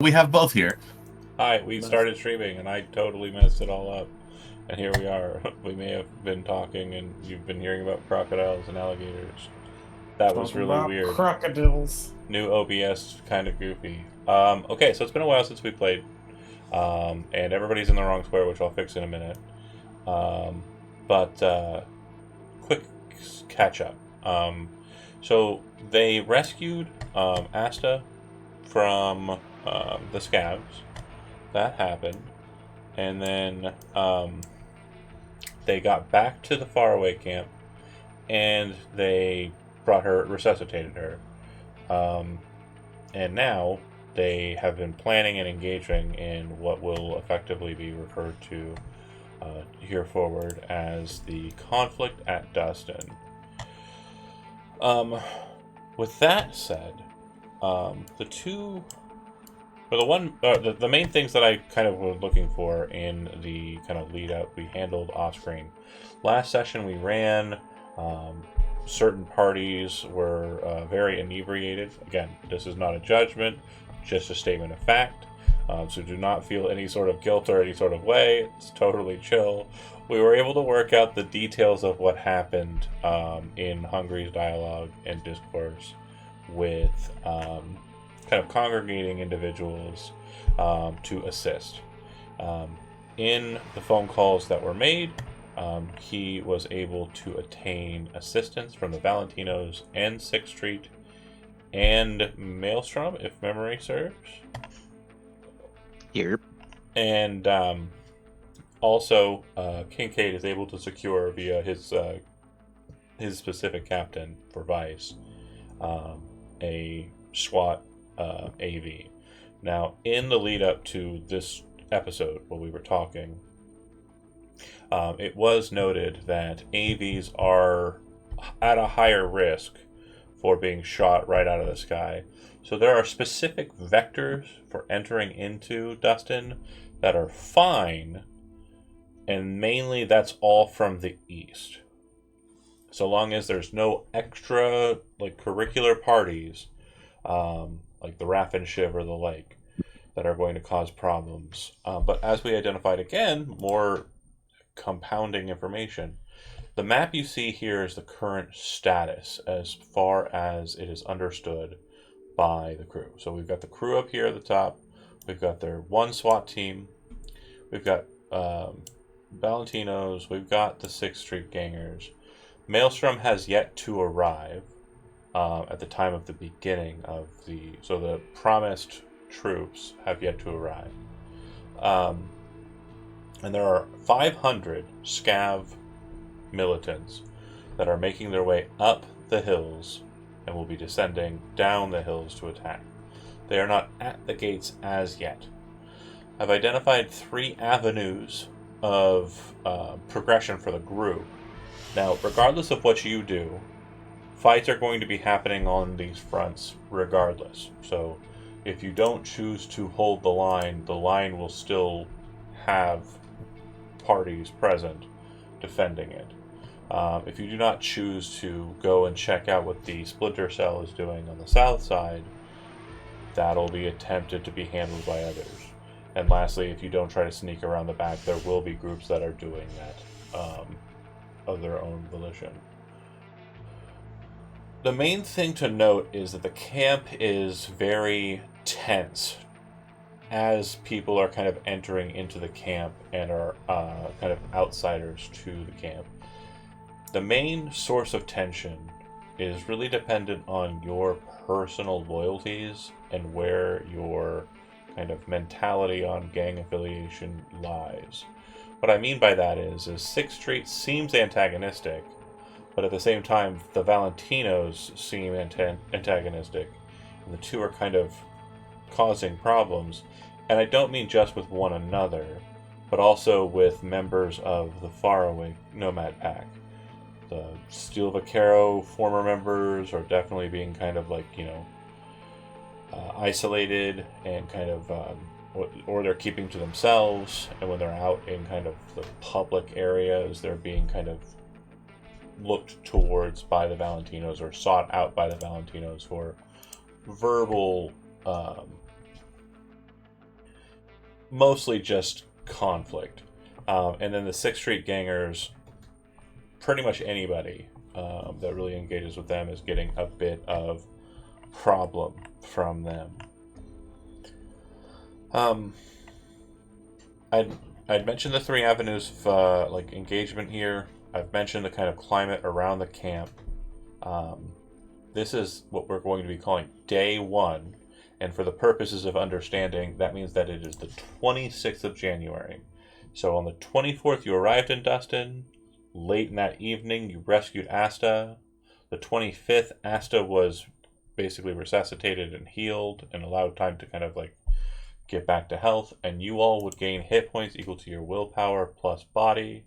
We have both here. Hi, we started streaming and I totally messed it all up. And here we are. We may have been talking and you've been hearing about crocodiles and alligators. That was Talking really about weird. crocodiles. New OBS, kind of goofy. Okay, so it's been a while since we played. And everybody's in the wrong square, which I'll fix in a minute. But quick catch up. So they rescued Asta from the scabs. That happened. And then they got back to the faraway camp and they resuscitated her. And now they have been planning and engaging in what will effectively be referred to here forward as the conflict at Dustin. With that said, the main things that I kind of was looking for in the kind of lead up we handled off screen. Last session we ran, certain parties were very inebriated. Again, this is not a judgment, just a statement of fact. So do not feel any sort of guilt or any sort of way. It's totally chill. We were able to work out the details of what happened in Hungry's dialogue and discourse with kind of congregating individuals to assist. In the phone calls that were made, he was able to attain assistance from the Valentinos and 6th Street and Maelstrom, if memory serves. Yep. And also, Kincaid is able to secure via his specific captain for Vice a SWAT AV. Now, in the lead up to this episode, when we were talking, it was noted that AVs are at a higher risk for being shot right out of the sky. So there are specific vectors for entering into Dustin that are fine, and mainly that's all from the east. So long as there's no extra curricular parties, like the Raff and Shiv or the like, that are going to cause problems. But as we identified again, more compounding information. The map you see here is the current status as far as it is understood by the crew. So we've got the crew up here at the top. We've got their one SWAT team. We've got Valentinos. We've got the 6th Street gangers. Maelstrom has yet to arrive at the time of the beginning of the... So the promised troops have yet to arrive. And there are 500 scav militants that are making their way up the hills and will be descending down the hills to attack. They are not at the gates as yet. I've identified 3 avenues of progression for the group. Now, regardless of what you do, fights are going to be happening on these fronts regardless. So if you don't choose to hold the line will still have parties present defending it. If you do not choose to go and check out what the Splinter Cell is doing on the south side, that'll be attempted to be handled by others. And lastly, if you don't try to sneak around the back, there will be groups that are doing that of their own volition. The main thing to note is that the camp is very tense as people are kind of entering into the camp and are kind of outsiders to the camp. The main source of tension is really dependent on your personal loyalties and where your kind of mentality on gang affiliation lies. What I mean by that is 6th Street seems antagonistic, but at the same time, the Valentinos seem antagonistic, and the two are kind of causing problems. And I don't mean just with one another, but also with members of the faraway Nomad Pack. The Steel Vaquero former members are definitely being kind of isolated and kind of, or they're keeping to themselves. And when they're out in kind of the public areas, they're being kind of looked towards by the Valentinos or sought out by the Valentinos for verbal mostly just conflict. And then the 6th Street gangers, pretty much anybody that really engages with them is getting a bit of problem from them. I'd mentioned the 3 avenues of like engagement here. I've mentioned the kind of climate around the camp. This is what we're going to be calling day 1, and for the purposes of understanding, that means that it is the 26th of January. So on the 24th, you arrived in Dustin. Late in that evening, you rescued Asta. The 25th, Asta was basically resuscitated and healed and allowed time to kind of like get back to health, and you all would gain hit points equal to your willpower plus body.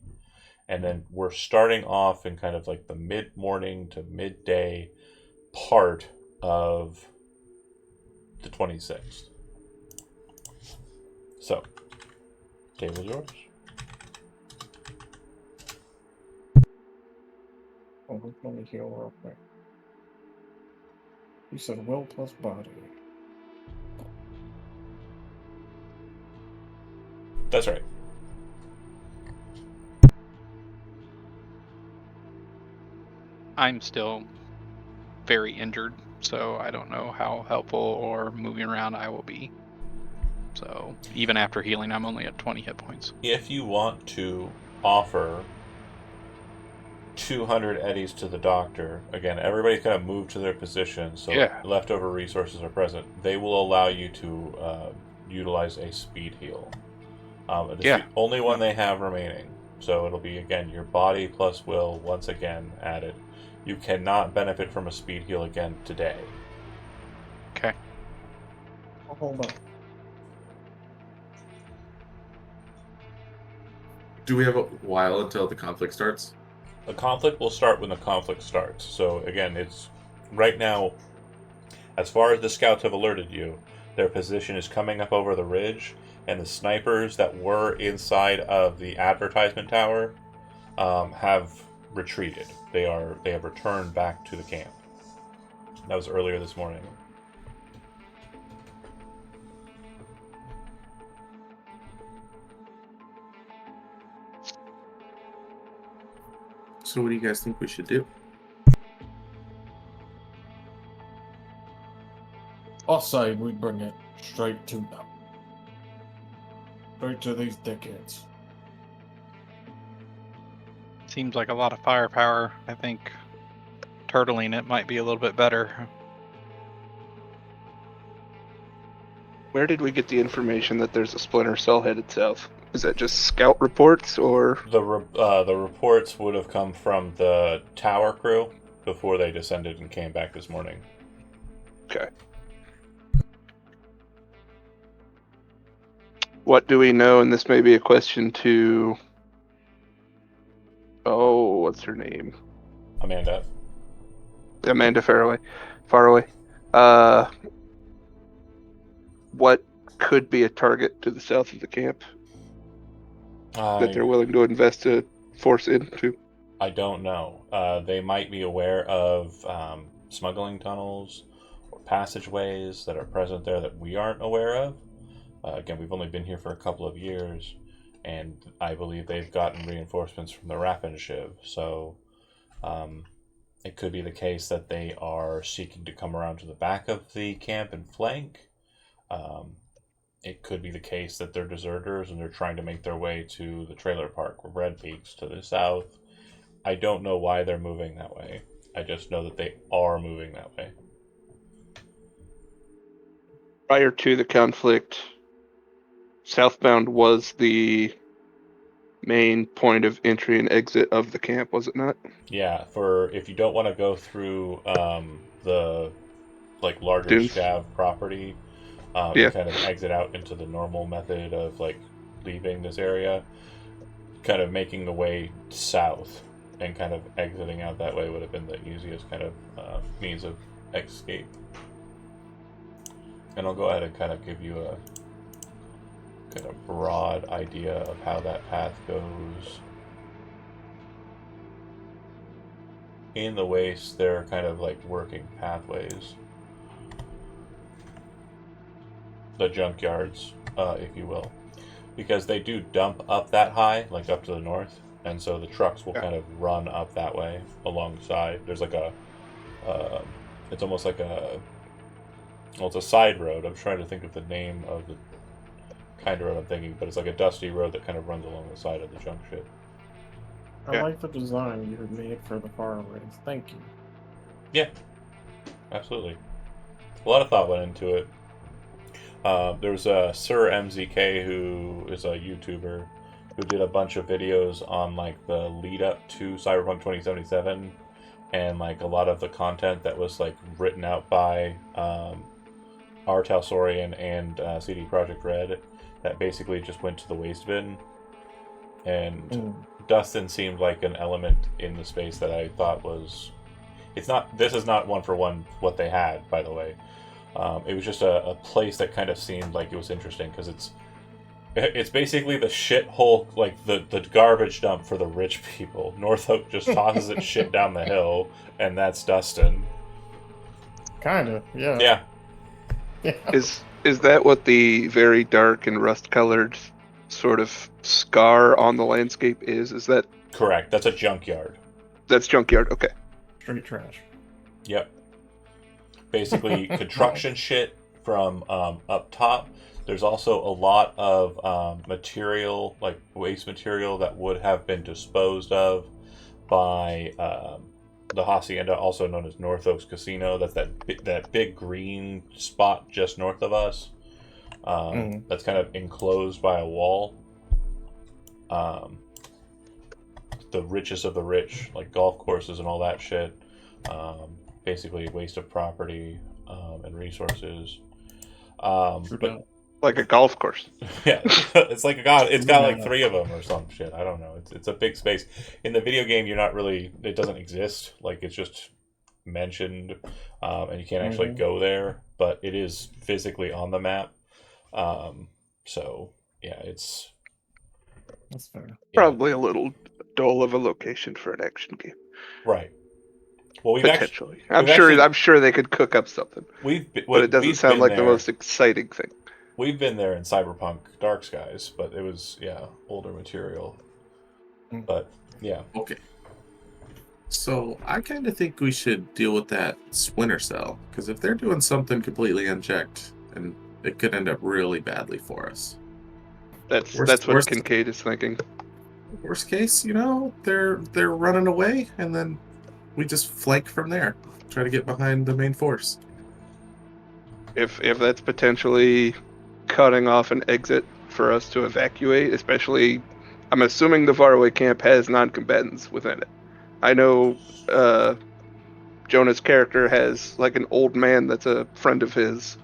And then we're starting off in kind of like the mid-morning to midday part of the 26th. So, table's yours. Let me heal real quick. You said will plus body. That's right. I'm still very injured, so I don't know how helpful or moving around I will be. So even after healing, I'm only at 20 hit points. If you want to offer 200 eddies to the doctor, again, everybody's kind of moved to their position, so leftover resources are present. They will allow you to utilize a speed heal. It's the only one they have remaining. So it'll be, again, your body plus will once again added. You cannot benefit from a speed heal again today. Okay. I'll hold on. Do we have a while until the conflict starts? The conflict will start when the conflict starts. So again, it's right now, as far as the scouts have alerted you, their position is coming up over the ridge, and the snipers that were inside of the advertisement tower have retreated. They have returned back to the camp. That was earlier this morning. So what do you guys think we should do? I'll say we bring it straight to them. Straight to these dickheads. Seems like a lot of firepower. I think turtling it might be a little bit better. Where did we get the information that there's a Splinter Cell headed south? Is that just scout reports, or the reports would have come from the tower crew before they descended and came back this morning? Okay. What do we know? And this may be a question to... Oh, what's her name? Amanda Faraway. What could be a target to the south of the camp that they're willing to invest a force into? I don't know. They might be aware of smuggling tunnels or passageways that are present there that we aren't aware of. Again, we've only been here for a couple of years, and I believe they've gotten reinforcements from the Rapin Shiv. So it could be the case that they are seeking to come around to the back of the camp and flank. It could be the case that they're deserters and they're trying to make their way to the trailer park, Red Peaks, to the south. I don't know why they're moving that way. I just know that they are moving that way. Prior to the conflict, southbound was the main point of entry and exit of the camp, was it not? Yeah, for if you don't want to go through the like larger Dunes. Scav property, and kind of exit out into the normal method of like leaving this area, kind of making the way south and kind of exiting out that way would have been the easiest kind of means of escape. And I'll go ahead and kind of give you a kind of broad idea of how that path goes. In the waste, there are kind of like working pathways. The junkyards, if you will. because they do dump up that high, like up to the north, and so the trucks will Yeah. kind of run up that way alongside. There's like a, it's almost like a, well, it's a side road. I'm trying to think of the name of the kind of road I'm thinking, but it's like a dusty road that kind of runs along the side of the junk ship. I Yeah. like the design you made for the faraway. Thank you. Yeah, absolutely. A lot of thought went into it. There's a Sir MZK who is a YouTuber who did a bunch of videos on like the lead up to Cyberpunk 2077 and like a lot of the content that was like written out by R. Talsorian and CD Projekt Red that basically just went to the waste bin. And Dustin seemed like an element in the space that I thought was. It's not. This is not one for one what they had, by the way. It was just a place that kind of seemed like it was interesting because it's basically the shithole, like the garbage dump for the rich people. North Oak just tosses its shit down the hill, and that's Dustin. Kinda, yeah. Yeah, Yeah. Is that what the very dark and rust-colored sort of scar on the landscape is? Is that correct. That's a junkyard. that's junkyard? Okay. Straight trash. Yep. Basically, construction shit from up top. There's also a lot of material, like waste material, that would have been disposed of by the hacienda, also known as North Oaks Casino. That's that big green spot just north of us. That's kind of enclosed by a wall. The richest of the rich, like golf courses and all that shit. Basically, waste of property and resources. But Like a golf course. yeah, it's like it's got like 3 of them or some shit. I don't know. It's a big space. In the video game, you're not really. It doesn't exist. Like it's just mentioned, and you can't actually go there. But it is physically on the map. So yeah, it's That's fair. yeah, Probably a little dull of a location for an action game. right. Well, Potentially. I'm sure I'm sure they could cook up something. But it doesn't sound like the most exciting thing. We've been there in Cyberpunk Dark Skies, but it was older material. But yeah. Okay. So I kind of think we should deal with that Splinter Cell, because if they're doing something completely unchecked, and it could end up really badly for us. That's what Kincaid is thinking. Worst case, they're running away, and then we just flank from there. Try to get behind the main force. If that's potentially cutting off an exit for us to evacuate, especially, I'm assuming the faraway camp has non-combatants within it. I know Jonah's character has like an old man that's a friend of his.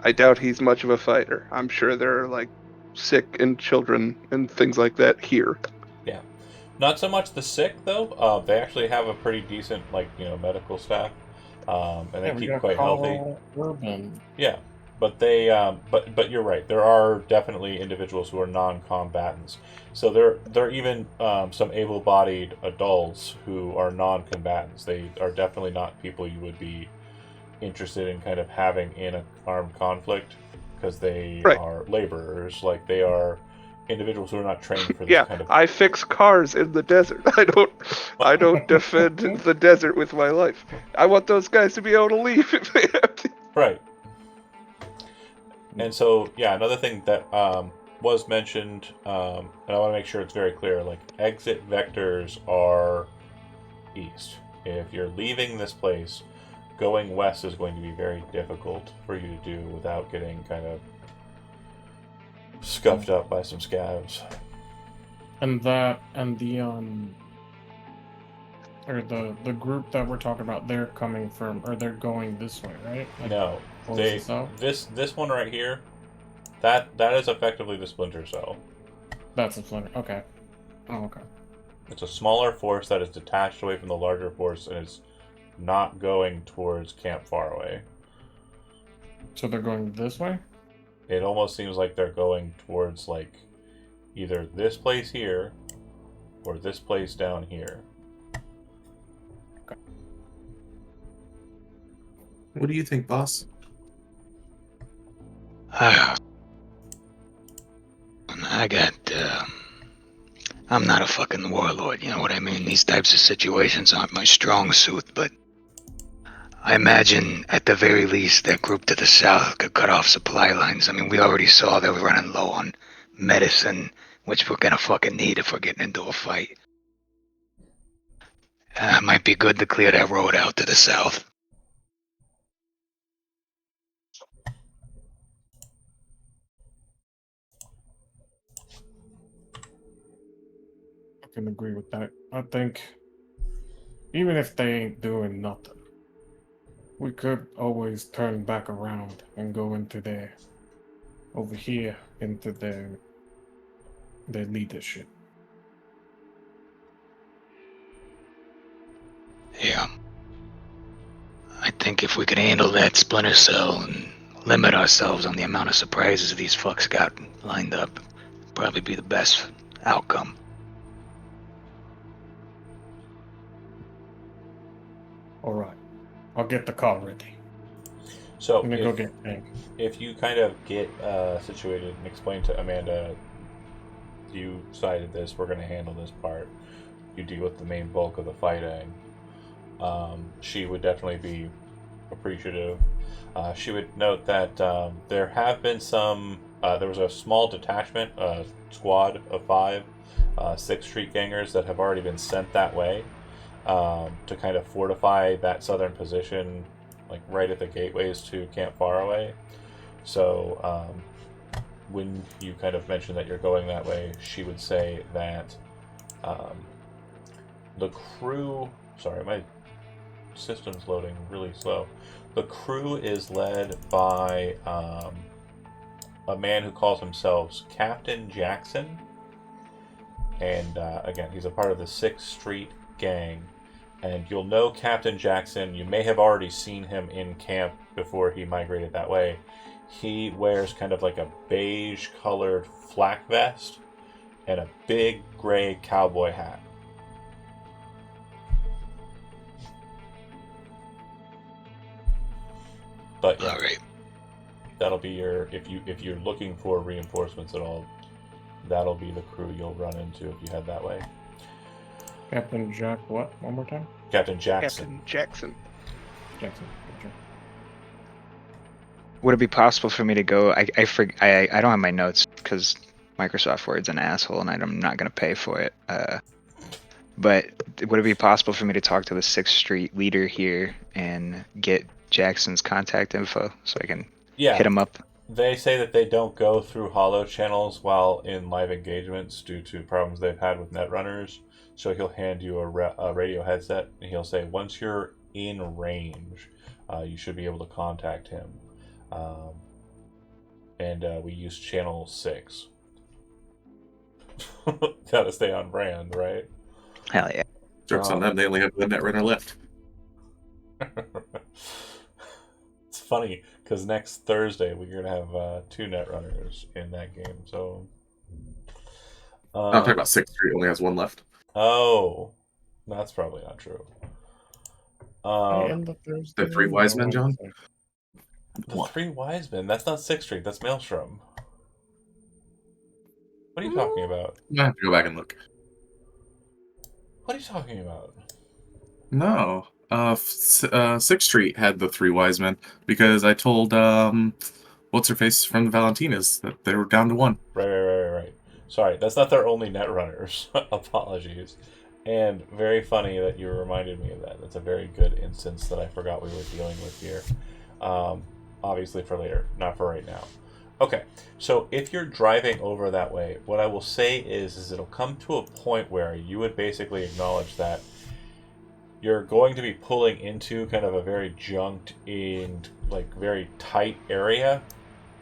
I doubt he's much of a fighter. I'm sure there are like sick and children and things like that here. Yeah. Not so much the sick though. They actually have a pretty decent medical staff. And they keep quite healthy. Urban. Yeah. But they but you're right. There are definitely individuals who are non-combatants. So there are even some able-bodied adults who are non-combatants. They are definitely not people you would be interested in kind of having in an armed conflict because they are laborers. Like they are individuals who are not trained for this kind of. I fix cars in the desert. I don't defend the desert with my life. I want those guys to be able to leave if they have to. Right. And so, another thing that was mentioned, and I want to make sure it's very clear, like, exit vectors are east. If you're leaving this place, going west is going to be very difficult for you to do without getting kind of scuffed up by some scavs. And the group that we're talking about, they're coming from, or they're going this way, right? Like, no. This one right here, that is effectively the Splinter Cell. That's a Splinter. Okay. Oh, okay. It's a smaller force that is detached away from the larger force and is not going towards Camp Faraway. So they're going this way? It almost seems like they're going towards like either this place here or this place down here. Okay. What do you think, boss? I'm not a fucking warlord, you know what I mean? These types of situations aren't my strong suit, but I imagine at the very least that group to the south could cut off supply lines. I mean, we already saw they were running low on medicine, which we're gonna fucking need if we're getting into a fight. Might be good to clear that road out to the south. I can agree with that. I think even if they ain't doing nothing, we could always turn back around and go into over here into their leadership. Yeah. I think if we could handle that splinter cell and limit ourselves on the amount of surprises these fucks got lined up, probably be the best outcome. All right, I'll get the car ready. So I'm gonna go get Hank. if you kind of get situated and explain to Amanda, you decided this, we're going to handle this part, you deal with the main bulk of the fighting, she would definitely be appreciative. She would note that there have been there was a small detachment, squad of 5 6th Street gangers that have already been sent that way to kind of fortify that southern position, like right at the gateways to Camp Faraway. So when you kind of mentioned that you're going that way, she would say that the crew. Sorry, my system's loading really slow. The crew is led by a man who calls himself Captain Jackson. And again, he's a part of the 6th Street gang. And you'll know Captain Jackson. You may have already seen him in camp before he migrated that way. He wears kind of like a beige colored flak vest and a big gray cowboy hat. But yeah, All right. that'll be your if you're looking for reinforcements at all, that'll be the crew you'll run into if you head that way. Captain Jack, what? One more time? Captain Jackson. Captain Jackson. Jackson. Gotcha. Would it be possible for me to go? I don't have my notes because Microsoft Word's an asshole and I'm not going to pay for it. But would it be possible for me to talk to the 6th Street leader here and get Jackson's contact info so I can hit him up? They say that they don't go through hollow channels while in live engagements due to problems they've had with netrunners. So he'll hand you a radio headset and he'll say, once you're in range, you should be able to contact him. And we use channel 6. Gotta stay on brand, right? Hell yeah. Jokes on them, they only have one netrunner left. It's funny because next Thursday we're gonna have 2 netrunners in that game. So I'm talking about 6th Street only has one left. Oh, that's probably not true. The 3 wise men, John? The 3 wise men? That's not 6th Street, that's Maelstrom. What are you talking about? I have to go back and look. What are you talking about? No. 6th Street had the 3 wise men because I told what's her face from the Valentinas that they were down to 1. Right. Sorry, that's not their only netrunners. Apologies. And very funny that you reminded me of that. That's a very good instance that I forgot we were dealing with here. Obviously for later, not for right now. Okay, so if you're driving over that way, what I will say is it'll come to a point where you would basically acknowledge that you're going to be pulling into kind of a very junked in, like, very tight area.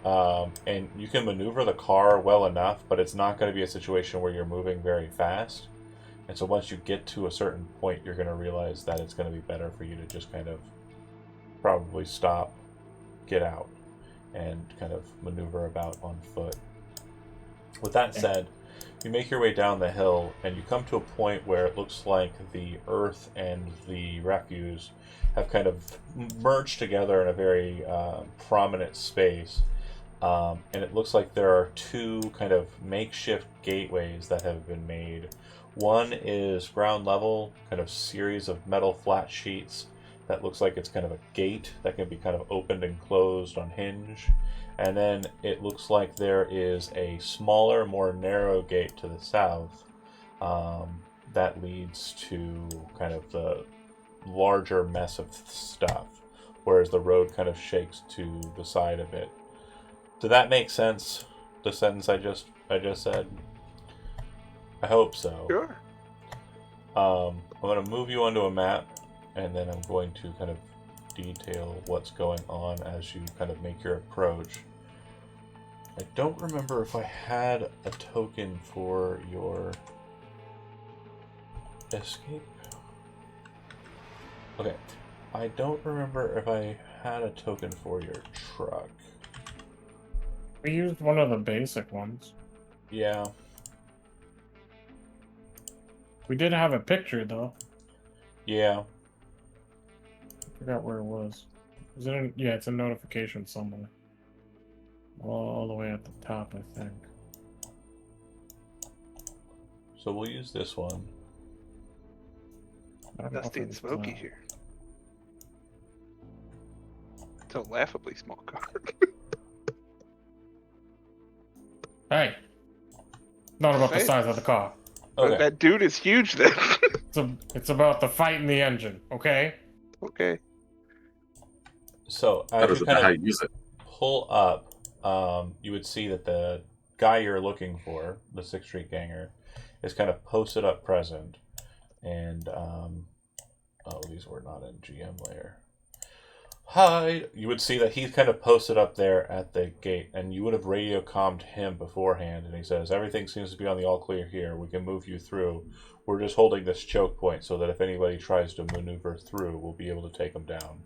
And you can maneuver the car well enough, but it's not going to be a situation where you're moving very fast. And so once you get to a certain point, you're going to realize that it's going to be better for you to just kind of probably stop, get out, and kind of maneuver about on foot. With that said, you make your way down the hill, and you come to a point where it looks like the earth and the refuse have kind of merged together in a very prominent space. And it looks like there are two kind of makeshift gateways that have been made. One is ground level, kind of series of metal flat sheets that looks like it's kind of a gate that can be kind of opened and closed on hinge. And then it looks like there is a smaller, more narrow gate to the south that leads to kind of the larger mess of stuff, whereas the road kind of shakes to the side of it. Did that make sense? The sentence I just said? I hope so. Sure. I'm going to move you onto a map, and then I'm going to kind of detail what's going on as you kind of make your approach. I don't remember if I had a token for your escape. Okay. I don't remember if I had a token for your truck. We used one of the basic ones. Yeah. We did have a picture, though. Yeah. I forgot where it was. Is it yeah, it's a notification somewhere. All the way at the top, I think. So we'll use this one. I don't know if Dusty it and was, Smoky here. It's a laughably small car. Hey! Not about the Hey. size of the car. Okay. That dude is huge then. It's about the fight in the engine, okay? Okay. So That as you doesn't know how kind you use it. of pull up, you would see that the guy you're looking for, the 6th Street Ganger, is kind of posted up present. And, oh, these were not in GM layer. Hi! You would see that he's kind of posted up there at the gate, and you would have radio commed him beforehand, and he says, everything seems to be on the all clear here. We can move you through. We're just holding this choke point so that if anybody tries to maneuver through, we'll be able to take them down.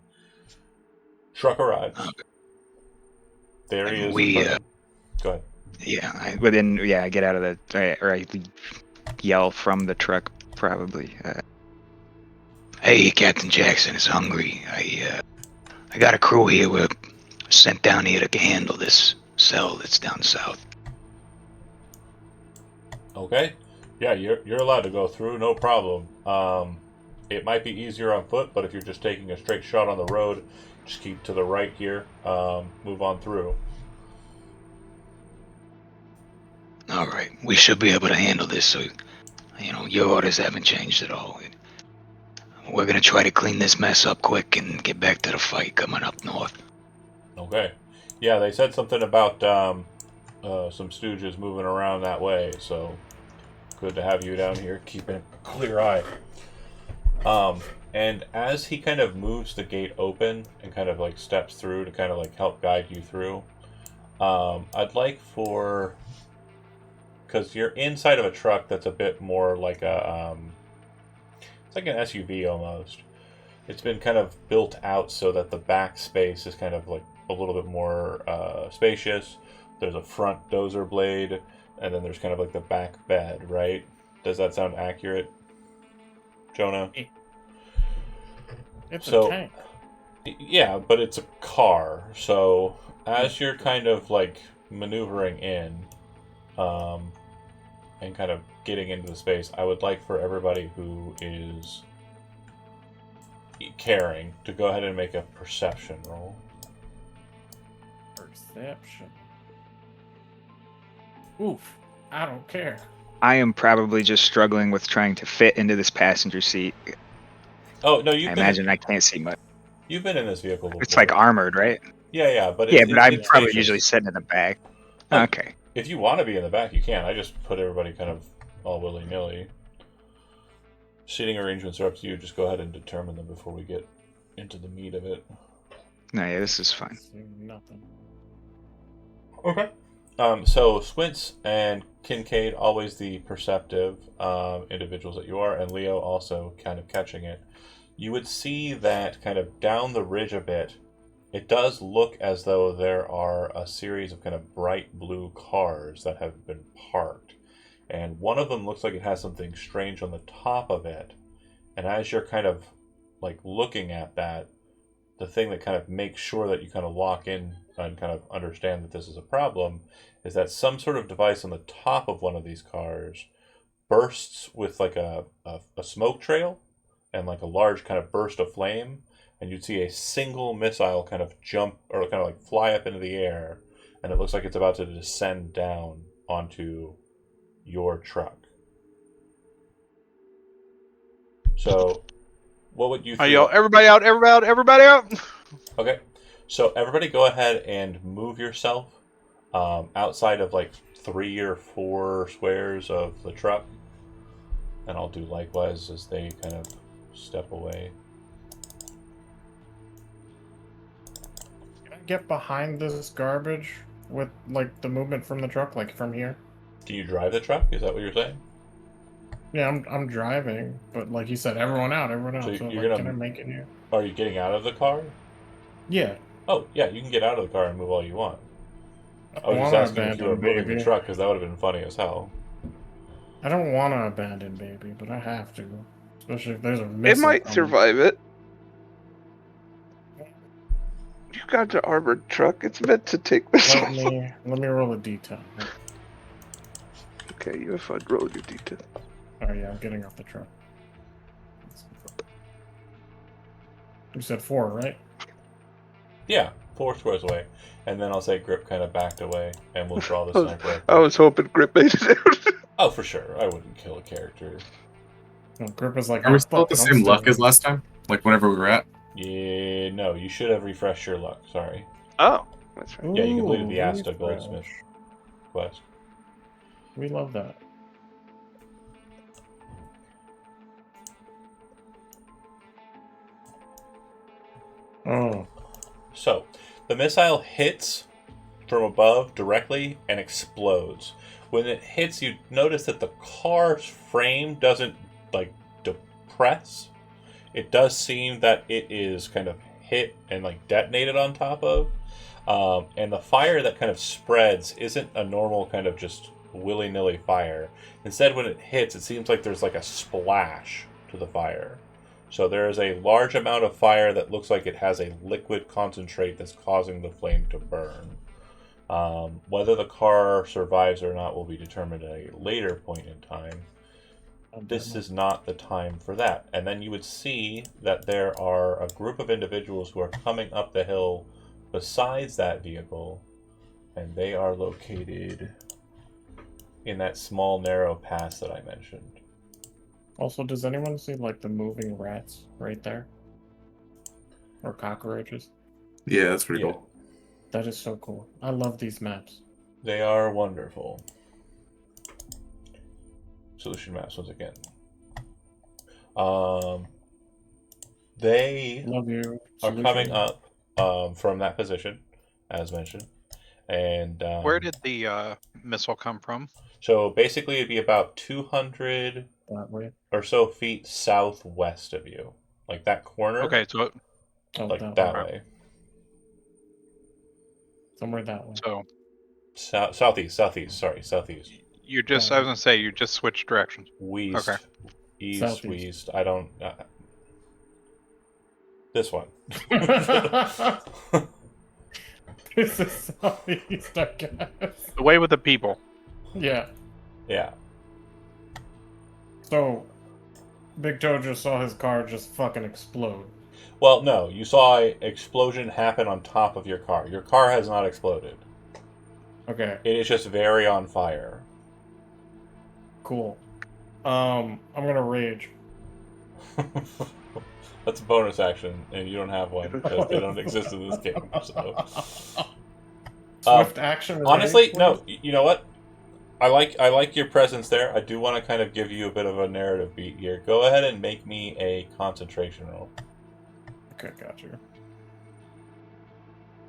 Truck arrives. Okay. There he is. We, Go ahead. Yeah, I get out of the, or I yell from the truck, probably. Hey, Captain Jackson is hungry. I got a crew here. We're sent down here to handle this cell that's down south. Okay. Yeah, you're allowed to go through, no problem. It might be easier on foot, but if you're just taking a straight shot on the road, just keep to the right here. Move on through. All right, we should be able to handle this. So, your orders haven't changed at all. We're gonna try to clean this mess up quick and get back to the fight coming up north. Okay. Yeah, they said something about some stooges moving around that way, so good to have you down here keeping a clear eye. And as he kind of moves the gate open and kind of like steps through to kind of like help guide you through, I'd like for, because you're inside of a truck that's a bit more like a it's like an SUV almost. It's been kind of built out so that the back space is kind of like a little bit more spacious. There's a front dozer blade, and then there's kind of like the back bed, right? Does that sound accurate, Jonah? It's So- a tank. Yeah, but it's a car. So as you're kind of like maneuvering in, and kind of getting into the space, I would like for everybody who is carrying to go ahead and make a perception roll. Perception. Oof. I don't care. I am probably just struggling with trying to fit into this passenger seat. Oh no, I imagine I can't see much. you've been in this vehicle before. It's like armored, right? Yeah, but Yeah, it's, but I'm it's probably spacious. usually sitting in the back. Oh. Okay. If you want to be in the back, you can. I just put everybody kind of all willy nilly. Seating arrangements are up to you. Just go ahead and determine them before we get into the meat of it. No, yeah, this is fine. See nothing. Okay. So Squints and Kincaid, always the perceptive individuals that you are, and Leo also kind of catching it. You would see that kind of down the ridge a bit, it does look as though there are a series of kind of bright blue cars that have been parked. And one of them looks like it has something strange on the top of it. And as you're kind of like looking at that, the thing that kind of makes sure that you kind of lock in and kind of understand that this is a problem is that some sort of device on the top of one of these cars bursts with like a smoke trail and like a large kind of burst of flame, and you'd see a single missile kind of jump or kind of like fly up into the air, and it looks like it's about to descend down onto your truck. So, what would you I feel? yell, everybody out, everybody out, everybody out! Okay, so everybody go ahead and move yourself outside of like 3 or 4 squares of the truck, and I'll do likewise as they kind of step away. Can I get behind this garbage with like the movement from the truck, like from here? Do you drive the truck? Is that what you're saying? Yeah, I'm driving, but like you said, everyone out, everyone out. So So, you're like, gonna- can I make it here? Are you getting out of the car? Yeah. Oh, yeah, you can get out of the car and move all you want. I was just wanna asking if you were abandon moving the baby. truck because that would have been funny as hell. I don't want to abandon baby, but I have to, especially if there's a It missile. might coming. survive it. You got the armored truck. It's meant to take Let missiles. me roll a d10. Okay, you have roll your d10. Oh yeah, I'm getting off the truck. You said 4, right? Yeah, 4 squares away. And then I'll say Grip kind of backed away, and we'll draw the I was- sniper rifle. I was hoping Grip made it out. Oh, for sure. I wouldn't kill a character. No, Grip is like, Are we "Oh, still at fuck the it, I'm same still luck as here." last time? Like whenever we were at? Yeah, no, you should have refreshed your luck. Sorry. Oh, that's right. Yeah, you completed the Ooh, Asta refresh. Goldsmith quest. We love that. Oh, So, the missile hits from above directly and explodes. When it hits, you notice that the car's frame doesn't like depress. It does seem that it is kind of hit and like detonated on top of. And the fire that kind of spreads isn't a normal kind of just willy-nilly fire. Instead, when it hits, it seems like there's like a splash to the fire. So there is a large amount of fire that looks like it has a liquid concentrate that's causing the flame to burn. Whether the car survives or not will be determined at a later point in time. This is not the time for that. And then you would see that there are a group of individuals who are coming up the hill besides that vehicle, and they are located in that small narrow pass that I mentioned. Also, does anyone see like the moving rats right there? Or cockroaches? Yeah, that's pretty Yeah. cool. That is so cool. I love these maps. They are wonderful. Solution maps once again. They Love you. are Solution. coming up from that position, as mentioned. And Where did the missile come from? so basically it'd be about 200 That way. or so feet southwest of you, like that corner. Okay, so Oh, like that, that way. way. Somewhere that way. so Southeast. Sorry, southeast. you just I was gonna say you just switched directions. West. Okay. East, Southeast. west. I don't. This one. This is southeast, I guess. The way with the people. Yeah. Yeah. So, Big Toe just saw his car just fucking explode. Well, no, you saw an explosion happen on top of your car. Your car has not exploded. Okay, It is just very on fire. cool. I'm gonna rage. That's a bonus action, and you don't have one because they don't exist in this game. So. Swift action. Honestly, rage, no. please? You know what? I like your presence there. I do want to kind of give you a bit of a narrative beat here. Go ahead and make me a concentration roll. Okay, got you.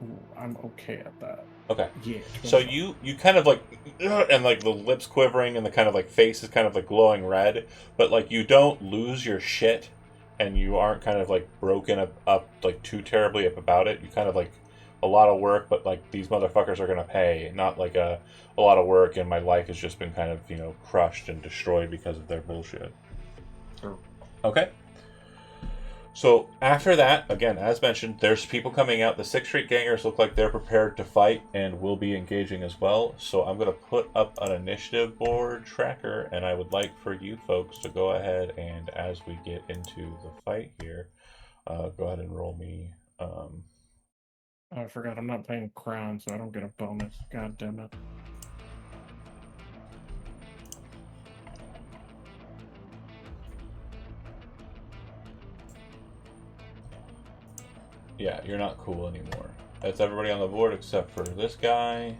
Ooh, I'm okay at that. Okay. Yeah. So you kind of like, and like the lips quivering and the kind of like face is kind of like glowing red, but like you don't lose your shit, and you aren't kind of like broken up like too terribly up about it. You kind of like a lot of work, but like these motherfuckers are gonna pay, not like a lot of work, and my life has just been kind of crushed and destroyed because of their bullshit. True. Okay. So after that, again, as mentioned, there's people coming out. The 6th Street gangers look like they're prepared to fight and will be engaging as well. So I'm going to put up an initiative board tracker, and I would like for you folks to go ahead and, as we get into the fight here, go ahead and roll me. Oh, I forgot. I'm not playing Crown, so I don't get a bonus. God damn it. Yeah, you're not cool anymore. That's everybody on the board except for this guy,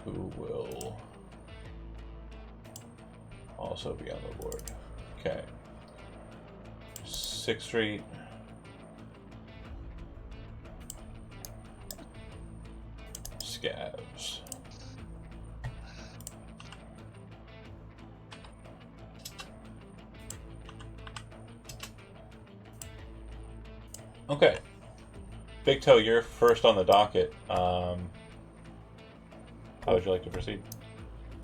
who will also be on the board. Okay. 6th Street. Scavs. Okay. Big Toe, you're first on the docket. How would you like to proceed?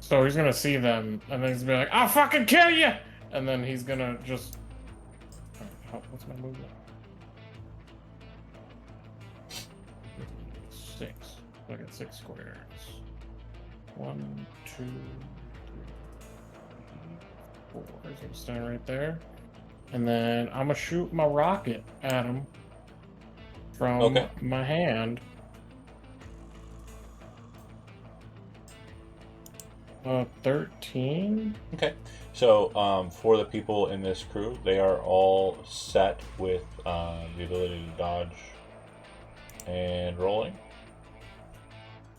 So he's gonna see them, and then he's gonna be like, "I'll fucking kill you!" And then he's gonna just. What's my movement? 6. I got 6 squares. 1, 2, 3, 4. He's gonna stand right there, and then I'm gonna shoot my rocket at him from my hand. 13. Okay. So, for the people in this crew, they are all set with the ability to dodge and rolling.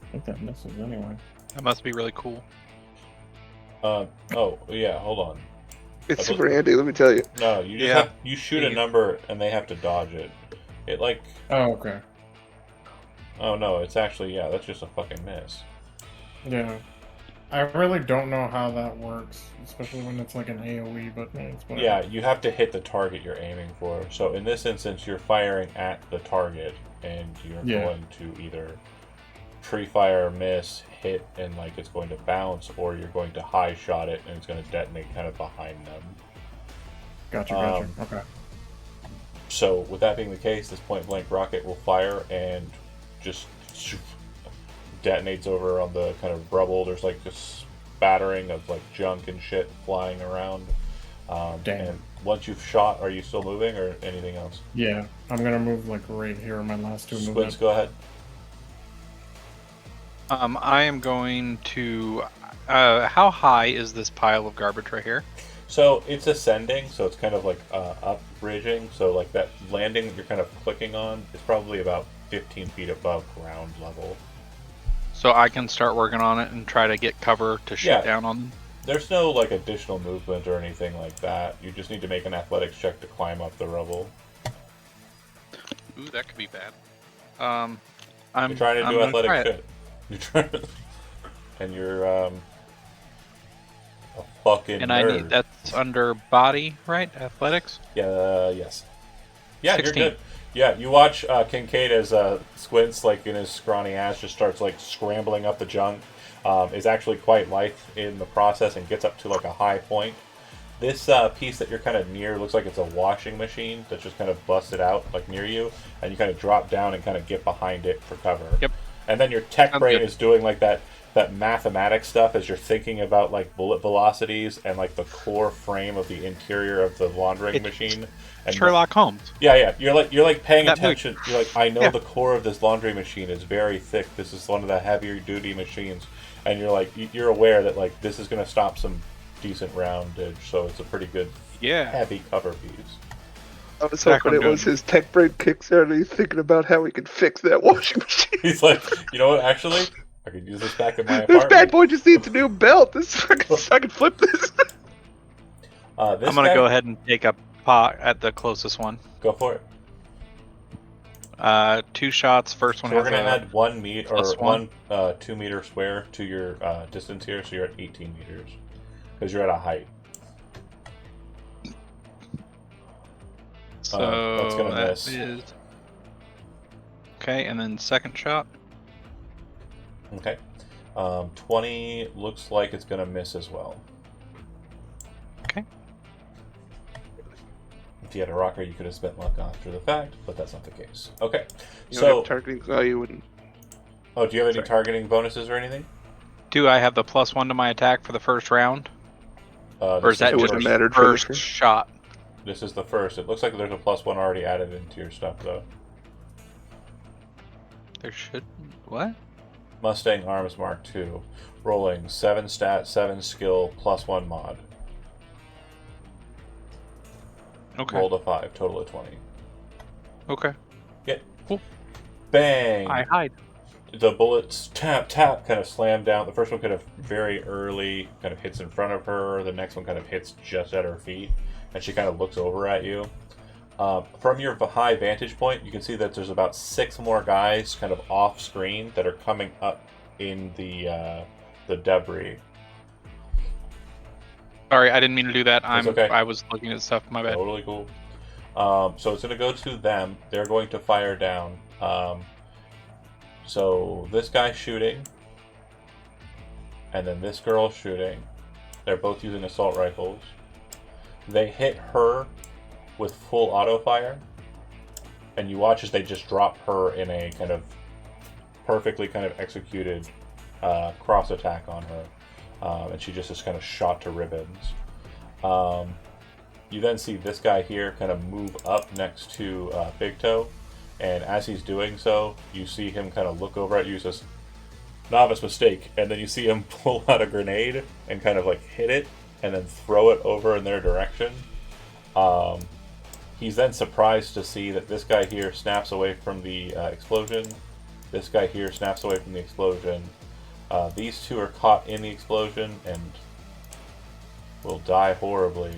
I think that misses anyway. That must be really cool. Oh, yeah, hold on. It's super handy, let me tell you. No, you just have, you shoot a number and they have to dodge it. It like... Oh, okay. Oh, no, it's actually, yeah, that's just a fucking miss. Yeah. I really don't know how that works, especially when it's like an AoE, but it's whatever. Yeah, you have to hit the target you're aiming for. So in this instance, you're firing at the target, and you're going to either pre-fire, miss, hit, and like it's going to bounce, or you're going to high shot it, and it's going to detonate kind of behind them. Gotcha. Okay. So with that being the case, this point-blank rocket will fire and just detonates over on the kind of rubble. There's like this spattering of like junk and shit flying around. Damn. And once you've shot, are you still moving or anything else? Yeah, I'm gonna move like right here in my last 2 movements. Squints, go ahead. I am going to. How high is this pile of garbage right here? So it's ascending, so it's kind of like up ridging. So like that landing that you're kind of clicking on is probably about 15 feet above ground level. So I can start working on it and try to get cover to shoot down on them? There's no like additional movement or anything like that. You just need to make an athletics check to climb up the rubble. Ooh, that could be bad. You're trying to do athletic shit. You're trying to... And you're a fucking and nerd. I need that's under body, right? Athletics? Yeah, yes. Yeah, 16. You're good. Yeah, you watch Kincaid as Squints, like in his scrawny ass, just starts like scrambling up the junk. Is actually quite light in the process and gets up to like a high point. This piece that you're kind of near looks like it's a washing machine that's just kind of busted out like near you, and you kind of drop down and kind of get behind it for cover. Yep. And then your tech brain good. is doing like that mathematics stuff as you're thinking about like bullet velocities and like the core frame of the interior of the laundering machine. And Sherlock Holmes. Yeah. You're like paying That attention. You're like, I know the core of this laundry machine is very thick. This is one of the heavier duty machines, and you're like, you're aware that like this is going to stop some decent roundage. So it's a pretty good, heavy cover piece. I was hoping it was his tech brain kickstart and he's thinking about how he could fix that washing machine. He's like, you know what? Actually, I could use this back in my This apartment. bad boy just needs a new belt. I can flip this. I'm gonna go ahead and take a pot at the closest one. Go for it. 2 shots. First one. So we're gonna add 1 meter or one 2 meter square to your distance here, so you're at 18 meters because you're at a height. So that's gonna miss. Is... Okay, and then second shot. Okay. 20 looks like it's gonna miss as well. Okay. If you had a rocker, you could have spent luck after the fact, but that's not the case. Okay, You so don't have targeting. Oh, you wouldn't. oh, do you have any Sorry. targeting bonuses or anything? Do I have the +1 to my attack for the first round? Or is that It just wouldn't have mattered for the first first. shot? This is the first. It looks like there's a +1 already added into your stuff, though. There should... What? Mustang Arms Mark II. Rolling 7 stat, 7 skill, +1 mod. Okay. Rolled a 5, total of 20. Okay. Yeah. Cool. Bang! I hide. The bullets tap, tap, kind of slam down. The first one kind of very early, kind of hits in front of her. The next one kind of hits just at her feet. And she kind of looks over at you. From your high vantage point, you can see that there's about 6 more guys kind of off screen that are coming up in the debris. Sorry, I didn't mean to do that. That's okay. I was looking at stuff. My bad. Totally cool. So it's going to go to them. They're going to fire down. So this guy's shooting, and then this girl's shooting. They're both using assault rifles. They hit her with full auto fire, and you watch as they just drop her in a kind of perfectly kind of executed cross attack on her, and she just is kind of shot to ribbons. You then see this guy here kind of move up next to Big Toe, and as he's doing so, you see him kind of look over at you and says, "Novice mistake," and then you see him pull out a grenade and kind of like hit it and then throw it over in their direction. He's then surprised to see that this guy here snaps away from the explosion. This guy here snaps away from the explosion. These two are caught in the explosion and will die horribly.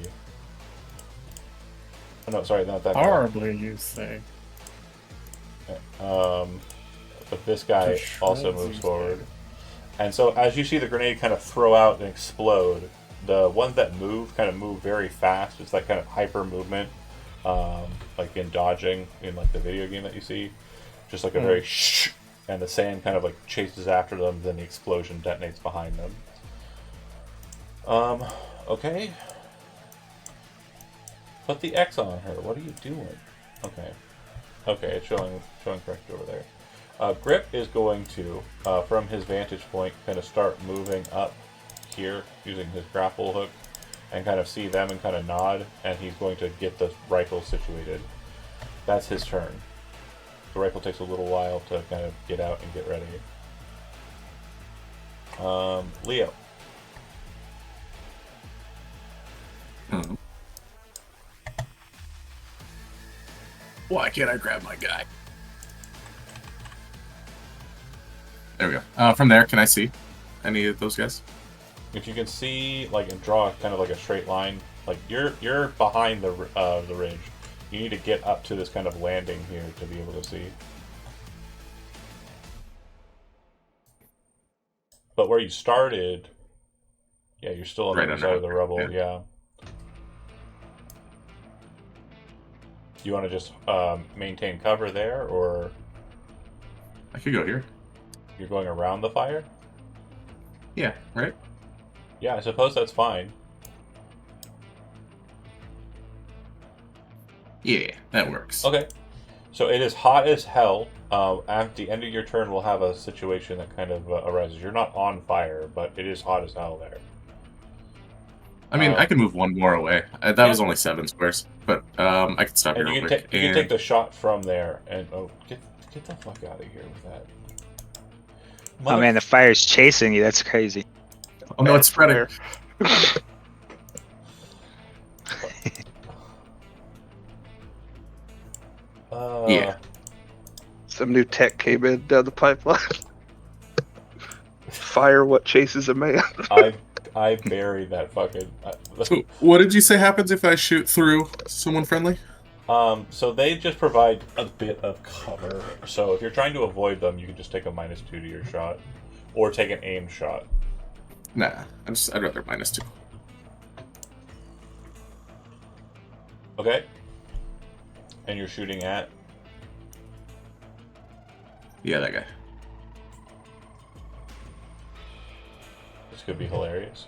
Oh, no, sorry, not that guy. Horribly, you say. But this guy Just also shreds moves these forward. guys. And so as you see the grenade kind of throw out and explode, the ones that move kind of move very fast. It's that kind of hyper movement, like in dodging in like the video game that you see. Just like a very shh, and the sand kind of like chases after them, then the explosion detonates behind them. Okay. Put the X on her. What are you doing? Okay. Okay, it's showing correct over there. Grip is going to, from his vantage point, kind of start moving up here using his grapple hook and kind of see them and kind of nod, and he's going to get the rifle situated. That's his turn. The rifle takes a little while to kind of get out and get ready. Leo. Why can't I grab my guy? There we go. From there, can I see any of those guys? If you can see, like, and draw kind of like a straight line, like you're behind the ridge. You need to get up to this kind of landing here to be able to see. But where you started, yeah, you're still on Right the other under side of the there, rubble. yeah. Yeah. You want to just maintain cover there, or I could go here. you're going around the fire? Yeah, right? Yeah, I suppose that's fine. Yeah, that works. Okay. So it is hot as hell. At the end of your turn, we'll have a situation that kind of arises. You're not on fire, but it is hot as hell there. I mean, I can move one more away. That was only 7 squares, but I can stop here And you real can, quick. you can take the shot from there. And get the fuck out of here with that. Oh man, the fire's chasing you. That's crazy. Oh no, it's spreading. Yeah. Some new tech came in down the pipeline. Fire what chases a man. I buried that fucking. So what did you say happens if I shoot through someone friendly? So they just provide a bit of cover. So if you're trying to avoid them, you can just take a -2 to your shot, or take an aimed shot. Nah, I'd rather -2. Okay. And you're shooting at. Yeah, that guy. This could be hilarious.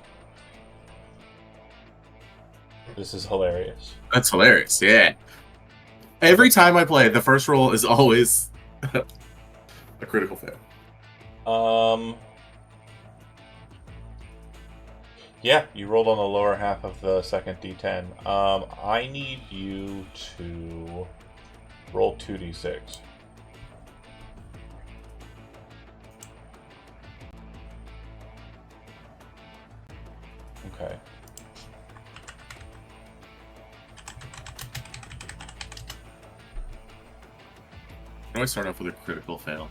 This is hilarious. That's hilarious. Yeah. Every time I play, the first roll is always a critical fail. Yeah, you rolled on the lower half of the second D10. I need you to roll 2d6. Okay. I always start off with a critical fail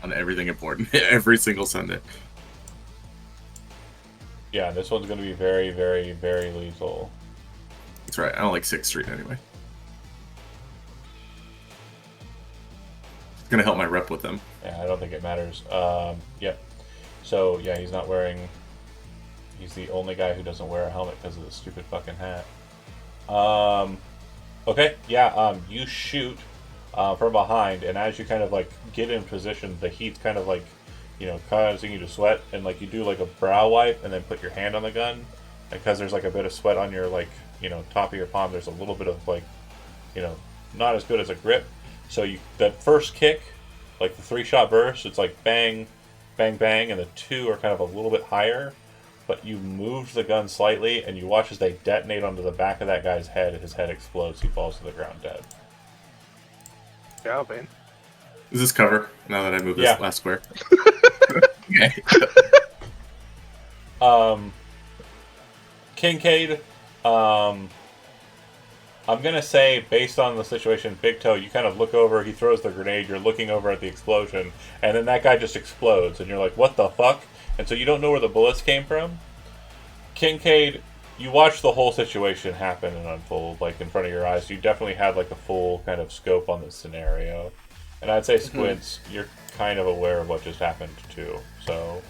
on everything important every single Sunday. Yeah, this one's going to be very, very, very lethal. That's right. I don't like 6th Street anyway. It's gonna help my rep with them. Yeah, I don't think it matters. Yep. So, yeah, he's not wearing... He's the only guy who doesn't wear a helmet because of the stupid fucking hat. Okay, yeah, you shoot from behind, and as you kind of, like, get in position, the heat's kind of, like, you know, causing you to sweat, and, like, you do, like, a brow wipe, and then put your hand on the gun, and because there's, like, a bit of sweat on your, like, you know, top of your palm, there's a little bit of, like, you know, not as good as a grip. So you, that first kick, like the 3-shot burst, it's like bang, bang, bang, and the 2 are kind of a little bit higher, but you moved the gun slightly, and you watch as they detonate onto the back of that guy's head, and his head explodes, he falls to the ground dead. Yeah, man. Is this cover now that I move this last square? Okay. Kincaid, I'm gonna say, based on the situation, Big Toe, you kind of look over, he throws the grenade, you're looking over at the explosion, and then that guy just explodes, and you're like, what the fuck? And so you don't know where the bullets came from. Kincaid, you watch the whole situation happen and unfold, like, in front of your eyes. You definitely had, like, a full kind of scope on this scenario. And I'd say, Squints, you're kind of aware of what just happened, too. So...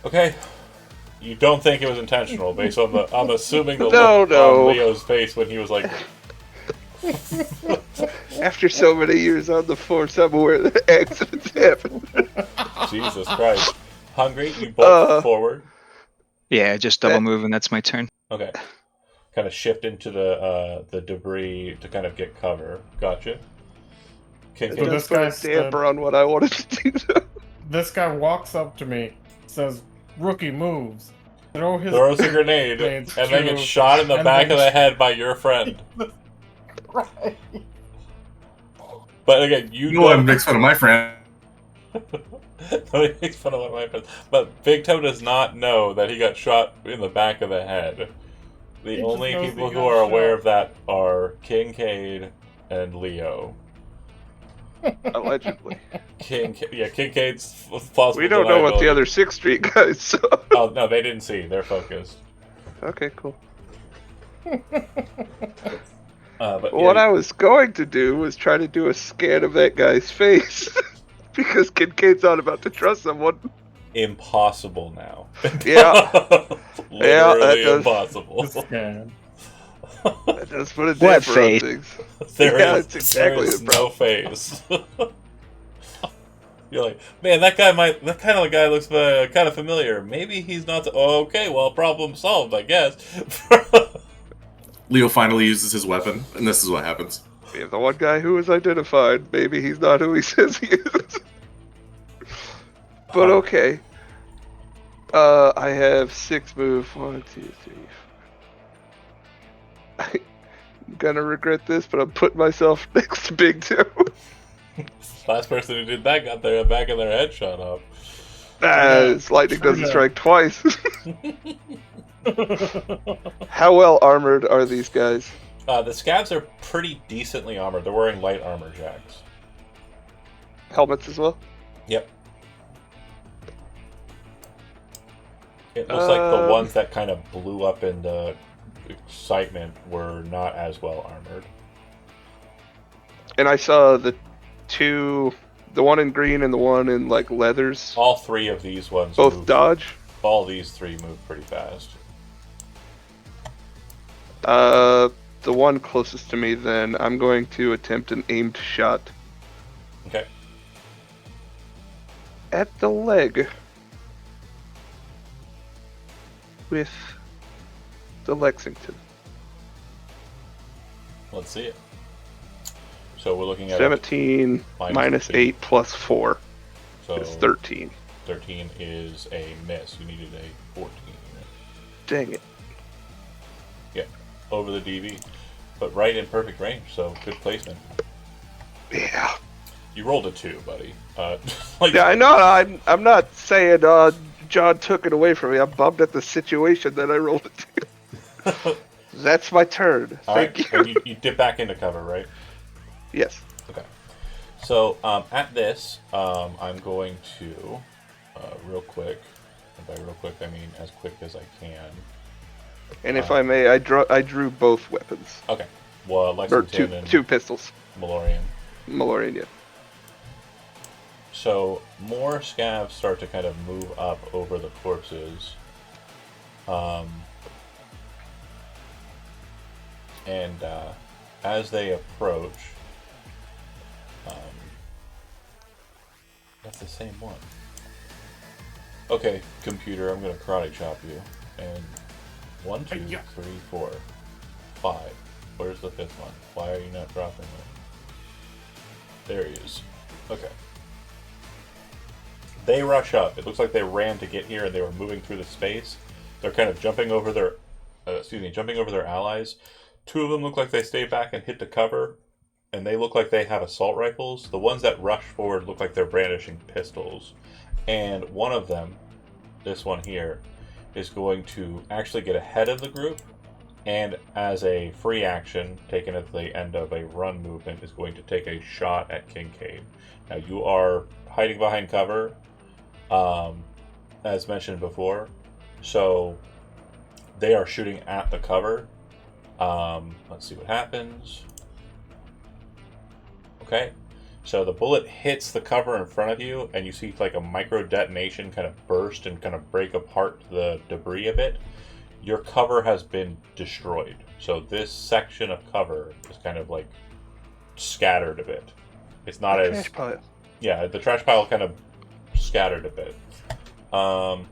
Okay. You don't think it was intentional, based on the... I'm assuming the look on Leo's face when he was like... After so many years on the force, I'm aware that accidents happen. Jesus Christ. Hungry, you bolt forward. Yeah, just double move, and that's my turn. Okay. Kind of shift into the debris to kind of get cover. Gotcha. It So does this put a guy's damper on what I wanted to do. This guy walks up to me, says, "Rookie moves." Throws a grenade, and grenades then too, gets shot in the and back then- of the head by your friend. Right. But again, you No one makes fun of my friend. Nobody makes fun of one of my friends. But Big Toe does not know that he got shot in the back of the head. The He only just knows people he who got are aware shot. of that are Kincaid and Leo. Allegedly. Kincaid's possible. We don't know what the deniability. other 6th Street guys saw. Oh no, they didn't see. They're focused. Okay, cool. But What yeah, I was going to do was try to do a scan of that guy's face. Because Kincaid's not about to trust someone. impossible now. Yeah. Yeah, that Literally does- impossible. Scan. That does put a What damper on face? things. There Yeah, is- that's exactly there is the no face. You're like, man, that kind of guy looks kind of familiar. Maybe he's not. Okay, well, problem solved, I guess. Leo finally uses his weapon, and this is what happens. We have the one guy who was identified. Maybe he's not who he says he is. But okay. I have 6 move. 1, 2, 3. I'm gonna regret this, but I'm putting myself next to Big Toe. Last person who did that got their back of their head shot off. His lightning True doesn't that. strike twice. How well armored are these guys? The scabs are pretty decently armored. They're wearing light armor jacks. Helmets as well? Yep. It looks like the ones that kind of blew up in the excitement were not as well armored. And I saw the one in green and the one in like leathers. All 3 of these ones Both move, dodge. all these 3 move pretty fast. The one closest to me, then I'm going to attempt an aimed shot Okay. at the leg with to Lexington. Let's see it. So we're looking at 17 minus 8 plus 4 So is 13. 13 is a miss. You needed a 14. Dang it. Yeah, over the DV. But right in perfect range, so good placement. Yeah. You rolled a 2, buddy. Yeah, I know. I'm not saying John took it away from me. I'm bummed at the situation that I rolled it to. That's my turn. Thank you. And you dip back into cover, right? Yes. Okay. So at this, I'm going to, real quick, and by real quick I mean as quick as I can. And if I may, I drew both weapons. Okay. Well, Or Lexington and two pistols. Malorian. Malorian, yeah. So more scavs start to kind of move up over the corpses. And as they approach, that's the same one. Okay, computer, I'm gonna karate chop you. And 1, 2, 3, 4, 5. Where's the 5th one? Why are you not dropping it? There he is. Okay. They rush up. It looks like they ran to get here and they were moving through the space. They're kind of jumping over their, jumping over their allies. 2 of them look like they stay back and hit the cover, and they look like they have assault rifles. The ones that rush forward look like they're brandishing pistols. And one of them, this one here, is going to actually get ahead of the group, and as a free action, taken at the end of a run movement, is going to take a shot at Kincaid. Now you are hiding behind cover, as mentioned before, so they are shooting at the cover. Let's see what happens. Okay, so the bullet hits the cover in front of you, and you see like a micro detonation kind of burst and kind of break apart the debris a bit. Your cover has been destroyed, so this section of cover is kind of like scattered a bit. It's not as trash pile. Yeah, the trash pile kind of scattered a bit. All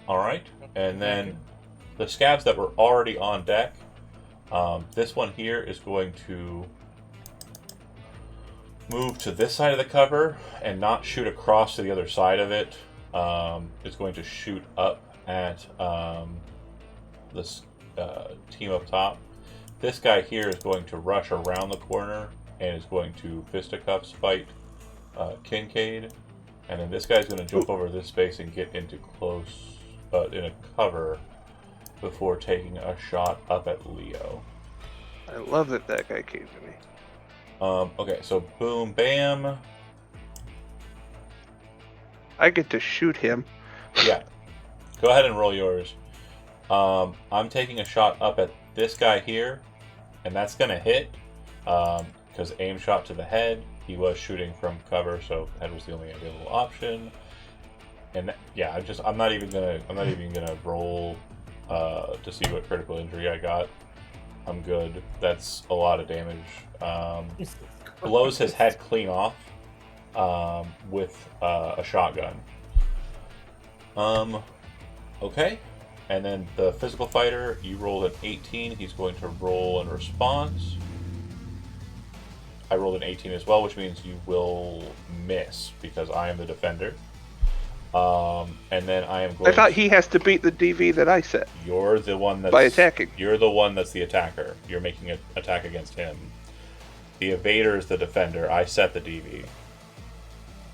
right, and then the scabs that were already on deck. This one here is going to move to this side of the cover and not shoot across to the other side of it. It's going to shoot up at this team up top. This guy here is going to rush around the corner and is going to fisticuffs fight Kincaid. And then this guy's going to jump over this space and get into close, in a cover before taking a shot up at Leo. I love that guy came to me. Okay, so boom, bam. I get to shoot him. Yeah. Go ahead and roll yours. I'm taking a shot up at this guy here, and that's going to hit, because aim shot to the head. He was shooting from cover, so head was the only available option. And yeah, I'm not even gonna roll to see what critical injury I got. I'm good. That's a lot of damage. Blows his head clean off with a shotgun. Okay. And then the physical fighter, you rolled an 18. He's going to roll in response. I rolled an 18 as well, which means you will miss because I am the defender. And then I am going. I thought he has to beat the DV that I set. You're the one that's by attacking. You're the one that's the attacker. You're making an attack against him. The evader is the defender. I set the DV.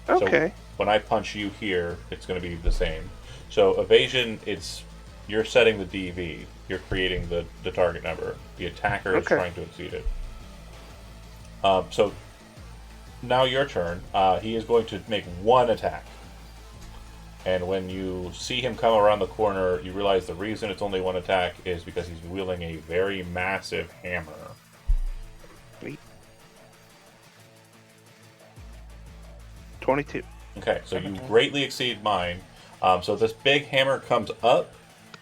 Okay. So when I punch you here, it's going to be the same. So evasion, you're setting the DV. You're creating the target number. The attacker is trying to exceed it. So now your turn. He is going to make one attack. And when you see him come around the corner, you realize the reason it's only one attack is because he's wielding a very massive hammer. 22. Okay, so you greatly exceed mine. So this big hammer comes up,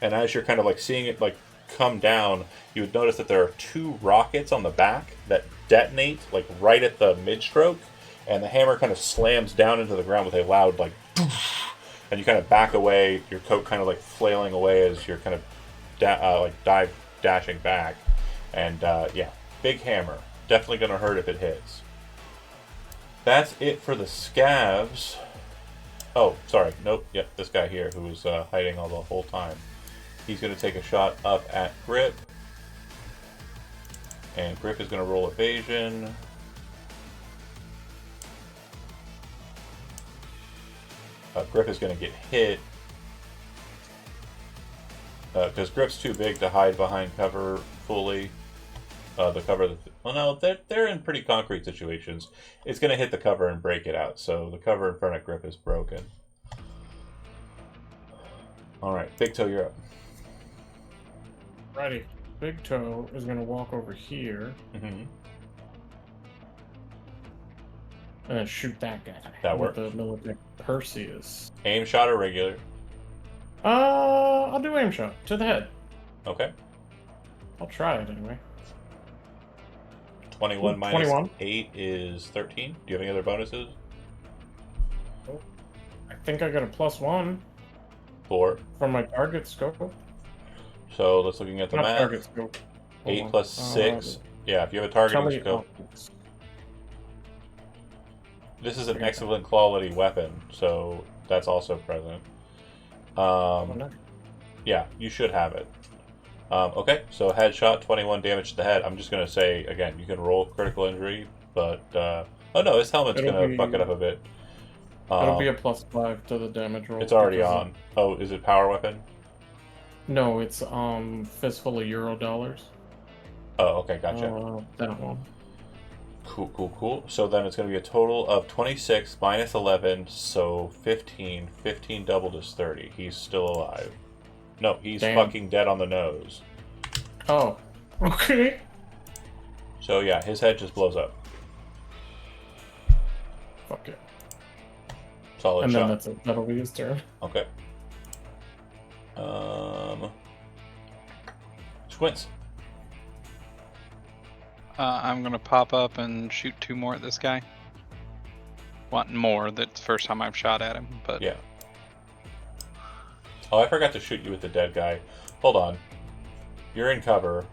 and as you're kind of like seeing it like come down, you would notice that there are 2 rockets on the back that detonate like right at the mid-stroke, and the hammer kind of slams down into the ground with a loud like and you kind of back away, your coat kind of like flailing away as you're kind of dive dashing back. And yeah, big hammer. Definitely going to hurt if it hits. That's it for the scavs. Oh, sorry. Nope. Yep, this guy here who was hiding all the whole time. He's going to take a shot up at Grip. And Grip is going to roll evasion. Grip is going to get hit. Because Grip's too big to hide behind cover fully. The cover... Well, no, they're in pretty concrete situations. It's going to hit the cover and break it out. So the cover in front of Grip is broken. Alright, Big Toe, you're up. Righty. Big Toe is going to walk over here Mm-hmm. and shoot that guy. That with works. the military Perseus. Aim shot or regular? I'll do aim shot to the head. Okay. I'll try it anyway. 21 Ooh, minus 21. 8 is 13. Do you have any other bonuses? I think I got a +1 4. from my target scope. So let's looking at the Not math. target scope. Hold 8 on. plus 6. Yeah, if you have a targeting scope. This is an excellent quality weapon, so that's also present. Yeah, you should have it. Okay, so headshot, 21 damage to the head. I'm just going to say, again, you can roll critical injury, but... oh no, his helmet's going to fuck it up a bit. It'll be a +5 to the damage roll. It's already on. Oh, is it power weapon? No, it's fistful of Eurodollars. Oh, okay, gotcha. That one. Cool, cool, cool. So then it's going to be a total of 26 minus 11, so 15. 15 doubled is 30. He's still alive. No, he's fucking dead on the nose. Oh, okay. So yeah, his head just blows up. Fuck it. Solid and shot. then that's it. That'll be his turn. Okay. Squints. I'm gonna pop up and shoot 2 more at this guy. Want more? That's the first time I've shot at him, but Yeah. Oh, I forgot to shoot you with the dead guy. Hold on. You're in cover.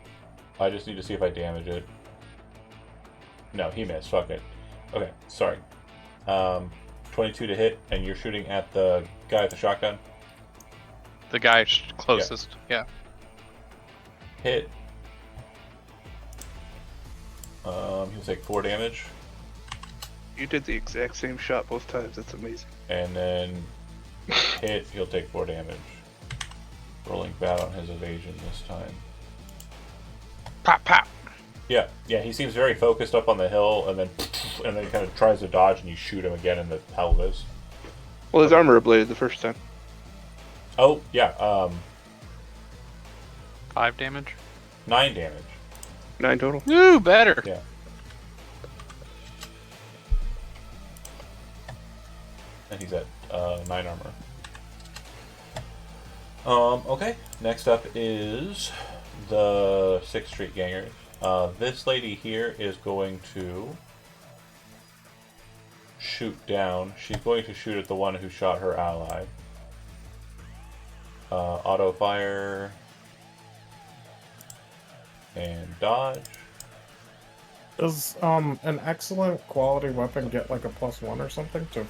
I just need to see if I damage it. No, he missed. Fuck it. Okay, sorry. 22 to hit, and you're shooting at the guy with the shotgun? the guy closest. Yeah. Hit. He'll take 4 damage. You did the exact same shot both times. That's amazing. And then hit, he'll take 4 damage. Rolling bad on his evasion this time. Pop, pop. Yeah, he seems very focused up on the hill, and then kind of tries to dodge, and you shoot him again in the pelvis. Well, his armor ablated the first time. Oh, yeah, 5 damage. 9 damage. 9 total. Ooh, better. Yeah. And he's at 9 armor. Okay, next up is the 6th Street Gangers. This lady here is going to shoot down. She's going to shoot at the one who shot her ally. Auto fire and dodge. Does an excellent quality weapon get like a +1 or something to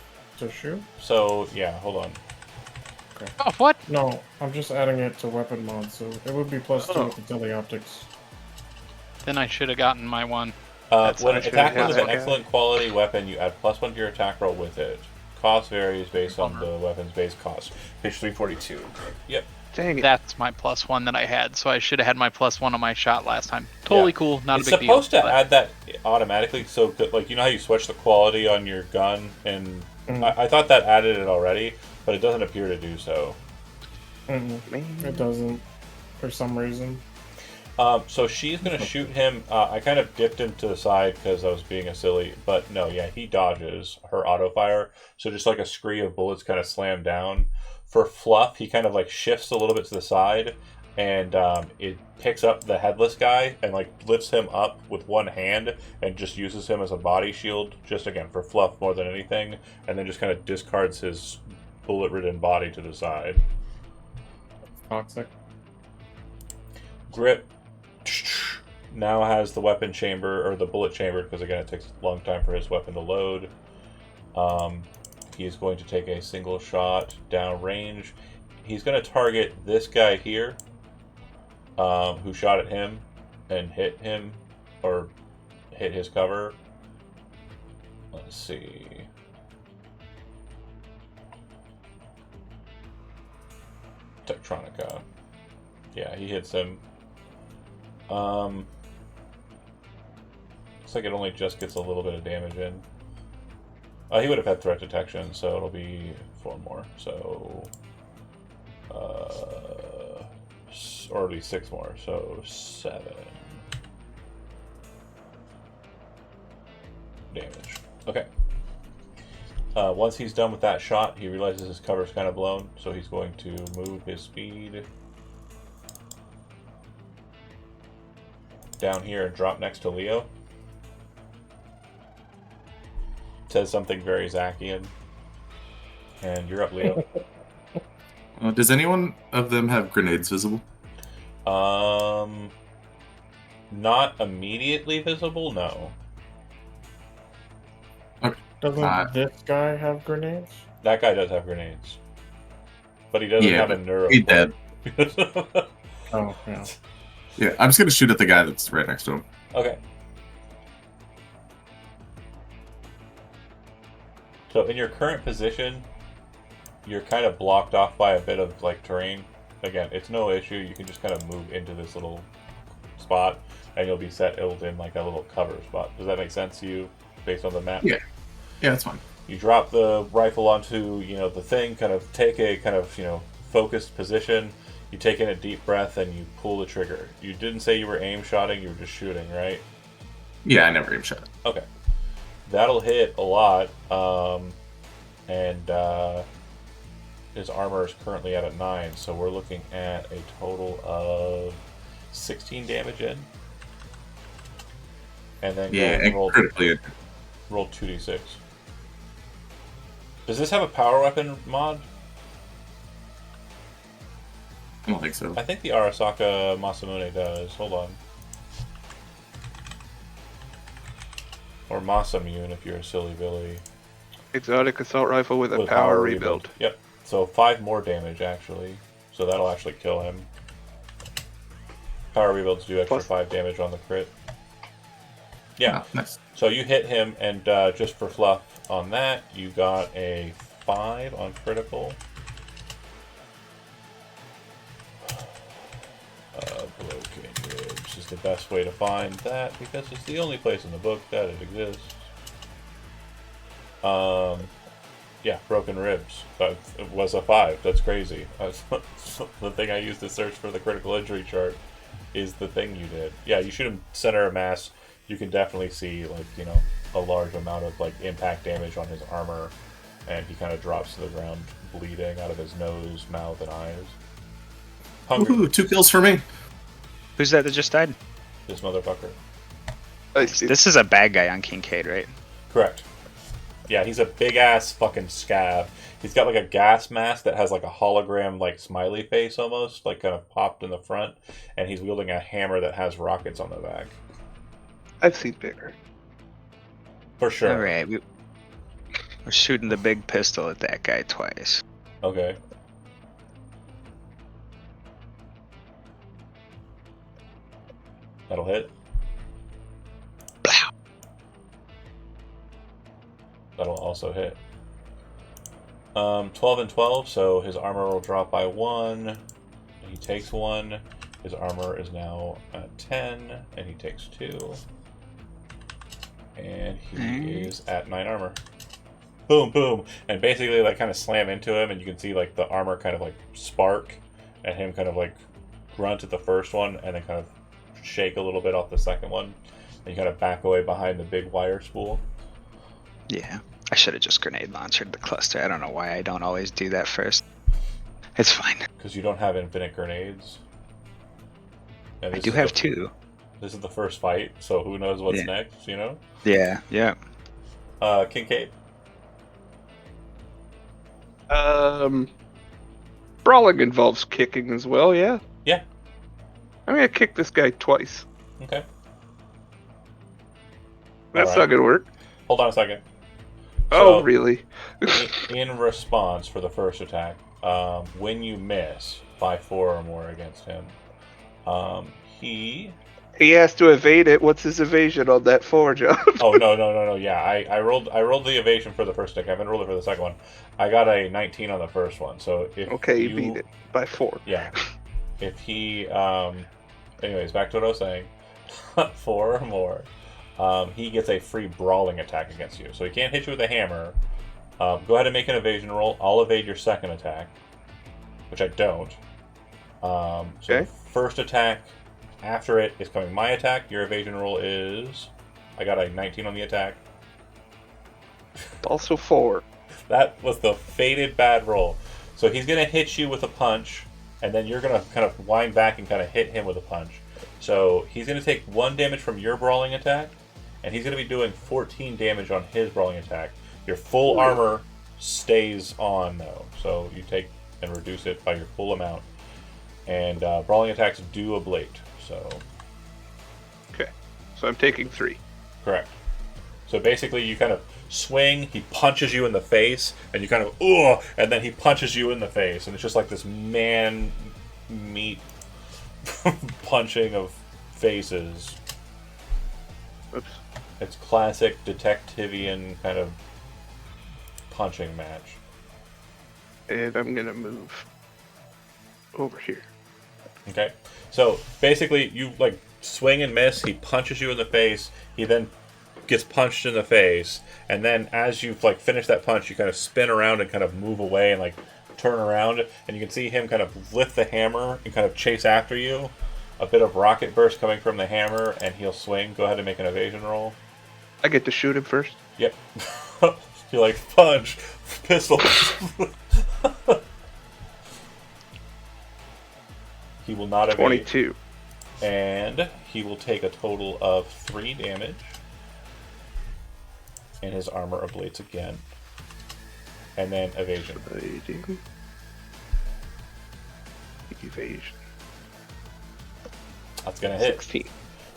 shoot? So yeah, hold on. Okay. Oh, what? No, I'm just adding it to weapon mod, so it would be +2 Oh. with the teleoptics. Then I should have gotten my one. When actually attacking with an okay. excellent quality weapon, you add +1 to your attack roll with it. Cost varies based on the weapon's base cost. Page 342. Yep. Dang it. That's my +1 that I had, so I should have had my +1 on my shot last time. Totally Yeah. cool, not It's a big deal. supposed to but- add that automatically, so like you know how you switch the quality on your gun, and I thought that added it already, but it doesn't appear to do so. Man. It doesn't, for some reason. So she's gonna shoot him. I kind of dipped him to the side because I was being a silly, but no, yeah, he dodges her auto fire. So just like a scree of bullets kind of slam down. For Fluff, he kind of like shifts a little bit to the side, and it picks up the headless guy and like lifts him up with one hand and just uses him as a body shield, just again for Fluff more than anything, and then just kind of discards his bullet-ridden body to the side. Toxic. Grip now has the weapon chamber, or the bullet chamber, because again it takes a long time for his weapon to load. He's going to take a single shot down range. He's going to target this guy here, who shot at him and hit him, or hit his cover. Let's see. Tektronica. Yeah, he hits him. Looks like it only just gets a little bit of damage in. He would have had threat detection, so it'll be 4 more. So, or at least 6 more. So 7 damage. Okay. Once he's done with that shot, he realizes his cover's kind of blown, so he's going to move his speed down here and drop next to Leo. Says something very Zacian. And you're up, Leo. Does anyone of them have grenades visible? Not immediately visible, no. Okay. Doesn't this guy have grenades? That guy does have grenades. But he doesn't have a neuro. He's dead. Oh, yeah. Yeah, I'm just gonna shoot at the guy that's right next to him. Okay. So in your current position, you're kind of blocked off by a bit of like terrain. Again, it's no issue. You can just kind of move into this little spot, and you'll be settled in like a little cover spot. Does that make sense to you, based on the map? Yeah. Yeah, that's fine. You drop the rifle onto, the thing, kind of take a kind of, focused position. You take in a deep breath and you pull the trigger. You didn't say you were aim shotting, you were just shooting, right? Yeah, I never aim shot. Okay. That'll hit a lot. And his armor is currently at a 9, so we're looking at a total of 16 damage in. And then roll critically. Roll 2d6. Does this have a power weapon mod? I don't think so. I think the Arasaka Masamune does. Hold on. Or Masamune if you're a silly Billy. Exotic assault rifle with a power rebuild. Yep. So 5 more damage actually. So that'll actually kill him. Power rebuilds do extra 5 damage on the crit. Yeah. Oh, nice. So you hit him, and just for fluff on that, you got a 5 on critical. Broken ribs is the best way to find that because it's the only place in the book that it exists. Yeah, broken ribs. It was a 5. That's crazy. The thing I used to search for the critical injury chart is the thing you did. Yeah, you shoot him center of mass. You can definitely see, like, a large amount of, like, impact damage on his armor, and he kind of drops to the ground bleeding out of his nose, mouth, and eyes. Hungry. Woohoo, 2 kills for me. Who's that just died? This motherfucker. I see. This is a bad guy on Kincaid, right? Correct. Yeah, he's a big-ass fucking scab. He's got, like, a gas mask that has, like, a hologram, like, smiley face almost, like, kind of popped in the front, and he's wielding a hammer that has rockets on the back. I've seen bigger. For sure. Alright, we're shooting the big pistol at that guy twice. Okay. That'll hit. Blah. That'll also hit. 12 and 12, so his armor will drop by 1. He takes 1. His armor is now at 10, and he takes 2. And he is at 9 armor. Boom, boom. And basically, like, kind of slam into him, and you can see, like, the armor kind of, like, spark, and him kind of, like, grunt at the first one, and then kind of shake a little bit off the second one. And you kind of back away behind the big wire spool. Yeah, I should have just grenade launched the cluster. I don't know why I don't always do that first. It's fine. Because you don't have infinite grenades. And I this do is have the- 2. This is the first fight, so who knows what's Yeah. next, you know? Yeah, yeah. Kincaid. Brawling involves kicking as well, yeah. Yeah. I'm gonna kick this guy twice. Okay. That's Alright. not gonna work. Hold on a second. Oh, So, really? in response for the first attack, when you miss by 4 or more against him, he has to evade it. What's his evasion on that 4 jump? Oh no! Yeah, I rolled the evasion for the first attack. I haven't rolled it for the second one. I got a 19 on the first one. So if Okay, you beat it by 4. Yeah, if he anyways, back to what I was saying. 4 or more, he gets a free brawling attack against you. So he can't hit you with a hammer. Go ahead and make an evasion roll. I'll evade your second attack, which I don't. So the first attack. After it is coming my attack. Your evasion roll is... I got a 19 on the attack. Also 4. That was the fated bad roll. So he's going to hit you with a punch, and then you're going to kind of wind back and kind of hit him with a punch. So he's going to take 1 damage from your brawling attack, and he's going to be doing 14 damage on his brawling attack. Your full armor stays on, though. So you take and reduce it by your full amount. And brawling attacks do ablate. So, okay. So I'm taking 3. Correct. So basically, you kind of swing. He punches you in the face, and you kind of ugh, and then he punches you in the face, and it's just like this man meat punching of faces. Oops. It's classic detectivian kind of punching match. And I'm gonna move over here. Okay. So basically, you like swing and miss. He punches you in the face. He then gets punched in the face, and then as you like finish that punch, you kind of spin around and kind of move away and like turn around, and you can see him kind of lift the hammer and kind of chase after you. A bit of rocket burst coming from the hammer, and he'll swing. Go ahead and make an evasion roll. I get to shoot him first. Yep. You're like punch, pistol. He will not evade. 22. And he will take a total of 3 damage. And his armor ablates again. And then evasion. Evasion. That's going to hit. 16.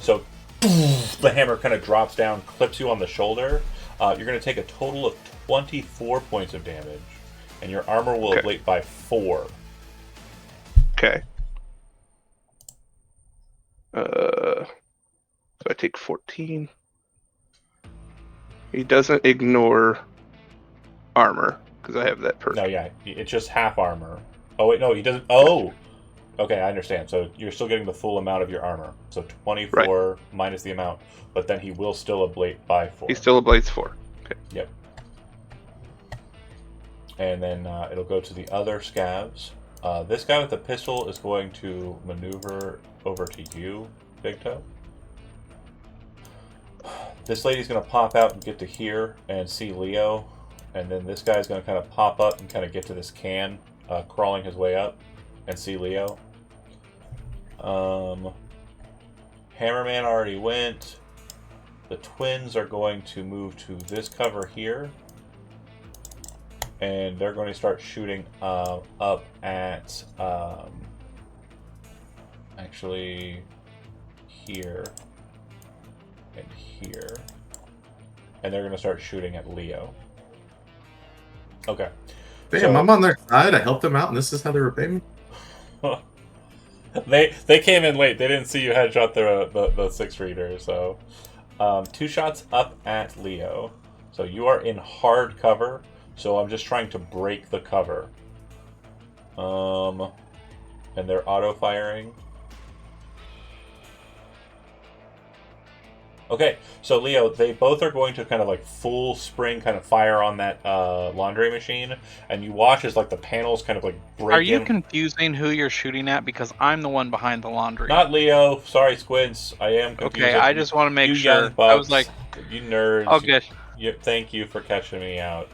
So the hammer kind of drops down, clips you on the shoulder. You're going to take a total of 24 points of damage. And your armor will ablate by 4. Okay. So I take 14. He doesn't ignore armor because I have that perk. No, yeah, it's just half armor. Oh wait, no, he doesn't. Oh, okay, I understand. So you're still getting the full amount of your armor. So 24 minus the amount, but then he will still ablate by 4. He still ablates 4. Okay. Yep. And then it'll go to the other scavs. This guy with the pistol is going to maneuver over to you, Big Toe. This lady's going to pop out and get to here and see Leo. And then this guy's going to kind of pop up and kind of get to this can, crawling his way up, and see Leo. Hammerman already went. The twins are going to move to this cover here. And they're going to start shooting up at, actually, here and here. And they're going to start shooting at Leo. Okay. Damn, I'm on their side. I helped them out, and this is how they repay me? They came in late. They didn't see you headshot the 6 reader. So 2 shots up at Leo. So you are in hard cover. So I'm just trying to break the cover. And they're auto-firing. Okay, so Leo, they both are going to kind of like full spring kind of fire on that laundry machine. And you watch as like the panels kind of like break Are you in. confusing who you're shooting at? Because I'm the one behind the laundry. Not Leo. Sorry, Squids. I am confused. Okay, I just want to make you sure. Young bucks, I was like, you nerds. okay, Thank you for catching me out.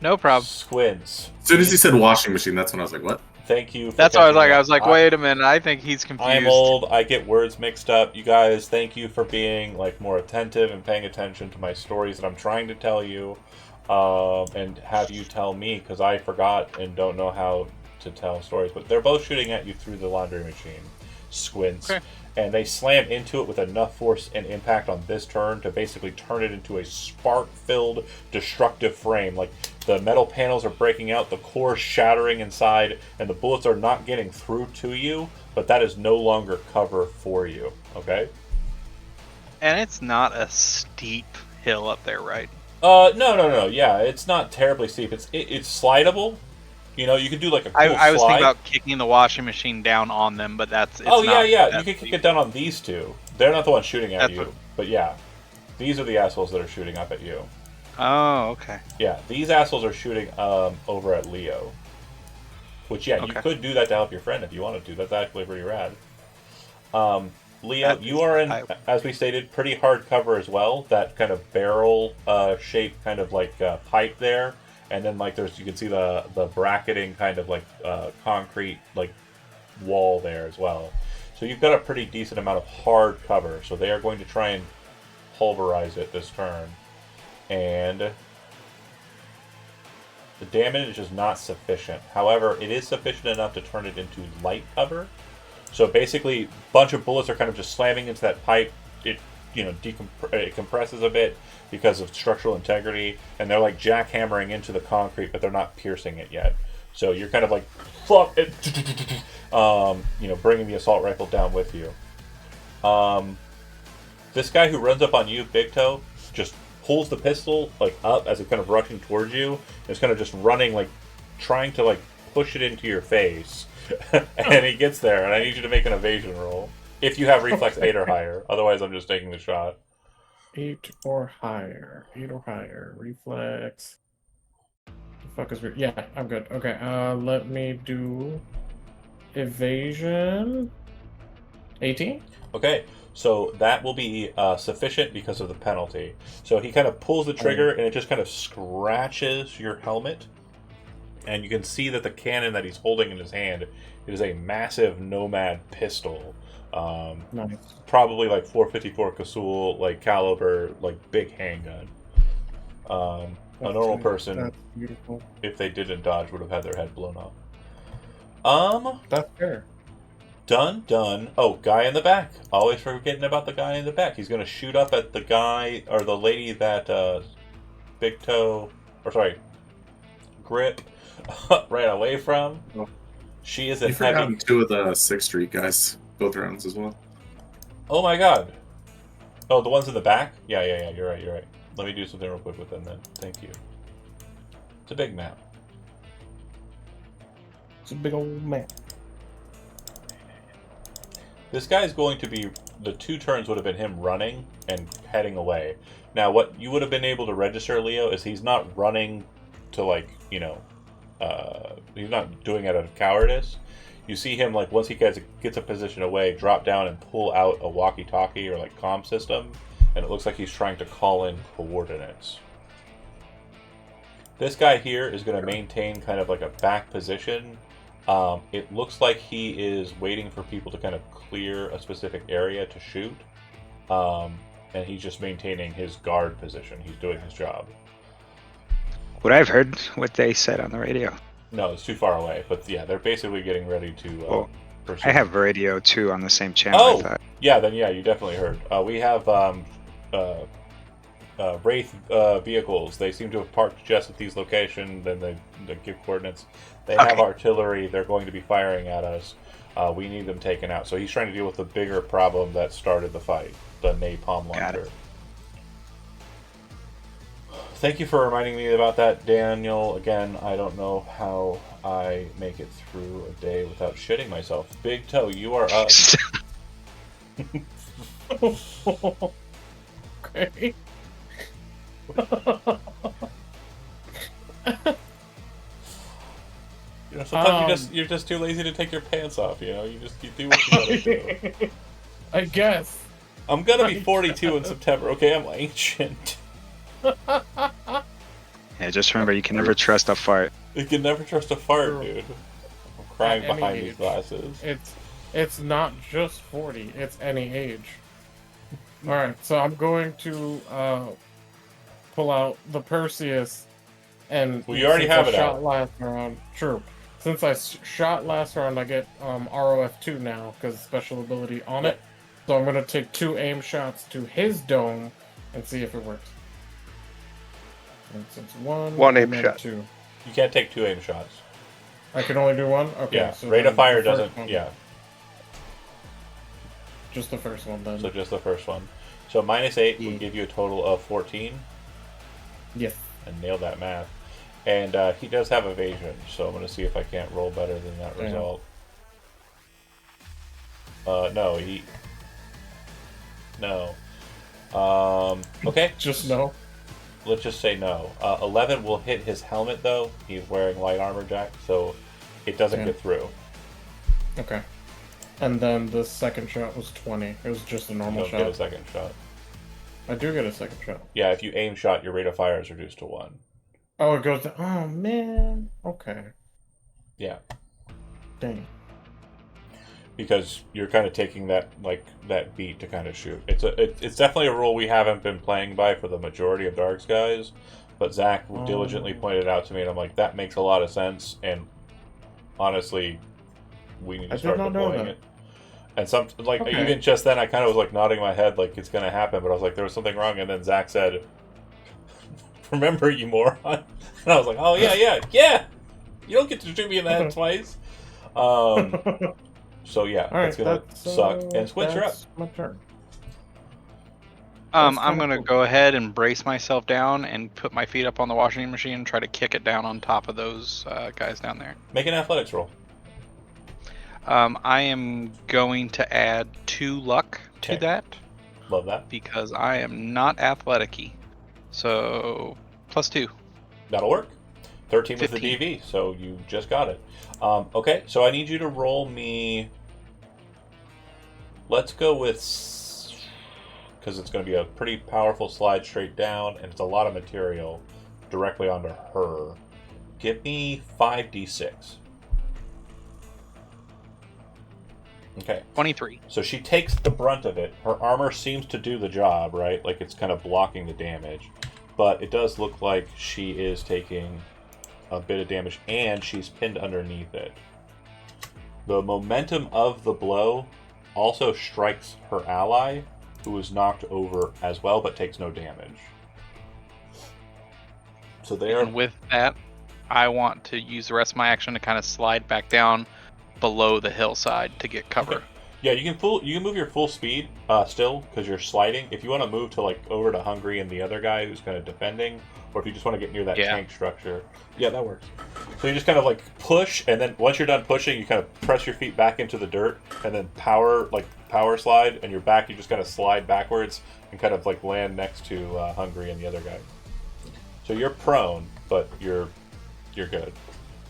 no problem. Squids. As soon as he said washing machine, that's when I was like, what? Thank you. For That's why I was catching like, me I was like, out. wait a minute, I think he's confused. I'm old. I get words mixed up. You guys, thank you for being like more attentive and paying attention to my stories that I'm trying to tell you, and have you tell me because I forgot and don't know how to tell stories. But they're both shooting at you through the laundry machine. squints, Okay. and they slam into it with enough force and impact on this turn to basically turn it into a spark-filled, destructive frame. Like, the metal panels are breaking out, the core shattering inside, and the bullets are not getting through to you, but that is no longer cover for you, okay? And it's not a steep hill up there, right? No. Yeah, it's not terribly steep. It's slidable. You know, you could do like a cool I was thinking slide. about kicking the washing machine down on them, but it's Oh not yeah. You that could kick steep. it down on these two. They're not the ones shooting at That's you, what- but yeah, these are the assholes that are shooting up at you. Oh, okay. Yeah, these assholes are shooting over at Leo. Which you Okay. could do that to help your friend if you wanted to. That's actually pretty rad. Leo, That you is- are in, I- as we stated, pretty hard cover as well. That kind of barrel shaped kind of like pipe there, and then like you can see the bracketing kind of like concrete like wall there as well. So you've got a pretty decent amount of hard cover. So they are going to try and pulverize it this turn, and the damage is not sufficient. However, it is sufficient enough to turn it into light cover. So basically, a bunch of bullets are kind of just slamming into that pipe. It, it compresses a bit because of structural integrity, and they're like jackhammering into the concrete, but they're not piercing it yet. So you're kind of like, fuck it, bringing the assault rifle down with you. This guy who runs up on you, Big Toe, just pulls the pistol like up as it's kind of rushing towards you. And it's kind of just running, like trying to like push it into your face. And he gets there, and I need you to make an evasion roll. If you have reflex 8 or higher. Otherwise, I'm just taking the shot. 8 or higher. 8 or higher. Reflex. The fuck is yeah, I'm good. Okay, let me do evasion. 18? Okay, so that will be sufficient because of the penalty. So he kind of pulls the trigger, and it just kind of scratches your helmet. And you can see that the cannon that he's holding in his hand is a massive Nomad pistol. Nice. Probably like 454 Casull, like caliber, like big handgun. A normal person, That's beautiful. if they didn't dodge, would have had their head blown off. That's fair. Done. Oh, guy in the back. Always forgetting about the guy in the back. He's going to shoot up at the guy, or the lady that Big Toe, or sorry, Grip ran away from. Oh. She is You a forgot heavy... 2 of the 6th Street guys, both rounds as well. Oh my god. Oh, the ones in the back? Yeah, you're right. Let me do something real quick with them then. Thank you. It's a big map. It's a big old map. This guy's going to be... The 2 turns would have been him running and heading away. Now, what you would have been able to register, Leo, is he's not running to, like, he's not doing it out of cowardice. You see him, like, once he gets a position away, drop down and pull out a walkie-talkie or, like, comm system, and it looks like he's trying to call in coordinates. This guy here is going to maintain kind of like a back position. It looks like he is waiting for people to kind of clear a specific area to shoot, and he's just maintaining his guard position. He's doing his job. Would I have heard what they said on the radio? No, it's too far away. But yeah, they're basically getting ready to pursue. I have radio too on the same channel. Oh, I thought. yeah, then yeah, you definitely heard. We have Wraith vehicles. They seem to have parked just at these locations. Then they give coordinates. They have Okay. artillery. They're going to be firing at us. We need them taken out. So he's trying to deal with the bigger problem that started the fight, the napalm Got launcher. it. Thank you for reminding me about that, Daniel. Again, I don't know how I make it through a day without shitting myself. Big Toe, you are up. Okay. Sometimes you're just too lazy to take your pants off. You do what you gotta do. I guess. I'm gonna be 42 in September. Okay, I'm ancient. Yeah, just remember, you can never trust a fart. You can never trust a fart, dude. I'm crying At any behind these age. glasses. It's not just 40. It's any age. All right, so I'm going to pull out the Perseus and Well, you already since I have it shot out. last round. True. since I shot last round, I get ROF2 now because special ability on Yep. it. So I'm gonna take 2 aim shots to his dome and see if it works. And since one One and aim then shot. 2. You can't take 2 aim shots. I can only do one? Okay, Yeah, so rate then of fire the first doesn't. one. Yeah, Just the first one then. so just the first one. So -8 Yeah. would give you a total of 14. Yes. And nailed that math. And he does have evasion, so I'm going to see if I can't roll better than that Damn. result. No, he. No. Okay. Just no. Let's just say no. 11 will hit his helmet, though. He's wearing light armor jack, so it doesn't Damn. get through. Okay. And then the second shot was 20. It was just a You normal don't shot. get a second shot. I do get a second shot. Yeah, if you aim shot, your rate of fire is reduced to 1. Oh, it goes to. Oh, man. Okay. Yeah. Dang. Because you're kind of taking that beat to kind of shoot. It's definitely a rule we haven't been playing by for the majority of Dark Skies, but Zach diligently pointed it out to me, and I'm like, that makes a lot of sense. And honestly, we need to start deploying it. And even just then, I kind of was like nodding my head, like it's going to happen. But I was like, there was something wrong, and then Zach said, "Remember, you moron!" And I was like, "Oh yeah. You don't get to shoot me in the head twice." So yeah, All right, it's gonna suck. And Squinch, you're up. that's my turn. I'm kinda gonna cool. go ahead and brace myself down and put my feet up on the washing machine and try to kick it down on top of those guys down there. Make an athletics roll. I am going to add 2 luck to Okay. that Love that. because I am not athletic-y. So +2. That'll work. 13 with the 15. DV, so you just got it. Okay, so I need you to roll me. Let's go with, because it's going to be a pretty powerful slide straight down, and it's a lot of material directly onto her. Give me 5d6. Okay. 23. So she takes the brunt of it. Her armor seems to do the job, right? Like it's kind of blocking the damage. But it does look like she is taking a bit of damage, and she's pinned underneath it. The momentum of the blow also strikes her ally, who is knocked over as well, but takes no damage. So there. And with that, I want to use the rest of my action to kind of slide back down below the hillside to get cover. Okay. Yeah, you can move your full speed still because you're sliding. If you want to move to like over to Hungry and the other guy who's kind of defending, or if you just want to get near that tank structure, yeah, that works. So you just kind of like push, and then once you're done pushing, you kind of press your feet back into the dirt, and then power slide, and you're back. You just kind of slide backwards and kind of like land next to Hungry and the other guy. So you're prone, but you're good.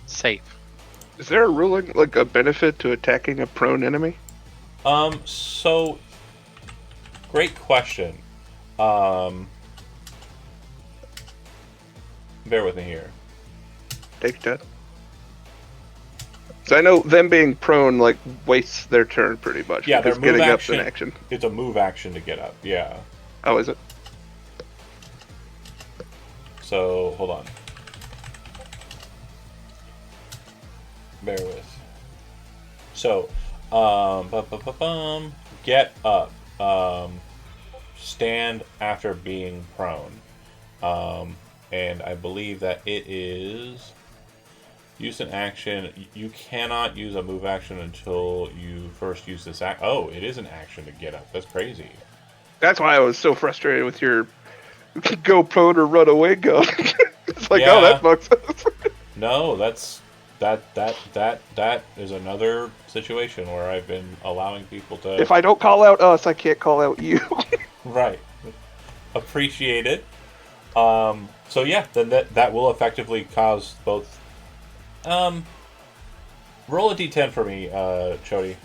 Safe. Is there a ruling, like a benefit to attacking a prone enemy? So great question. Bear with me here. Take that. So I know them being prone like wastes their turn pretty much. Yeah, their because move getting action. up's an action. It's a move action to get up. Yeah. Oh, is it? So hold on. Bear with. So, get up. Stand after being prone. And I believe that it is use an action. You cannot use a move action until you first use this act. Oh, it is an action to get up. That's crazy. That's why I was so frustrated with your go prone or run away go. It's like, oh, that fucks up. No, that is another situation where I've been allowing people to. If I don't call out us, I can't call out you. Right. Appreciate it. So yeah, then that will effectively cause both. Roll a d10 for me, Chody.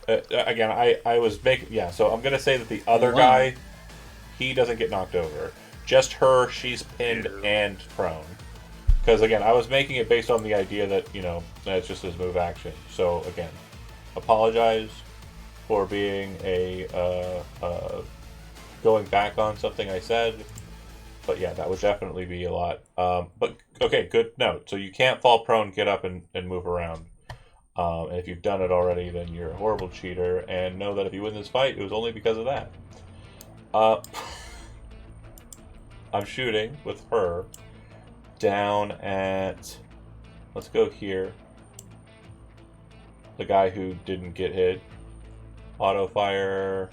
Again, I was making. Yeah, so I'm gonna say that the other guy, he doesn't get knocked over. Just her, she's pinned and prone. Because again, I was making it based on the idea that that it's just his move action. So again, apologize for being going back on something I said. But yeah, that would definitely be a lot. But okay, good note. So you can't fall prone, get up, and move around. And if you've done it already, then you're a horrible cheater. And know that if you win this fight, it was only because of that. I'm shooting with her down at. Let's go here. The guy who didn't get hit. Auto fire.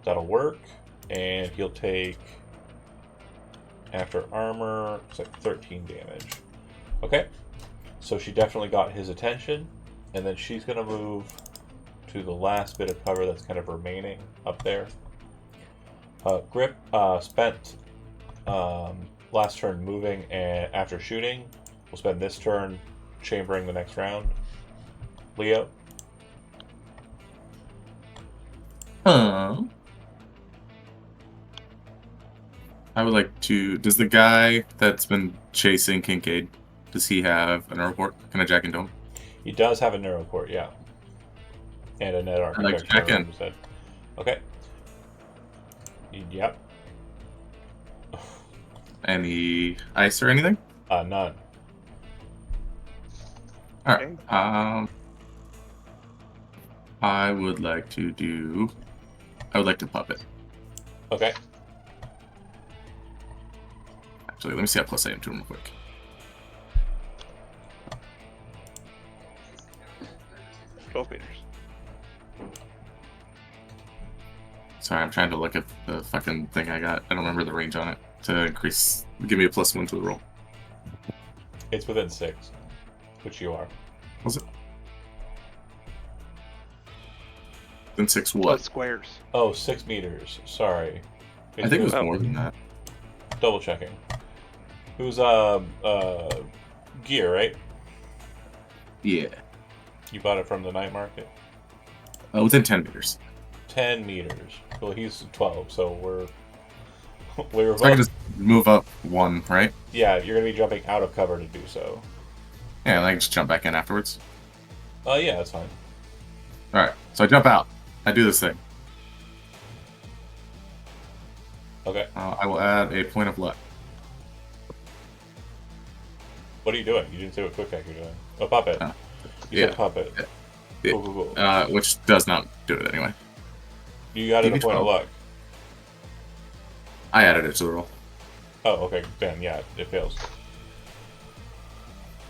That'll work. And he'll take. After armor, it's like 13 damage. Okay. So she definitely got his attention. And then she's going to move to the last bit of cover that's kind of remaining up there. Grip spent last turn moving, and after shooting, we'll spend this turn chambering the next round. Leo? I would like to. Does the guy that's been chasing Kincaid, does he have an airport? Can I jack into him? He does have a neuroport, yeah. And a net I'd like to architecture. jack in. Said. Okay. Yep. Any ice or anything? None. Alright. I would like to do. I would like to puppet. Okay. Actually, let me see how close I am to him real quick. $12 meters. Sorry, I'm trying to look at the fucking thing I got. I don't remember the range on it to increase. Give me a +1 to the roll. It's within 6, which you are. Was it? Then 6 Plus what? squares. Oh, 6 meters. Sorry. I think it was Oh. more than that. Double checking. It was gear, right? Yeah. You bought it from the night market. Within 10 meters. 10 meters. Well, he's 12, so we're we're So I can both. just move up 1, right? Yeah, you're gonna be jumping out of cover to do so. Yeah, and I can just jump back in afterwards. Yeah, that's fine. Alright, so I jump out. I do this thing. Okay. I will add a point of luck. What are you doing? You didn't say what quick hack you're doing. Oh, puppet. You yeah. said puppet. Yeah. Cool. Which does not do it anyway. You got it a point of DB12. luck. I added it to the roll. Oh, okay. Then yeah, it fails.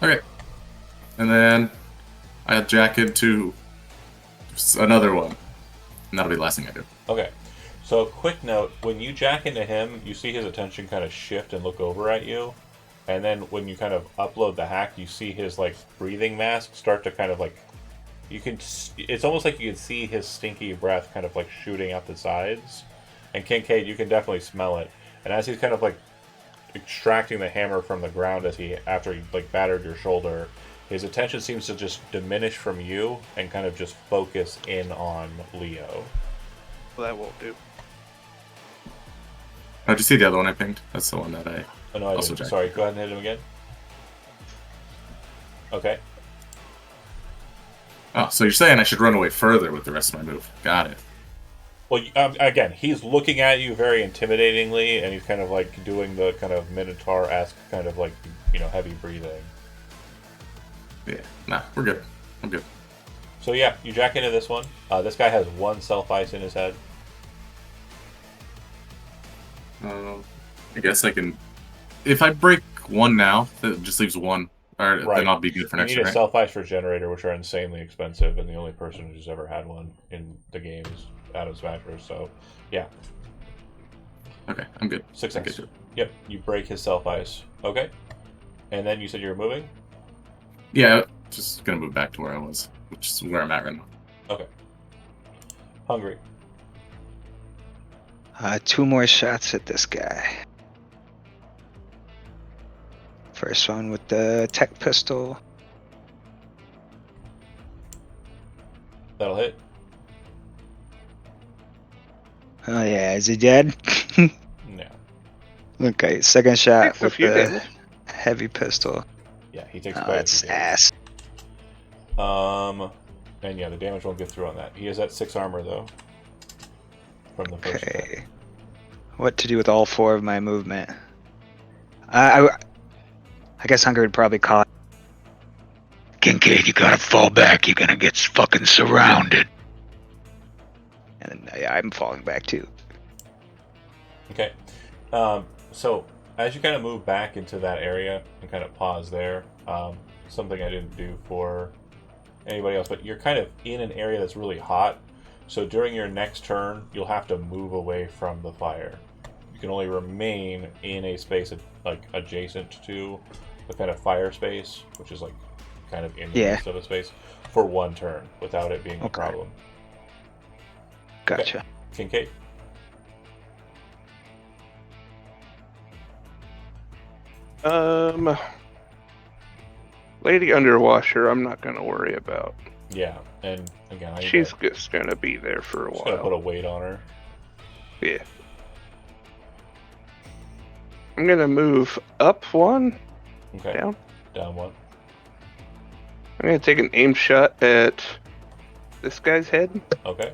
Okay. And then I jack into another one. And that'll be the last thing I do. Okay. So, quick note: when you jack into him, you see his attention kind of shift and look over at you, and then when you kind of upload the hack, you see his like breathing mask start to kind of like. You can. It's almost like you can see his stinky breath kind of like shooting out the sides, and Kincaid, you can definitely smell it. And as he's kind of like extracting the hammer from the ground after he like battered your shoulder, his attention seems to just diminish from you and kind of just focus in on Leo. Well, that won't do. Oh, did you see the other one I pinged? That's the one that I. Oh no, I Also didn't. jack. Sorry, go ahead and hit him again. Okay. Oh, so you're saying I should run away further with the rest of my move. Got it. Well, again, he's looking at you very intimidatingly, and he's kind of like doing the kind of Minotaur-esque kind of like, heavy breathing. Yeah. Nah, we're good. I'm good. So yeah, you jack into this one. This guy has 1 self-ice in his head. I guess I can. If I break 1 now, that just leaves 1. Or Right. then I'll be good for You next need year, a right? self-ice for generator, which are insanely expensive, and the only person who's ever had one in the game is Adam Smashers. So, yeah, Okay, I'm good. success. Okay, good. Yep, you break his self-ice. Okay, and then you said you were moving. Yeah, just gonna move back to where I was, which is where I'm at right now. Okay. Hungry. 2 more shots at this guy. First one with the tech pistol. That'll hit. Oh yeah, is he dead? No. Okay, second shot Takes a with few the damage. heavy pistol. Yeah, he takes Oh, quite a that's few damage. ass. And yeah, the damage won't get through on that. He is at 6 armor though. From the first attack. Okay. what to do with all 4 of my movement. I guess Hunger would probably call it. Kincaid, you gotta fall back. You're gonna get fucking surrounded. And then I'm falling back too. Okay. So as you kind of move back into that area and kind of pause there, something I didn't do for anybody else, but you're kind of in an area that's really hot. So during your next turn, you'll have to move away from the fire. You can only remain in a space like adjacent to the kind of fire space, which is like kind of in the midst of a space, for 1 turn without it being a problem. Gotcha. Okay. Kincaid. Lady Underwasher, I'm not gonna worry about. Yeah, and again, She's just gonna be there for a just while. gonna put a weight on her. Yeah. I'm gonna move up 1, Okay. Down 1. I'm gonna take an aim shot at this guy's head. Okay.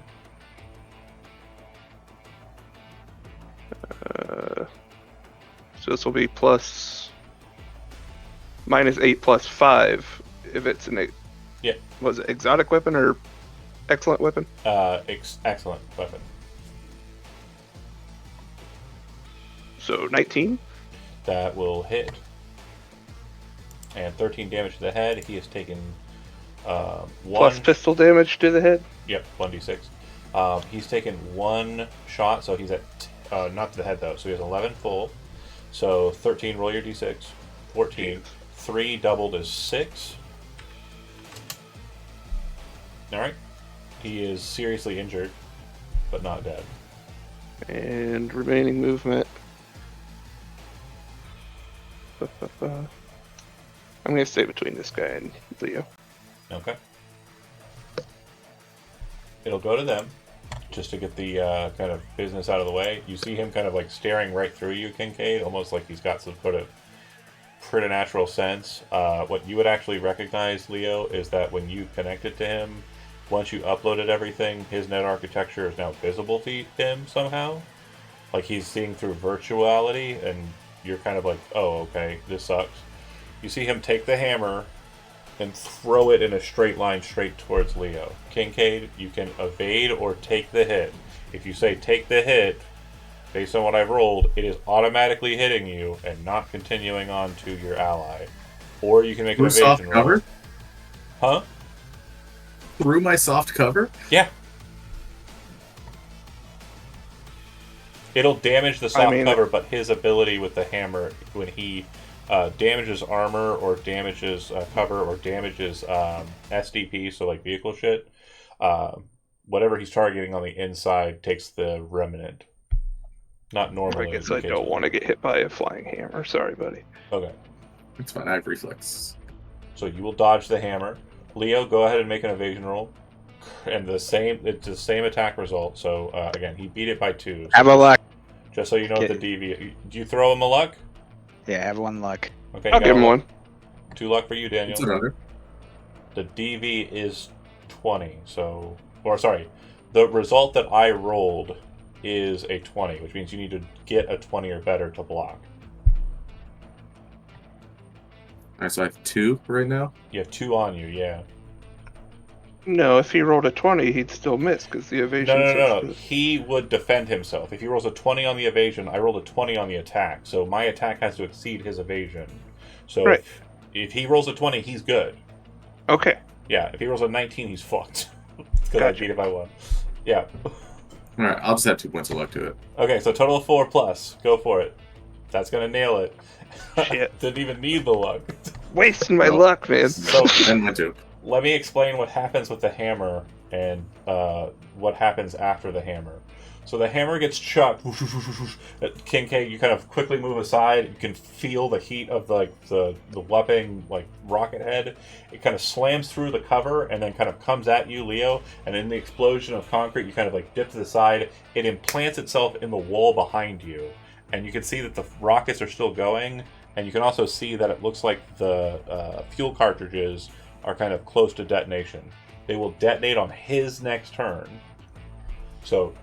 So this will be -8 plus 5 if it's an was it exotic weapon or excellent weapon? Excellent weapon. So 19. That will hit. And 13 damage to the head. He has taken 1 plus pistol damage to the head. Yep, 1d6. He's taken 1 shot, so he's at not to the head though. So he has 11 full. So 13. Roll your d6. 14. 3 doubled is 6. All right. He is seriously injured, but not dead. And remaining movement. I'm gonna stay between this guy and Leo. Okay. It'll go to them, just to get the kind of business out of the way. You see him kind of like staring right through you, Kincaid, almost like he's got some sort of preternatural sense. What you would actually recognize, Leo, is that when you connected to him, once you uploaded everything, his net architecture is now visible to him somehow. Like he's seeing through virtuality, and you're kind of like, oh, okay, this sucks. You see him take the hammer and throw it in a straight line straight towards Leo. Kincaid, you can evade or take the hit. If you say take the hit, based on what I've rolled, it is automatically hitting you and not continuing on to your ally. Or you can make an Through soft evasion roll. cover? Huh? Through my soft cover? Yeah. It'll damage the soft cover, but his ability with the hammer, when he damages armor or damages cover or damages SDP, so like vehicle shit, whatever he's targeting on the inside takes the remnant. Not normally. I guess I don't want to get hit by a flying hammer. Sorry, buddy. Okay. It's fine. I have reflex. So you will dodge the hammer. Leo, go ahead and make an evasion roll. And it's the same attack result. So again, he beat it by 2. So Have a luck. Just so you know what the DV. Do you throw him a luck? Yeah, have 1 luck. Okay. I'll give him 1. 2 luck for you, Daniel. It's another. The DV is 20. So, or sorry, the result that I rolled is a 20, which means you need to get a 20 or better to block. Alright, so I have 2 right now. You have 2 on you, yeah. No, if he rolled a 20, he'd still miss because the evasion. No. He would defend himself. If he rolls a 20 on the evasion, I rolled a 20 on the attack. So my attack has to exceed his evasion. So right. if he rolls a 20, he's good. Okay. Yeah, if he rolls a 19, he's fucked. Because Gotcha. I beat it by 1. Yeah. Alright, I'll just have 2 points of luck to it. Okay, so total of 4 plus. Go for it. That's going to nail it. Shit. Didn't even need the luck. Wasting my luck, man. So And my 2. let me explain what happens with the hammer and what happens after the hammer. So the hammer gets chucked. Kincaid, you kind of quickly move aside. You can feel the heat of the whopping rocket head. It kind of slams through the cover and then kind of comes at you, Leo. And in the explosion of concrete, you kind of dip to the side. It implants itself in the wall behind you, and you can see that the rockets are still going. And you can also see that it looks like the fuel cartridges are kind of close to detonation. They will detonate on his next turn. So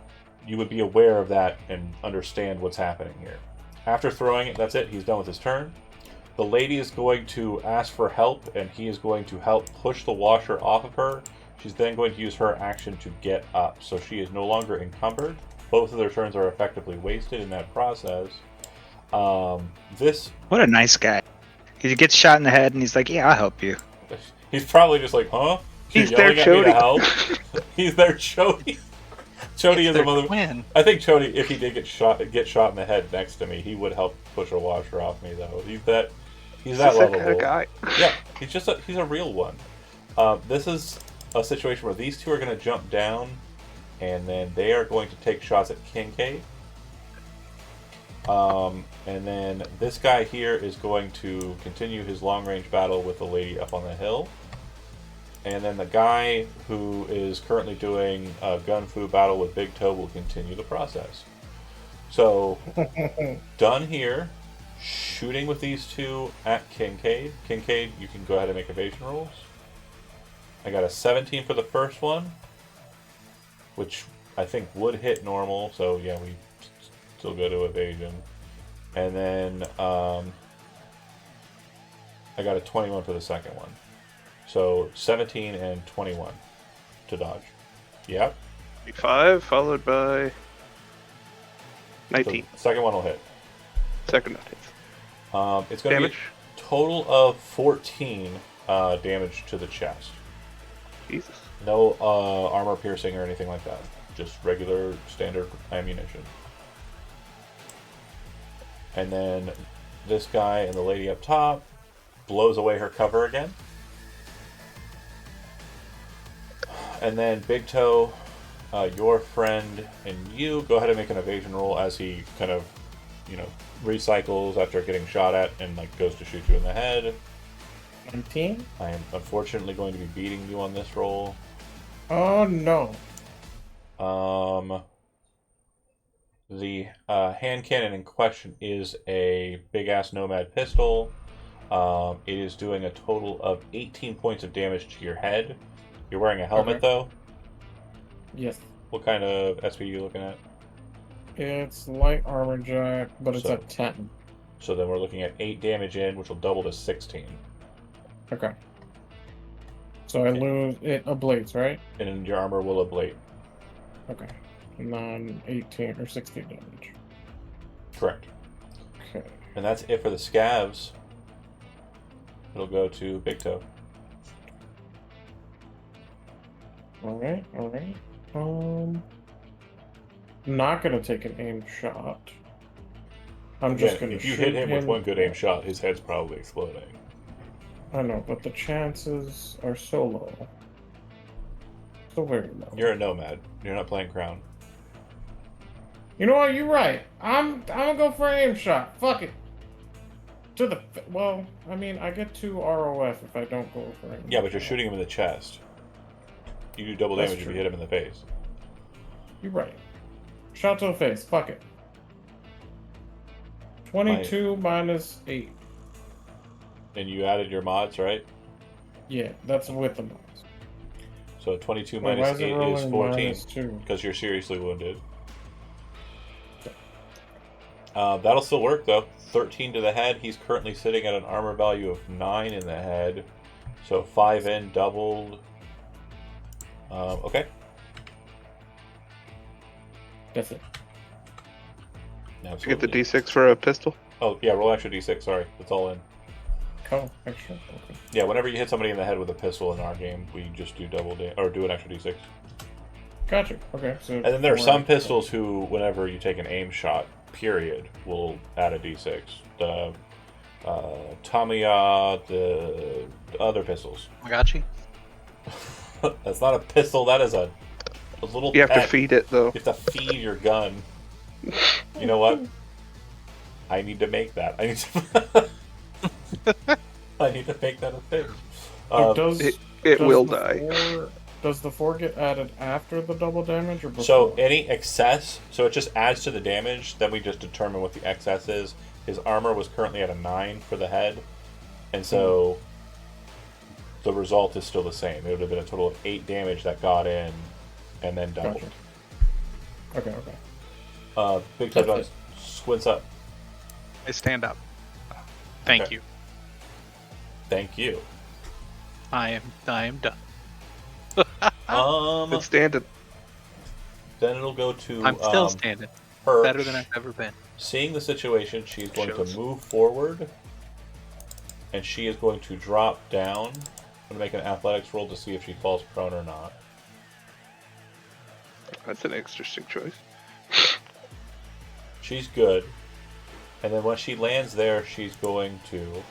you would be aware of that and understand what's happening here. After throwing it, that's it. He's done with his turn. The lady is going to ask for help, and he is going to help push the washer off of her. She's then going to use her action to get up, so she is no longer encumbered. Both of their turns are effectively wasted in that process. What a nice guy. He gets shot in the head, and he's like, "Yeah, I'll help you." He's probably just like, huh? You're He's there, yelling at me to Chody. help? He's there, Chody. Chody is a mother. Twin. I think Chody, if he did get shot in the head next to me, he would help push a washer off me, though. He's that lovable. Kind of guy. Yeah, he's a real one. This is a situation where these two are going to jump down, and then they are going to take shots at Kincaid. And then this guy here is going to continue his long-range battle with the lady up on the hill. And then the guy who is currently doing a gun fu battle with Big Toe will continue the process. So, done here. Shooting with these two at Kincaid. Kincaid, you can go ahead and make evasion rolls. I got a 17 for the first one, which I think would hit normal. So yeah, we still go to evasion. And then I got a 21 for the second one. So 17 and 21 to dodge. Yep. 5 followed by 19. So second one will hit. Second one hits. It's going to be Damage. a total of 14 damage to the chest. Jesus. No armor piercing or anything like that. Just regular standard ammunition. And then this guy and the lady up top blows away her cover again. And then Big Toe, your friend and you go ahead and make an evasion roll as he kind of, recycles after getting shot at and goes to shoot you in the head. 19? I am unfortunately going to be beating you on this roll. Oh no. The hand cannon in question is a big ass Nomad pistol. It is doing a total of 18 points of damage to your head. You're wearing a helmet though? Yes. What kind of SP are you looking at? It's light armor jack, but it's So- at 10. So then we're looking at 8 damage in, which will double to 16. Okay. So I lose it ablates, right? And then your armor will ablate. Okay. And then 18 or 16 damage. Correct. Okay. And that's it for the scavs. It'll go to Big Toe. Alright. Not gonna take an aim shot. I'm just Again, gonna if you shoot hit him with one good aim shot, his head's probably exploding. I know, but the chances are so low. So very low. You're a nomad. You're not playing Crown. You know what? You're right. I'm gonna go for an aim shot. Fuck it. To the well, I mean, I get 2 ROF if I don't go for aim. Yeah, but you're shooting him in the chest. You do double That's damage if true. you hit him in the face. You're right. Shot to the face. Fuck it. 22 minus 8. And you added your mods, right? Yeah, that's with the mods. So 22 Wait, why minus is it 8 is rolling 14. minus 2? Because you're seriously wounded. That'll still work, though. 13 to the head. He's currently sitting at an armor value of 9 in the head. So 5 in, doubled. Okay. That's it. Did you get the Absolutely. D6 for a pistol? Oh, yeah, roll extra d6. Sorry. That's all in. Oh, extra. Okay. Yeah, whenever you hit somebody in the head with a pistol in our game, we just do double or do an extra d6. Gotja. Okay. So. And then there are 4 some pistols who, whenever you take an aim shot, period, will add a d6. The Tamiya, the other pistols. I got you. That's not a pistol. That is a little. You have to pet. feed it, though. You have to feed your gun. You know what? I need to make that. I need to. I need to make that a thing. So does It does will the die. 4 does the 4 get added after the double damage or before? So any excess, so it just adds to the damage. Then we just determine what the excess is. His armor was currently at a 9 for the head, and so the result is still the same. It would have been a total of 8 damage that got in, and then doubled. Gotcha. Okay, okay. Big Toe Dog squints up. I stand up. Thank Okay. you. Thank you. I am done. It's standing. Then it'll go to I'm still standing. her. Better than I've ever been. Seeing the situation, she's going Shows. to move forward, and she is going to drop down. I'm going to make an athletics roll to see if she falls prone or not. That's an interesting choice. She's good. And then when she lands there, she's going to,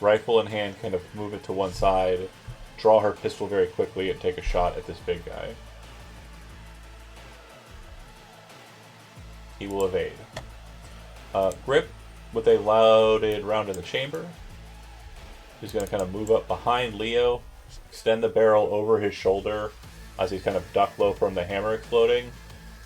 rifle in hand, kind of move it to one side, draw her pistol very quickly, and take a shot at this big guy. He will evade. Grip, with a loaded round in the chamber, is going to kind of move up behind Leo, extend the barrel over his shoulder as he's kind of duck low from the hammer exploding.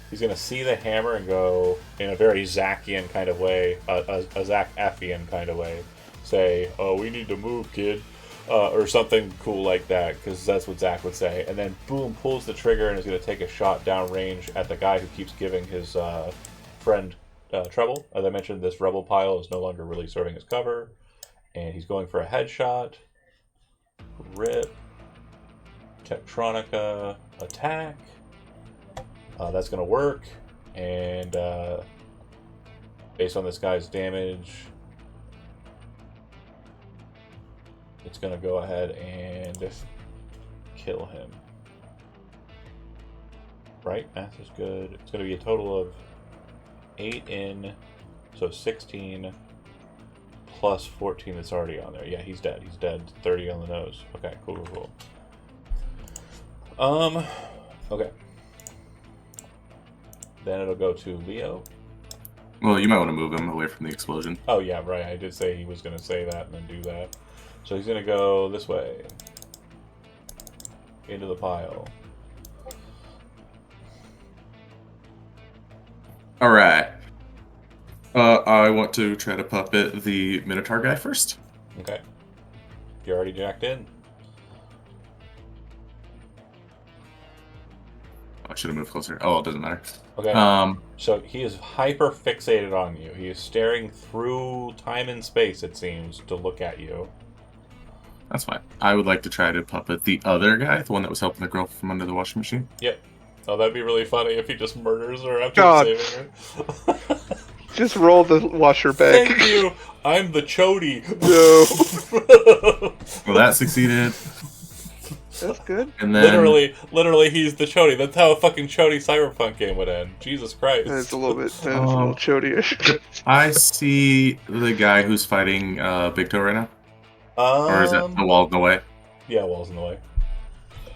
He's going to see the hammer and go, in a very Zacian kind of way, a Zac Effian kind of way, say, "Oh, we need to move, kid," or something cool like that, because that's what Zac would say. And then, boom, pulls the trigger and is going to take a shot downrange at the guy who keeps giving his friend trouble. As I mentioned, this rebel pile is no longer really serving as cover, and he's going for a headshot. Rip. Tektronica attack. That's going to work, and based on this guy's damage, it's going to go ahead and kill him. Right? Math is good. It's going to be a total of 8 in, so 16 plus 14 that's already on there. Yeah, he's dead. He's dead. 30 on the nose. Okay, cool. Okay. Then it'll go to Leo. Well, you might want to move him away from the explosion. Oh, yeah, right. I did say he was going to say that and then do that. So he's going to go this way. Into the pile. Alright. I want to try to puppet the Minotaur guy first. Okay. You're already jacked in. I should have moved closer. Oh, it doesn't matter. Okay. So he is hyper fixated on you. He is staring through time and space, it seems, to look at you. That's fine. I would like to try to puppet the other guy, the one that was helping the girl from under the washing machine. Yep. Oh, that'd be really funny if he just murders her after God. saving her. Just roll the washer back. Thank you. I'm the chody. No. Well, that succeeded. That's good. And then Literally, he's the chody. That's how a fucking chody Cyberpunk game would end. Jesus Christ. That's a little chody-ish. I see the guy who's fighting Big Toe right now. Or is that the wall in the way? Yeah, wall's in the way.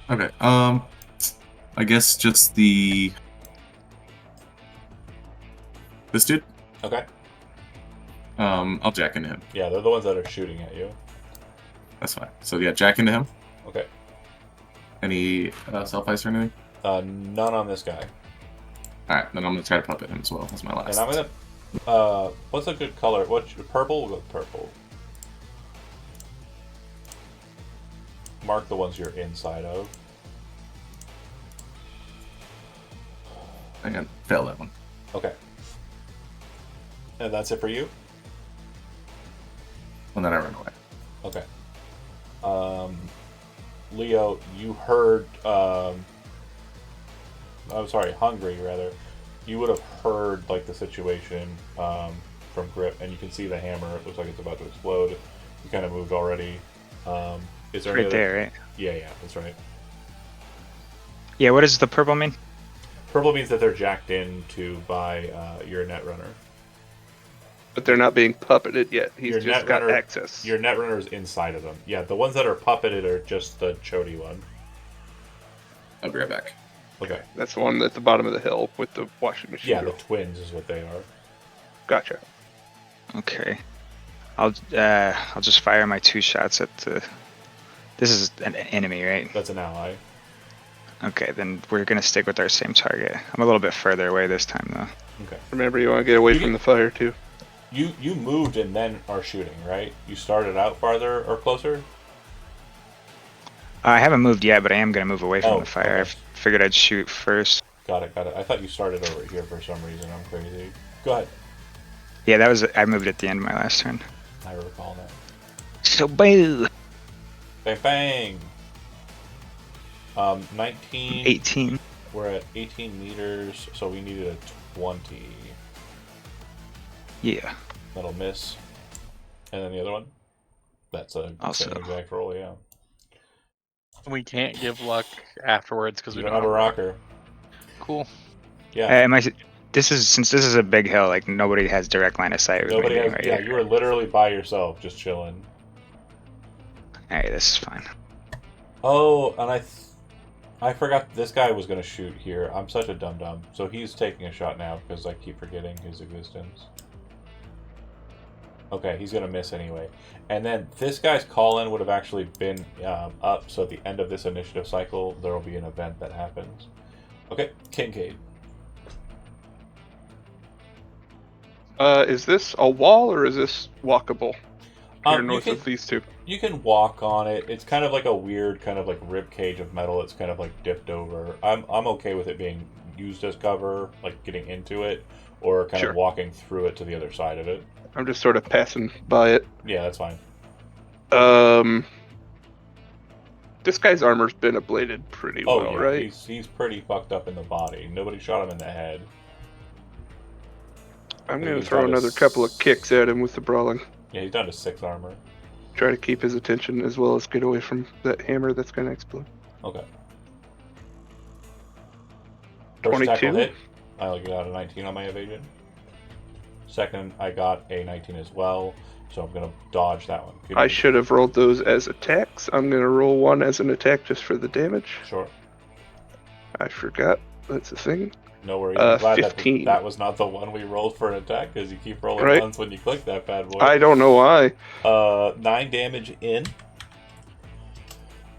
Okay. I guess just this dude. Okay. I'll jack into him. Yeah, they're the ones that are shooting at you. That's fine. So yeah, jack into him. Okay. Any self ice or anything? None on this guy. Alright, then I'm gonna try to puppet him as well. That's my last. And I'm gonna. What's a good color? What's purple? We'll go with purple. Mark the ones you're inside of. Hang on, fail that one. Okay. And that's it for you? And then I run away. Okay. Leo, you heard. I'm sorry, Hungry, rather. You would have heard, like, the situation from Grip, and you can see the hammer. It looks like it's about to explode. You kind of moved already. Is there any Right other... there, right? Yeah, that's right. Yeah, what does the purple mean? Purple means that they're jacked into by your Netrunner. But they're not being puppeted yet. He's Your just got Netrunner- access. Your Netrunner is inside of them. Yeah, the ones that are puppeted are just the chody one. I'll be right back. Okay. That's the one at the bottom of the hill with the washing machine. Yeah, the girl. twins is what they are. Gotcha. Okay. I'll just fire my 2 shots at the... This is an enemy, right? That's an ally. Okay, then we're gonna stick with our same target. I'm a little bit further away this time, though. Okay. Remember, you want to get away from the fire, too. You moved and then are shooting, right? You started out farther or closer? I haven't moved yet, but I am gonna move away from Oh, the fire. okay. I figured I'd shoot first. Got it. I thought you started over here for some reason. I'm crazy. Go ahead. Yeah, I moved at the end of my last turn. I recall that. So boo. Bang bang. 19. 18. We're at 18 meters, so we needed a 20. Yeah. That'll miss. And then the other one? That's a Also. same exact roll, yeah. We can't give luck afterwards because You we don't have a rocker. Cool. Yeah. Since this is a big hill, like nobody has direct line of sight with Nobody me being has. right Yeah, here. you were literally by yourself, just chilling. Alright, this is fine. Oh, and I forgot this guy was going to shoot here. I'm such a dum-dum. So he's taking a shot now because I keep forgetting his existence. Okay, he's going to miss anyway. And then this guy's call-in would have actually been up, so at the end of this initiative cycle, there will be an event that happens. Okay, Kincaid. Is this a wall or is this walkable? Here north You of these two. You can walk on it. It's kind of like a weird kind of like rib cage of metal. It's kind of like dipped over. I'm okay with it being used as cover, like getting into it, or kind Sure. of walking through it to the other side of it. I'm just sort of passing by it. Yeah, that's fine. This guy's armor's been ablated pretty Oh well, yeah, right? he's pretty fucked up in the body. Nobody shot him in the head. I'm He's gonna throw down to another couple of kicks at him with the brawling. Yeah, he's down to 6 armor. Try to keep his attention as well as get away from that hammer that's gonna explode. Okay. First 22? tackle hit. I got a 19 on my evasion. Second, I got a 19 as well, so I'm gonna dodge that one. I should have rolled those as attacks. I'm gonna roll one as an attack just for the damage. Sure. I forgot. That's a thing. No worries. I'm glad 15. that was not the one we rolled for an attack, because you keep rolling Right. ones when you click that bad boy. I don't know why. 9 damage in.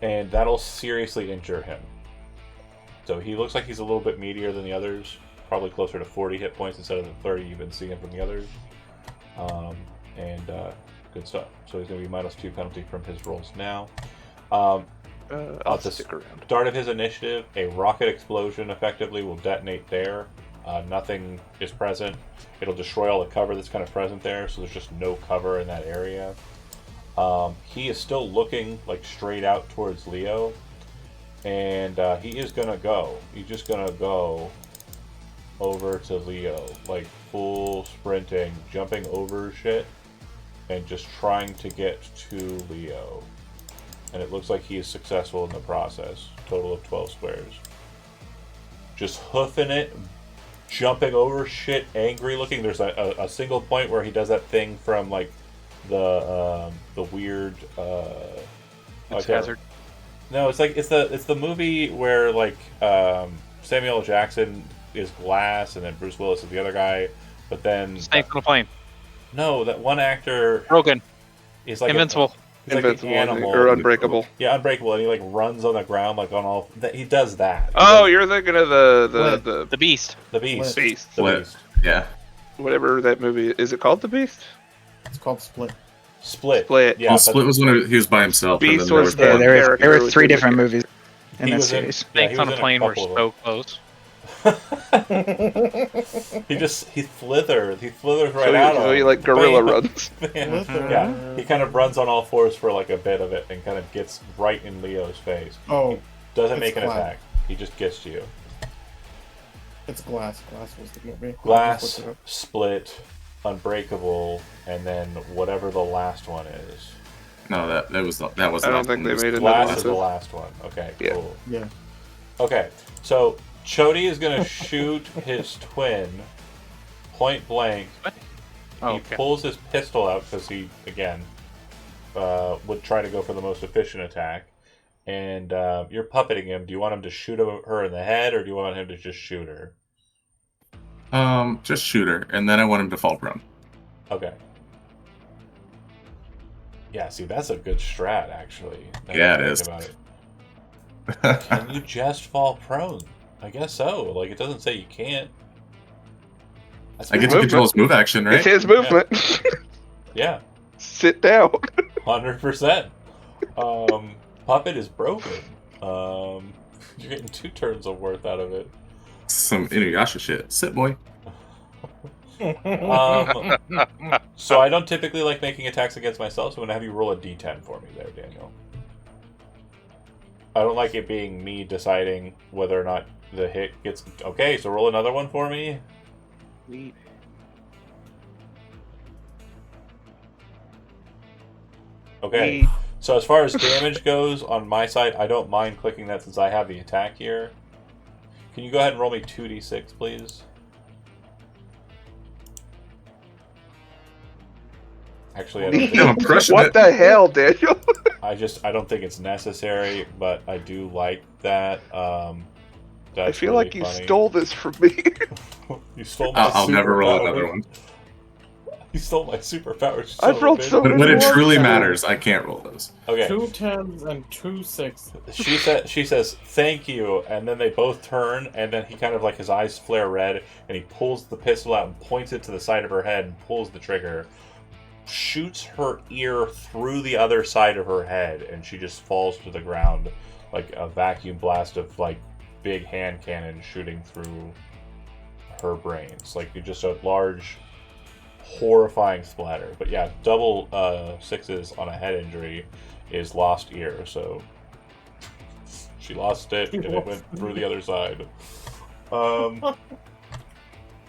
And that'll seriously injure him. So he looks like he's a little bit meatier than the others. Probably closer to 40 hit points instead of the 30 you've been seeing from the others. Good stuff. So he's going to be -2 penalty from his rolls now. I'll At the stick around. start of his initiative, a rocket explosion effectively will detonate there. Nothing is present. It'll destroy all the cover that's kind of present there, so there's just no cover in that area. He is still looking like straight out towards Leo, and he is gonna go. He's just gonna go over to Leo, like full sprinting, jumping over shit, and just trying to get to Leo. And it looks like he is successful in the process. Total of 12 squares. Just hoofing it, jumping over shit, angry looking. There's a single point where he does that thing from like the weird Hazard. No, it's the movie where like Samuel L. Jackson is Glass and then Bruce Willis is the other guy, but then Snake on a plane. no, that one actor Rogan. is like Invincible. he's like Invincible, an animal or Unbreakable. Yeah, Unbreakable, and he like runs on the ground like on all. He does that. He Oh, does you're thinking of the The Beast. the Beast. Beast. The Split. Beast. Yeah. Whatever that movie is. It called The Beast? It's called Split. Split. Split. Yeah, Well, but Split was when he was by himself. and Beast then there was the Yeah, one there character were was 3 in the different game. movies in he that was in. series. Yeah, Snakes he on was a in plane were couple of so close. he slithers right So out so of he him. like gorilla Bam. runs. Yeah, he kind of runs on all fours for like a bit of it and kind of gets right in Leo's face. Oh, Doesn't It's make an Glass. attack. He just gets to you. it's Glass. Glass was the movie. I just Glass, looked it up. Split, Unbreakable, and then whatever the last one is. No, that was the I don't think they made another Glass one. is the last one. Okay, Yeah. cool. Yeah. Okay, so Chody is going to shoot his twin point blank. Oh, He okay. pulls his pistol out because he, again, would try to go for the most efficient attack. And you're puppeting him. Do you want him to shoot her in the head, or do you want him to just shoot her? Just shoot her, and then I want him to fall prone. Okay. Yeah, see, that's a good strat, actually. now Yeah, that I it think is. about it. Can you just fall prone? I guess so. Like, it doesn't say you can't. That's I get to Movement. control his move action, It's right? his movement. Yeah, Sit down. 100%. Puppet is broken. You're getting 2 turns of worth out of it. Some Inuyasha shit. Sit, boy. So I don't typically like making attacks against myself, so I'm going to have you roll a d10 for me there, Daniel. I don't like it being me deciding whether or not the hit gets... Okay, so roll another one for me. Neat. Okay, Neat. so as far as damage goes, on my side, I don't mind clicking that since I have the attack here. Can you go ahead and roll me 2d6, please? Actually, I don't think... Yeah, I'm crushing What it. the hell, Daniel? I don't think it's necessary, but I do like that. That's I feel really like you funny. stole this from me. You stole my I'll never roll superpower. another one. You stole my superpowers. I've rolled so When many it ones. truly matters, I can't roll those. Okay. 2 10s and 2 6s. She says thank you, and then they both turn, and then he kind of like his eyes flare red, and he pulls the pistol out and points it to the side of her head and pulls the trigger, shoots her ear through the other side of her head, and she just falls to the ground like a vacuum blast of like big hand cannon shooting through her brains, like just a large, horrifying splatter. But yeah, double 6s on a head injury is lost ear, so she lost it and it went through the other side.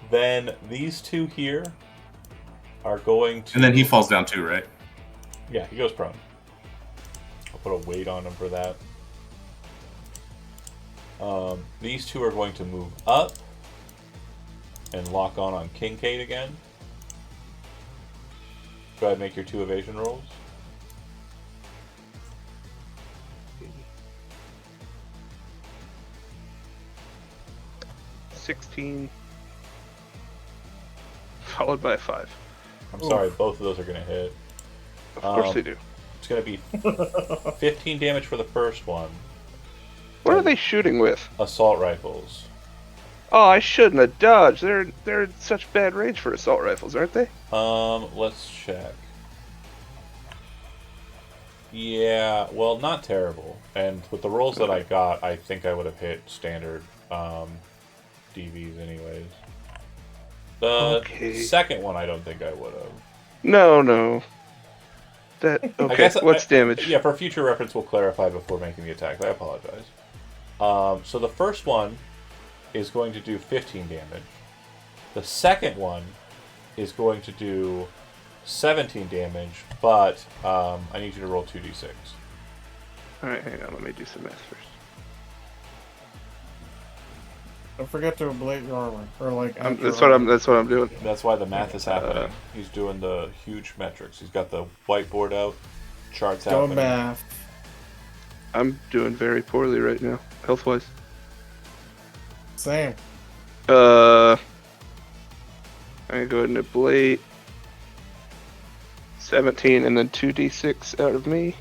Then these two here are going to... And then he falls down too, right? Yeah, he goes prone. I'll put a weight on him for that. These two are going to move up and lock on Kincaid again. Go ahead and make your 2 evasion rolls. $16, followed by a 5. I'm sorry, both of those are going to hit. Of course they do. It's going to be 15 damage for the first one. What are they shooting with? Assault rifles. Oh, I shouldn't have dodged. They're in such bad range for assault rifles, aren't they? Let's check. Yeah, well, not terrible. And with the rolls that I got, I think I would have hit standard DVs anyways. The second one, I don't think I would have. No. That okay? guess What's damage? Yeah, for future reference, we'll clarify before making the attack. I apologize. So the first one is going to do 15 damage. The second one is going to do 17 damage, but I need you to roll 2d6. Alright, hang on, let me do some math first. Don't forget to ablate your armor. Or like That's what I'm doing. That's why the math is happening. He's doing the huge metrics. He's got the whiteboard out, charts Go happening. math. I'm doing very poorly right now, health wise. Same. I'm gonna go ahead and ablate 17 and then 2d6 out of me.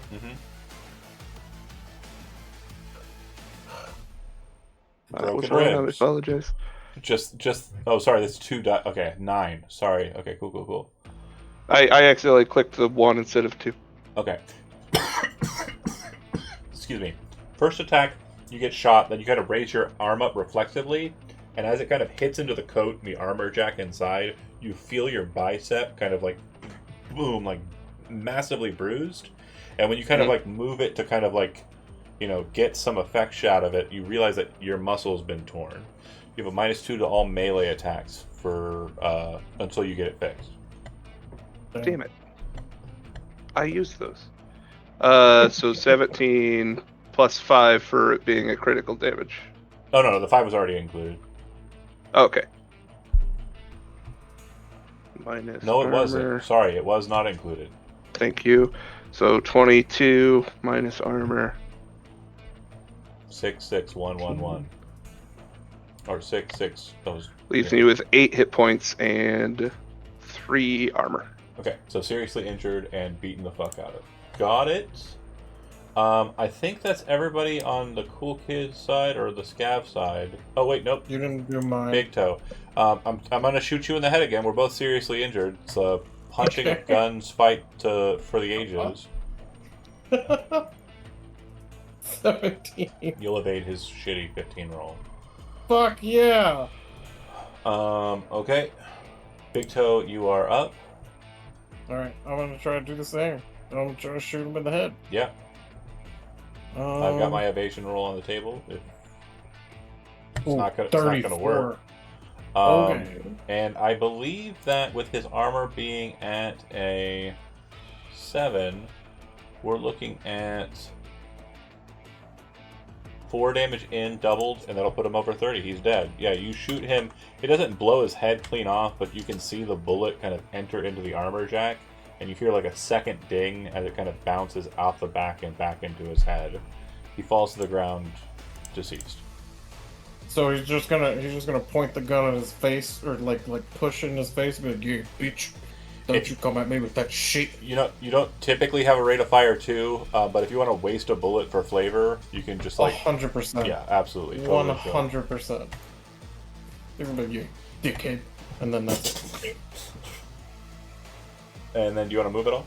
What's Broken wrong? I ribs. apologize. Just. Oh, sorry. That's 2. Okay, 9. Sorry. Okay, cool. I accidentally clicked the 1 instead of 2. Okay. Excuse me. First attack, you get shot, then you kind of raise your arm up reflexively, and as it kind of hits into the coat and the armor jack inside, you feel your bicep kind of like, boom, like massively bruised. And when you kind of like move it to kind of like, get some effect shot of it, you realize that your muscle's been torn. You have a -2 to all melee attacks for until you get it fixed. Damn it. I used those. So 17 plus 5 for it being a critical damage. Oh, no, the 5 was already included. Okay. Minus No, it armor. wasn't. Sorry, it was not included. Thank you. So 22 minus armor. 66111. Or 6. That was. Leaves me with 8 hit points and 3 armor. Okay, so seriously injured and beaten the fuck out of. Got it. I think that's everybody on the cool kids side or the scav side. Oh wait, nope. You didn't do mine. Big toe. I'm gonna shoot you in the head again. We're both seriously injured. It's a punching of guns fight for the ages. 17. You'll evade his shitty 15 roll. Fuck yeah! Okay. Big Toe, you are up. Alright, I'm gonna try to do the same. I'm gonna try to shoot him in the head. Yeah. I've got my evasion roll on the table. It's not gonna work. Okay. And I believe that with his armor being at a 7, we're looking at 4 damage in doubled, and that'll put him over 30. He's dead. Yeah, you shoot him. It doesn't blow his head clean off, but you can see the bullet kind of enter into the armor jack, and you hear like a second ding as it kind of bounces off the back and back into his head. He falls to the ground, deceased. So he's just gonna point the gun at his face, or like push in his face, and be like, "Yeah, bitch, don't you come at me with that shit." You don't typically have a rate of fire 2, but if you want to waste a bullet for flavor, you can just like 100%. Yeah, absolutely, totally 100%. They're gonna be like, "You dickhead," and then that's it. And then, do you want to move at all?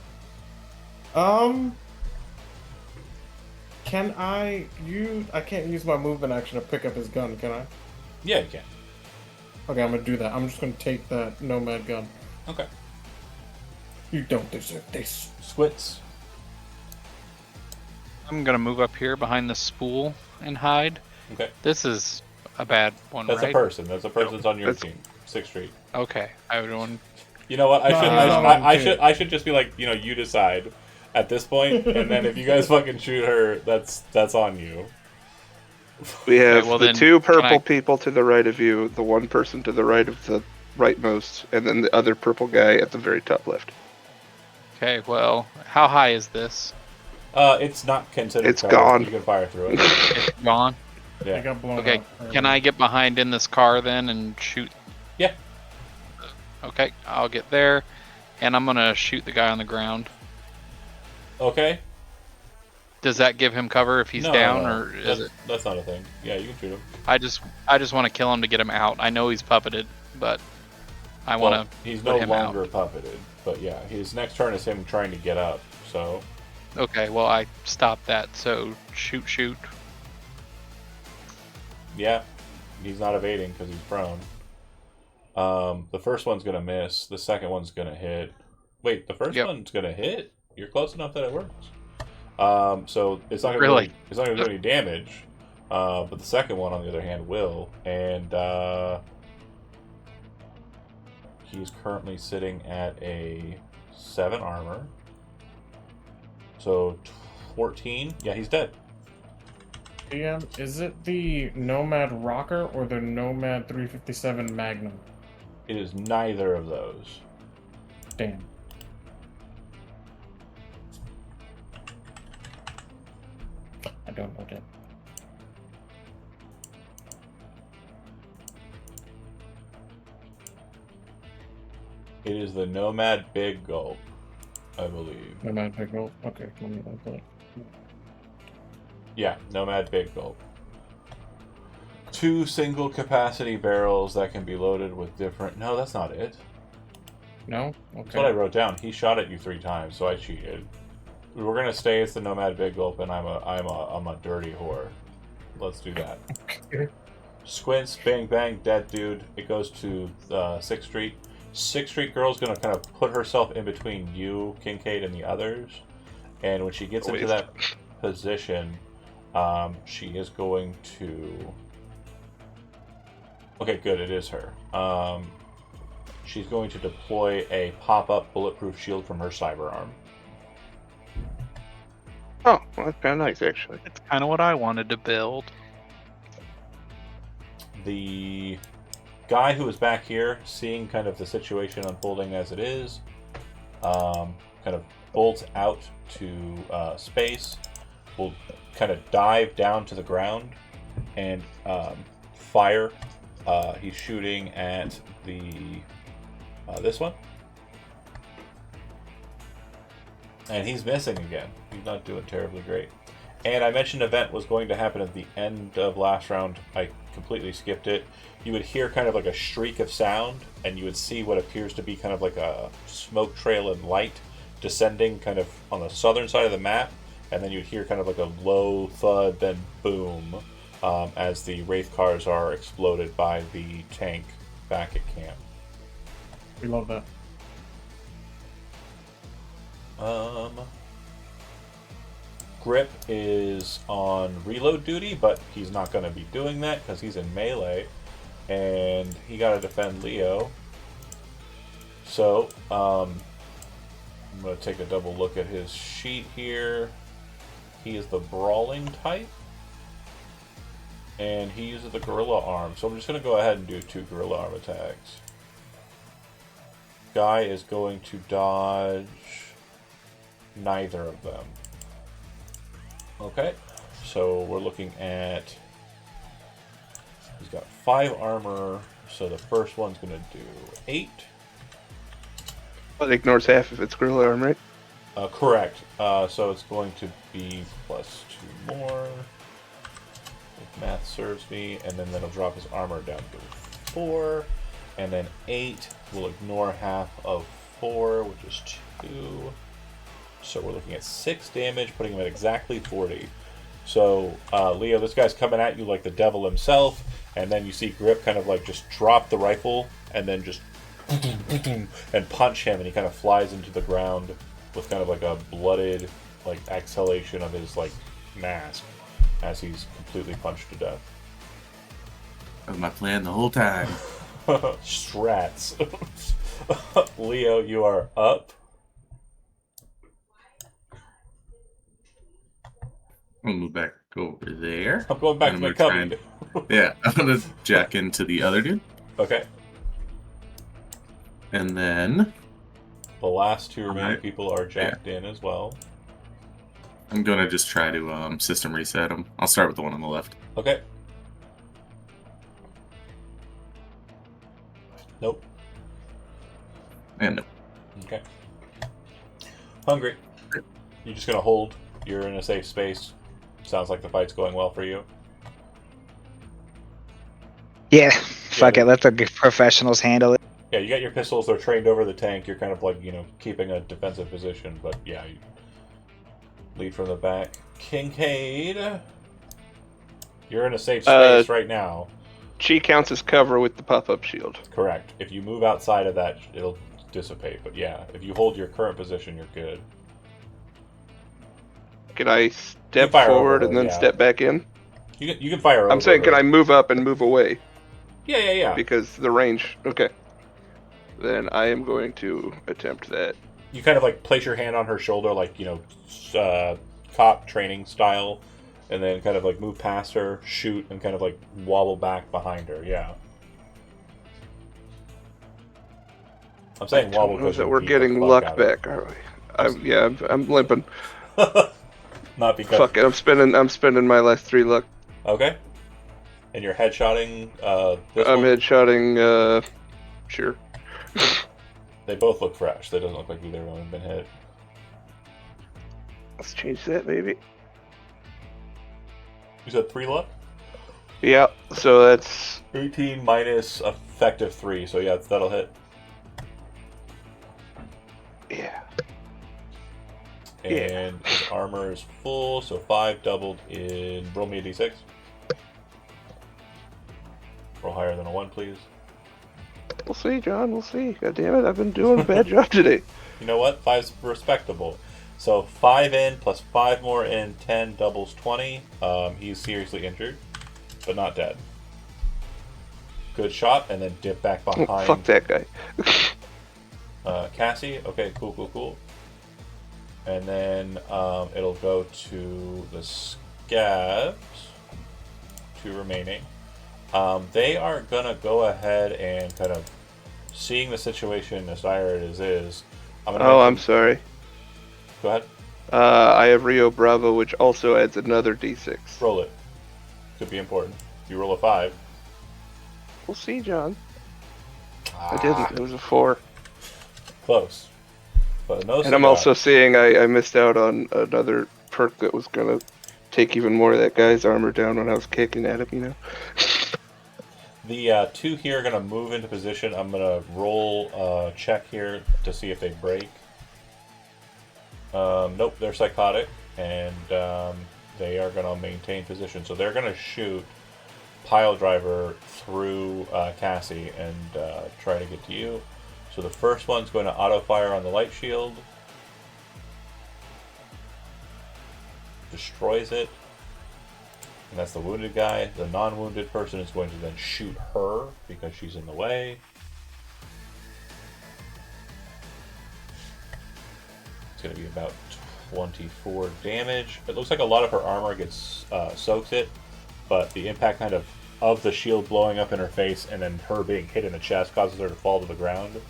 Can I use? I can't use my movement action to pick up his gun, can I? Yeah, you can. Okay, I'm gonna do that. I'm just gonna take that nomad gun. Okay. You don't deserve this. Squits. I'm gonna move up here behind the spool and hide. Okay. This is a bad one, That's right? a person. That's a person that's on your That's- team. 6th Street. Okay, I would want. You know what? No, he's not on I team. should I should just be like, you decide at this point, and then if you guys fucking shoot her, that's on you. We have well the then, two can purple I- people to the right of you, the one person to the right of the rightmost, and then the other purple guy at the very top left. Okay, well, how high is this? It's not considered. It's cover. gone. You can fire through it. It's gone. They Yeah. got blown Okay, up. can I get behind in this car then and shoot? Yeah. Okay, I'll get there, and I'm gonna shoot the guy on the ground. Okay. Does that give him cover if he's No, down, no, or is that's, it? That's not a thing. Yeah, you can shoot him. I just want to kill him to get him out. I know he's puppeted, but I want Well, to. he's put no him longer puppeted, but yeah, his next turn is him trying to get up. So Okay, well I stopped that. So shoot. yeah, he's not evading because he's prone. The first one's gonna miss. The second one's gonna hit. Wait, the first Yep. one's gonna hit. You're close enough that it works. So it's not gonna Really? it's not gonna do any damage. But the second one, on the other hand, will. And he's currently sitting at a 7 armor. So 14. Yeah, he's dead. PM, is it the Nomad Rocker or the Nomad 357 Magnum? It is neither of those. Damn. I don't know that. It is the Nomad Big Gulp, I believe. Nomad Big Gulp. Okay, let me look at it. Yeah, Nomad Big Gulp. 2 single capacity barrels that can be loaded with different. No, that's not it. No? That's what I Okay. wrote down. He shot at you 3 times, so I cheated. We're gonna stay as the Nomad Big Gulp, and I'm a dirty whore. Let's do that. Okay. Squints, bang bang, dead dude. It goes to 6th Street. 6th Street girl's gonna kind of put herself in between you, Kincaid, and the others. And when she gets into Always. that position, she is going to. Okay, good. It is her. She's going to deploy a pop-up bulletproof shield from her cyber arm. Oh, well, that's kind of nice, actually. It's kind of what I wanted to build. The guy who is back here, seeing kind of the situation unfolding as it is, kind of bolts out to space, will kind of dive down to the ground and fire. He's shooting at the this one, and he's missing again. He's not doing terribly great. And I mentioned an event was going to happen at the end of last round. I completely skipped it. You would hear kind of like a shriek of sound, and you would see what appears to be kind of like a smoke trail and light descending kind of on the southern side of the map, and then you'd hear kind of like a low thud, then boom. as the Wraith cars are exploded by the tank back at camp. We love that. Grip is on reload duty, but he's not going to be doing that because he's in melee, and he got to defend Leo. So, I'm going to take a double look at his sheet here. He is the brawling type, and he uses the gorilla arm. So I'm just going to go ahead and do 2 gorilla arm attacks. Guy is going to dodge neither of them. Okay, so we're looking at, he's got 5 armor, so the first one's going to do 8. Well, it ignores half if it's gorilla arm, right? Correct. So it's going to be plus 2 more, if math serves me, and then that'll drop his armor down to 4, and then 8 will ignore half of 4, which is 2. So we're looking at 6 damage, putting him at exactly 40. So, Leo, this guy's coming at you like the devil himself, and then you see Grip kind of like just drop the rifle and then just and punch him, and he kind of flies into the ground with kind of like a blooded like exhalation of his like mask as he's completely punched to death. That was my plan the whole time. Strats. Leo, you are up. I'll move back over there. I'm going back to my cubby. Yeah, I'm gonna jack into the other dude. Okay. And then The last 2 remaining people are jacked in as well. I'm gonna just try to system reset them. I'll start with the one on the left. Okay. Nope. And no. Okay. Hungry. You're just gonna hold. You're in a safe space. Sounds like the fight's going well for you. Yeah, fuck it. Let the professionals handle it. Yeah, you got your pistols. They're trained over the tank. You're kind of like, keeping a defensive position. But yeah, you lead from the back. Kincaid, you're in a safe space right now. She counts as cover with the pop-up shield. Correct. If you move outside of that, it'll dissipate. But yeah, if you hold your current position, you're good. Can I step fire forward over, and then yeah. step back in? You can fire over. I'm saying, her. can I move up and move away? Yeah. Because the range... Okay. Then I am going to attempt that. You kind of like place your hand on her shoulder, like, cop training style, and then kind of like move past her, shoot, and kind of like wobble back behind her. Yeah. I'm saying wobble because we're getting luck back, are we? I'm limping. Not because. Fuck it, I'm spending my last 3 luck. Okay. And you're headshotting. I'm headshotting. Sure. They both look fresh. They doesn't look like either of them have been hit. Let's change that, maybe. You said 3 luck? Yeah. So that's 18 minus effective 3. So yeah, that'll hit. yeah. And his armor is full, so 5 doubled in. Roll me a d6. Roll higher than a 1, please. We'll see, John. We'll see. God damn it, I've been doing a bad job today. You know what? 5's respectable. So 5 in plus 5 more in, 10 doubles 20. He's seriously injured, but not dead. Good shot, and then dip back behind. Oh, fuck that guy. Cassie. Okay, cool. And then it'll go to the scabs. 2 remaining. They are gonna go ahead and kind of, seeing the situation as dire as is. I'm sorry. Go ahead. I have Rio Bravo, which also adds another d6. Roll it. Could be important. You roll a 5. We'll see, John. I didn't. It was a 4. Close. But no. And I'm also seeing I missed out on another perk that was gonna take even more of that guy's armor down when I was kicking at him. The 2 here are going to move into position. I'm going to roll a check here to see if they break. Nope, they're psychotic. And they are going to maintain position. So they're going to shoot Pile Driver through Cassie and try to get to you. So the first one's going to auto fire on the light shield. Destroys it. And that's the wounded guy. The non-wounded person is going to then shoot her because she's in the way. It's going to be about 24 damage. It looks like a lot of her armor gets soaks it, but the impact kind of the shield blowing up in her face and then her being hit in the chest causes her to fall to the ground.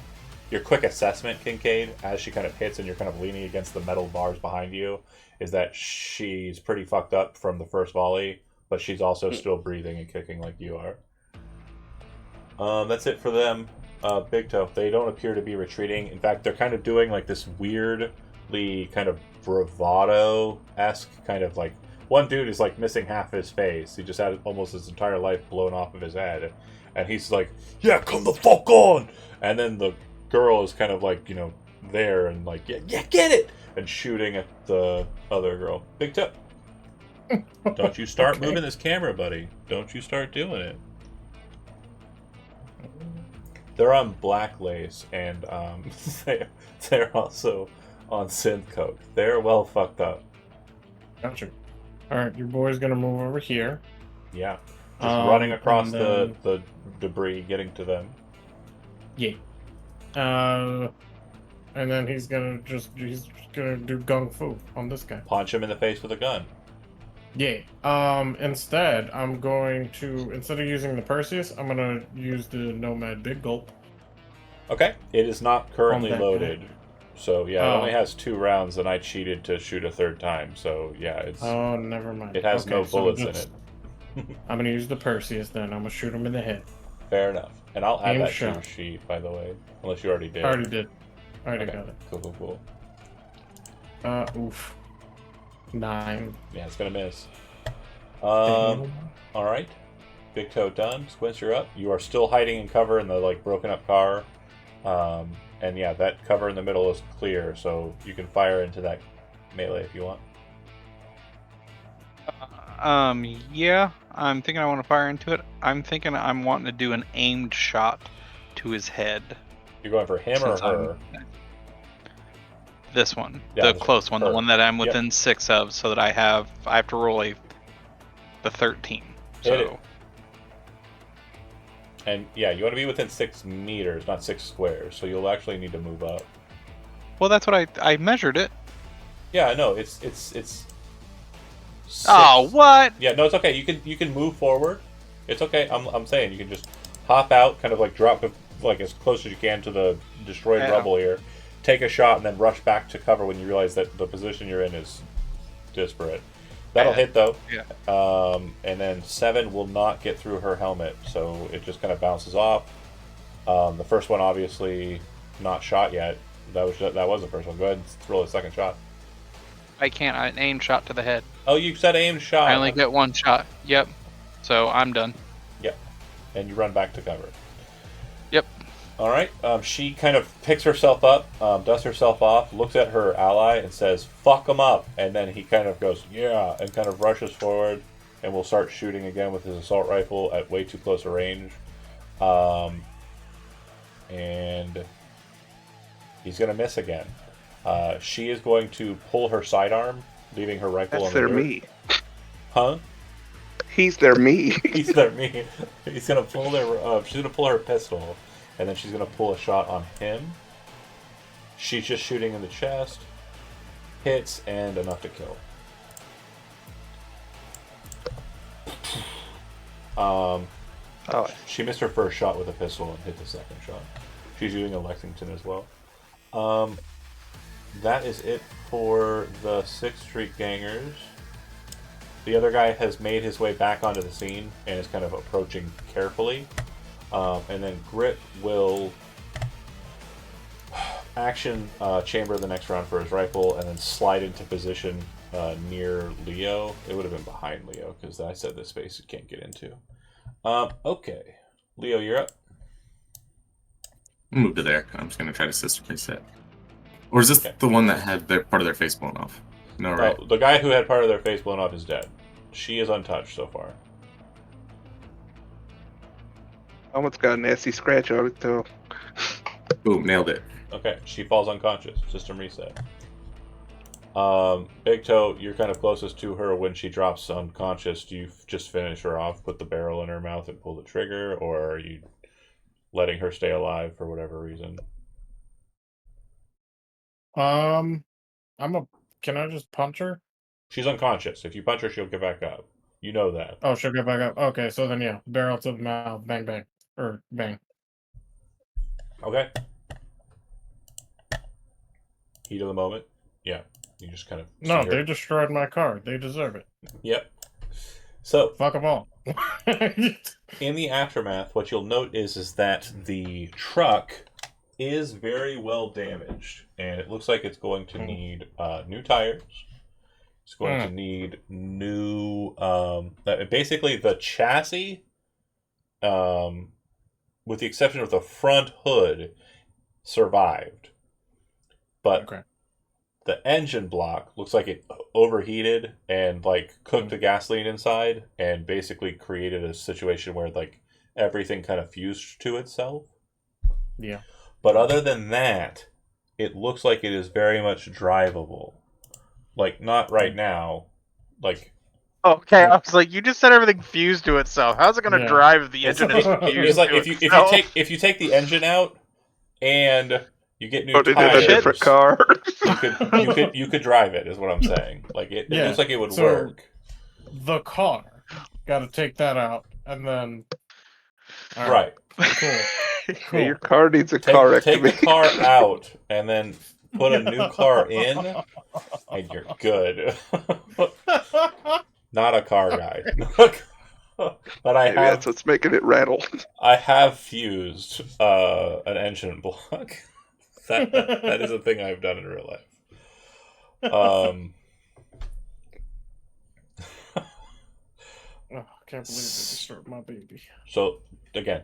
Your quick assessment, Kincaid, as she kind of hits and you're kind of leaning against the metal bars behind you, is that she's pretty fucked up from the first volley, but she's also still breathing and kicking like you are. That's it for them. Big Toe, they don't appear to be retreating. In fact, they're kind of doing like this weirdly kind of bravado-esque kind of like, one dude is like missing half his face. He just had almost his entire life blown off of his head. And he's like, yeah, come the fuck on! And then the girl is kind of like, you know, there and like, yeah, get it! And shooting at the other girl. Big Toe. Don't you start moving this camera, buddy. Don't you start doing it. They're on black lace, and they're also on synth coke. They're well fucked up. Gotcha. Alright, your boy's gonna move over here. Yeah. Just running across and then- the debris, getting to them. Yeah. And then he's gonna do gung fu on this guy. Punch him in the face with a gun. Yeah. Instead, I'm going to, instead of using the Perseus, I'm gonna use the Nomad Big Gulp. Okay. It is not currently that loaded. So, yeah, it Oh. only has 2 rounds, and I cheated to shoot a third time. So, yeah, it's Oh, never mind. it has Okay, no so bullets in just- it. I'm gonna use the Perseus then. I'm gonna shoot him in the head. Fair enough. And I'll add Aim that to your shot. sheet, by the way. Unless you already did. I already did. I already Okay. got it. Cool. Oof. 9. Yeah, it's gonna miss. Damn. Alright. Big Toe done. Squints, you're up. You are still hiding in cover in the like broken up car. And yeah, that cover in the middle is clear, so you can fire into that melee if you want. Yeah, I'm thinking I want to fire into it. I'm thinking I'm wanting to do an aimed shot to his head. You're going for him or since her? This one, Yeah, the close one, her. the one that I'm Yep. within 6 of, so that I have to roll the 13. Hit it. So And yeah, you want to be within 6 meters, not 6 squares, so you'll actually need to move up. well, that's what I measured it. Yeah, no, it's 6. Oh, what? Yeah, no, it's okay. You can move forward. It's okay. I'm saying you can just hop out, kind of like drop like as close as you can to the destroyed Yeah. rubble here, take a shot, and then rush back to cover when you realize that the position you're in is disparate. That'll Yeah. hit though. Yeah. And then 7 will not get through her helmet, so it just kind of bounces off. The first one obviously not shot yet. That was the first one. Go ahead and roll a second shot. I can't. An aim shot to the head. Oh, you said aim shot. I only get 1 shot. Yep. So I'm done. Yep. And you run back to cover. Yep. All right. She kind of picks herself up, dusts herself off, looks at her ally, and says, "Fuck him up." And then he kind of goes, "Yeah," and kind of rushes forward, and will start shooting again with his assault rifle at way too close a range. And he's going to miss again. She is going to pull her sidearm, leaving her rifle That's on the their dirt. me. Huh? He's their me. He's their me. He's gonna pull their. She's gonna pull her pistol, and then she's gonna pull a shot on him. She's just shooting in the chest, hits, and enough to kill. Oh, She missed her first shot with a pistol and hit the second shot. She's using a Lexington as well. That is it for the 6th Street Gangers. The other guy has made his way back onto the scene and is kind of approaching carefully. And then Grit will action chamber the next round for his rifle and then slide into position near Leo. It would have been behind Leo because I said this space you can't get into. Okay. Leo, you're up. I'll move to there. I'm just gonna try to sister case it. Or is this Okay. the one that had part of their face blown off? No, right. The guy who had part of their face blown off is dead. She is untouched so far. Almost got a nasty scratch on it, though. Boom, nailed it. Okay, she falls unconscious. System reset. Big Toe, you're kind of closest to her when she drops unconscious. Do you just finish her off, put the barrel in her mouth, and pull the trigger, or are you letting her stay alive for whatever reason? Can I just punch her? She's unconscious. If you punch her, she'll get back up. You know that. Oh, she'll get back up. Okay, so then yeah, barrel to the mouth, bang bang, or bang. Okay. Heat of the moment. Yeah. You just kind of No, see they her. destroyed my car. They deserve it. Yep. So Fuck them all. in the aftermath, what you'll note is that the truck is very well damaged, and it looks like it's going to need new tires. It's going to need new, basically the chassis, with the exception of the front hood, survived, but the engine block looks like it overheated and like cooked the gasoline inside, and basically created a situation where like everything kind of fused to itself. Yeah. But other than that, it looks like it is very much drivable. Like, not right now. Like, Okay, I was like, you just said everything fused to itself. How's it going to drive if the engine is fused it's like to if you take the engine out and you get new Put it tires, in a different car. you could drive it. Is what I'm saying. Like it looks like it would work. The car, got to take that out, and then. All right. Cool. Cool. Your car needs a car. Take the car out and then put a new car in, and you're good. Not a car guy. But Maybe that's what's making it rattle. I have fused an engine block. That is a thing I've done in real life. I can't believe they destroyed my baby. So again,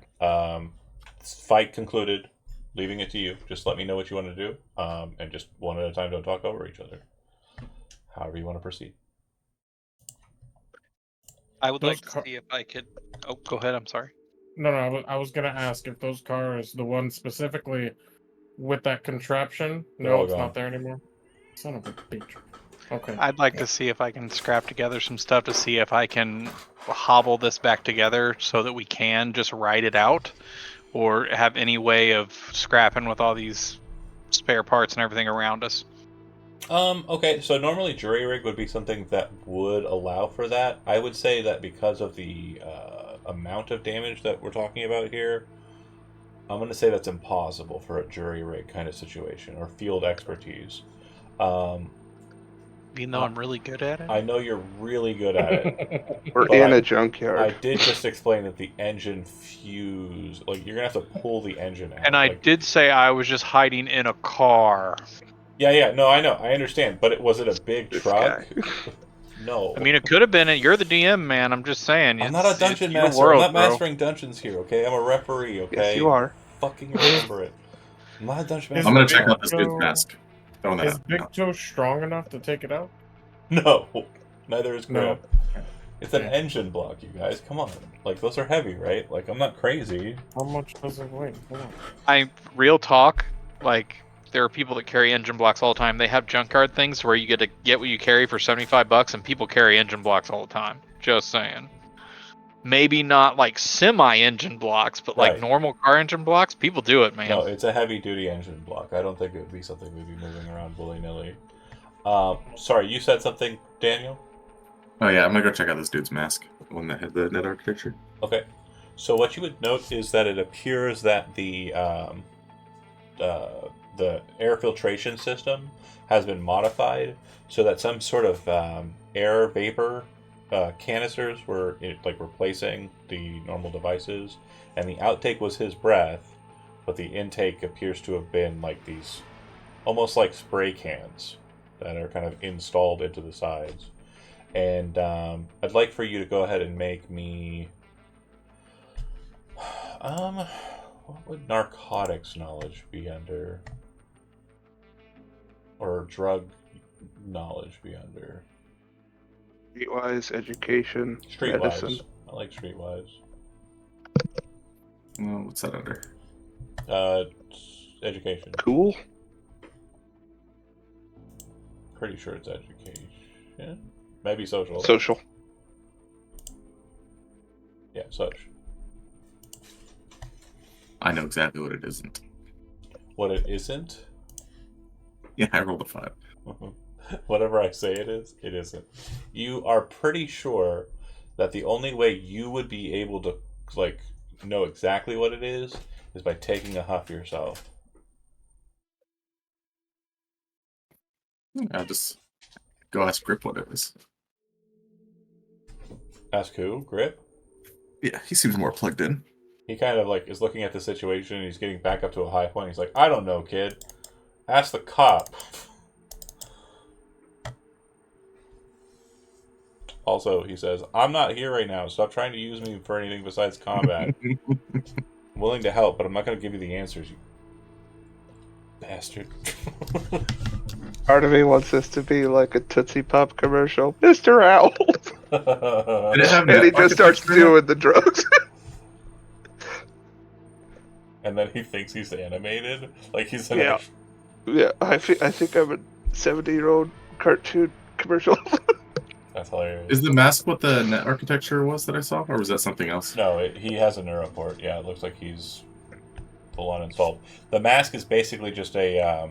fight concluded. Leaving it to you. Just let me know what you want to do, and just one at a time. Don't talk over each other. However you want to proceed. I would like to see if I could. Oh, go ahead. I'm sorry. No, I was gonna ask if those cars, the one specifically with that contraption. No, it's not there anymore. Son of a bitch. Okay. I'd like to see if I can scrap together some stuff to see if I can hobble this back together so that we can just ride it out, or have any way of scrapping with all these spare parts and everything around us. Okay, so normally jury rig would be something that would allow for that. I would say that because of the amount of damage that we're talking about here, I'm going to say that's impossible for a jury rig kind of situation, or field expertise. Even though I'm really good at it? I know you're really good at it. We're in a junkyard. I did just explain that the engine fused. Like, you're going to have to pull the engine out. And I did say I was just hiding in a car. Yeah, no, I know. I understand. But was it a big truck? No. I mean, it could have been. You're the DM, man. I'm just saying. I'm not a dungeon master. World, I'm not mastering dungeons here, okay? I'm a referee, okay? Yes, you are. Fucking remember it. I'm not a dungeon master. I'm going to check out this dude's mask. Is Big Toe strong enough to take it out? No. Neither is Graham. No. It's an engine block, you guys. Come on. Like, those are heavy, right? Like, I'm not crazy. How much does it weigh? Real talk, like, there are people that carry engine blocks all the time. They have junkyard things where you get to get what you carry for $75, and people carry engine blocks all the time. Just saying. Maybe not like semi-engine blocks, but like normal car engine blocks, people do it, man. No, it's a heavy-duty engine block. I don't think it would be something we'd be moving around willy-nilly. Sorry, you said something, Daniel? Oh yeah, I'm gonna go check out this dude's mask. The one that had the net architecture. Okay. So what you would note is that it appears that the air filtration system has been modified so that some sort of air vapor canisters were like replacing the normal devices, and the outtake was his breath, but the intake appears to have been like these almost like spray cans that are kind of installed into the sides. And I'd like for you to go ahead and make me what would narcotics knowledge be under? Or knowledge be under? Streetwise, education, Streetwise. medicine. I like Streetwise. Well, what's that under? Education. Cool. Pretty sure it's education. Maybe social. Social. Yeah, social. I know exactly what it isn't. What it isn't? Yeah, I rolled a 5. Whatever I say it is, it isn't. You are pretty sure that the only way you would be able to know exactly what it is by taking a huff yourself. I'll just go ask Grip what it is. Ask who? Grip? Yeah, he seems more plugged in. He kind of is looking at the situation and he's getting back up to a high point. He's like, I don't know, kid. Ask the cop. Also, he says, I'm not here right now. Stop trying to use me for anything besides combat. I'm willing to help, but I'm not going to give you the answers, you bastard. Part of me wants this to be like a Tootsie Pop commercial. Mr. Owl. And he just starts doing the drugs. And then he thinks he's animated. Like he's in Yeah. Yeah, I think I'm a 70-year-old cartoon commercial. That's hilarious. Is the mask what the net architecture was that I saw, or was that something else? No, he has a neuroport. Yeah, it looks like he's full on installed. The mask is basically just a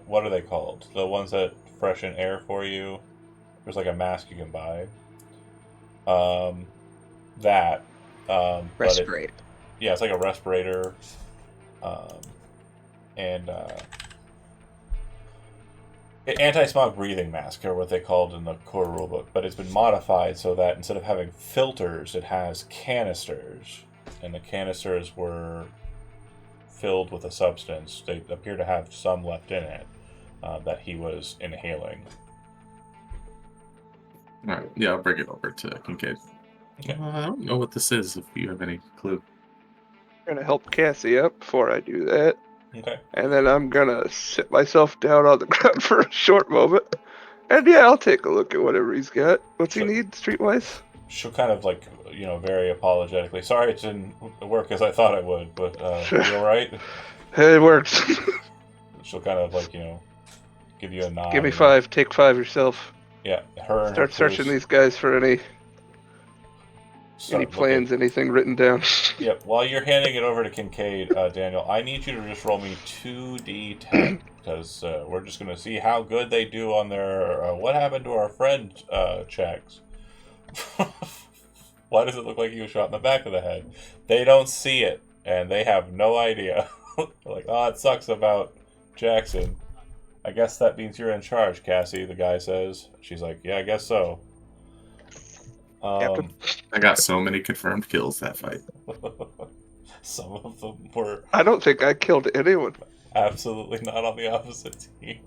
what are they called? The ones that freshen air for you. There's like a mask you can buy. Respirator. Yeah, it's like a respirator, anti-smog breathing mask, or what they called in the core rulebook. But it's been modified so that instead of having filters, it has canisters, and the canisters were filled with a substance. They appear to have some left in it that he was inhaling. All right, yeah, I'll bring it over to Kincaid. Okay. I don't know what this is, if you have any clue. I'm gonna help Cassie up before I do that. Okay. And then I'm gonna sit myself down on the ground for a short moment. And yeah, I'll take a look at whatever he's got. What's he need, streetwise? She'll kind of very apologetically. Sorry it didn't work as I thought it would, but you alright? It works. She'll kind of give you a nod. Give me 5, take 5 yourself. Yeah, her and Start her searching crews these guys for any start plans, looking. anything written down. Yep, while you're handing it over to Kincaid, Daniel, I need you to just roll me 2d10, because we're just going to see how good they do on their what happened to our friend checks. Why does it look like he was shot in the back of the head? They don't see it, and they have no idea. They're like, oh, it sucks about Jackson. I guess that means you're in charge, Cassie, the guy says. She's like, yeah, I guess so. I got so many confirmed kills that fight. Some of them were I don't think I killed anyone. absolutely not on the opposite team.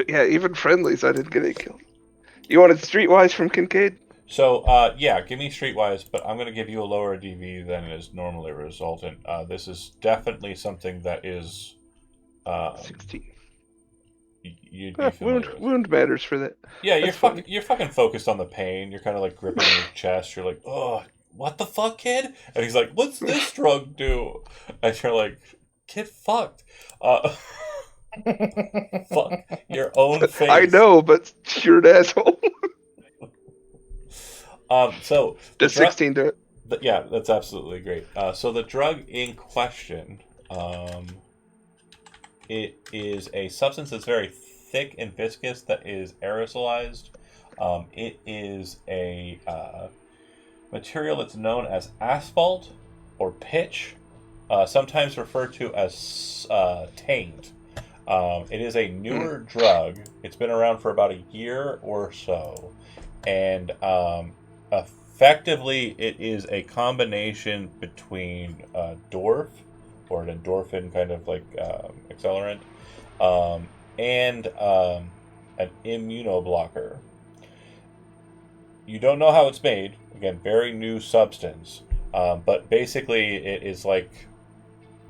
Yeah, even friendlies, I didn't get any killed. You wanted Streetwise from Kincaid? So, yeah, give me Streetwise, but I'm going to give you a lower DV than is normally resultant. This is definitely something that is... 16. You'd be familiar with. Wound matters for that. Yeah, That's funny. you're fucking focused on the pain. You're kind of gripping your chest. You're like, oh, what the fuck, kid? And he's like, what's this drug do? And you're like, get fucked. Fuck your own face. I know, but you're an asshole. So Does 16 do it? Yeah, that's absolutely great. So the drug in question, it is a substance that's very thick and viscous that is aerosolized. It is a material that's known as asphalt or pitch, sometimes referred to as taint. It is a newer drug. It's been around for about a year or so, and effectively it is a combination between Dorf, or an endorphin kind of accelerant, and an immunoblocker. You don't know how it's made. Again, very new substance, but basically it is like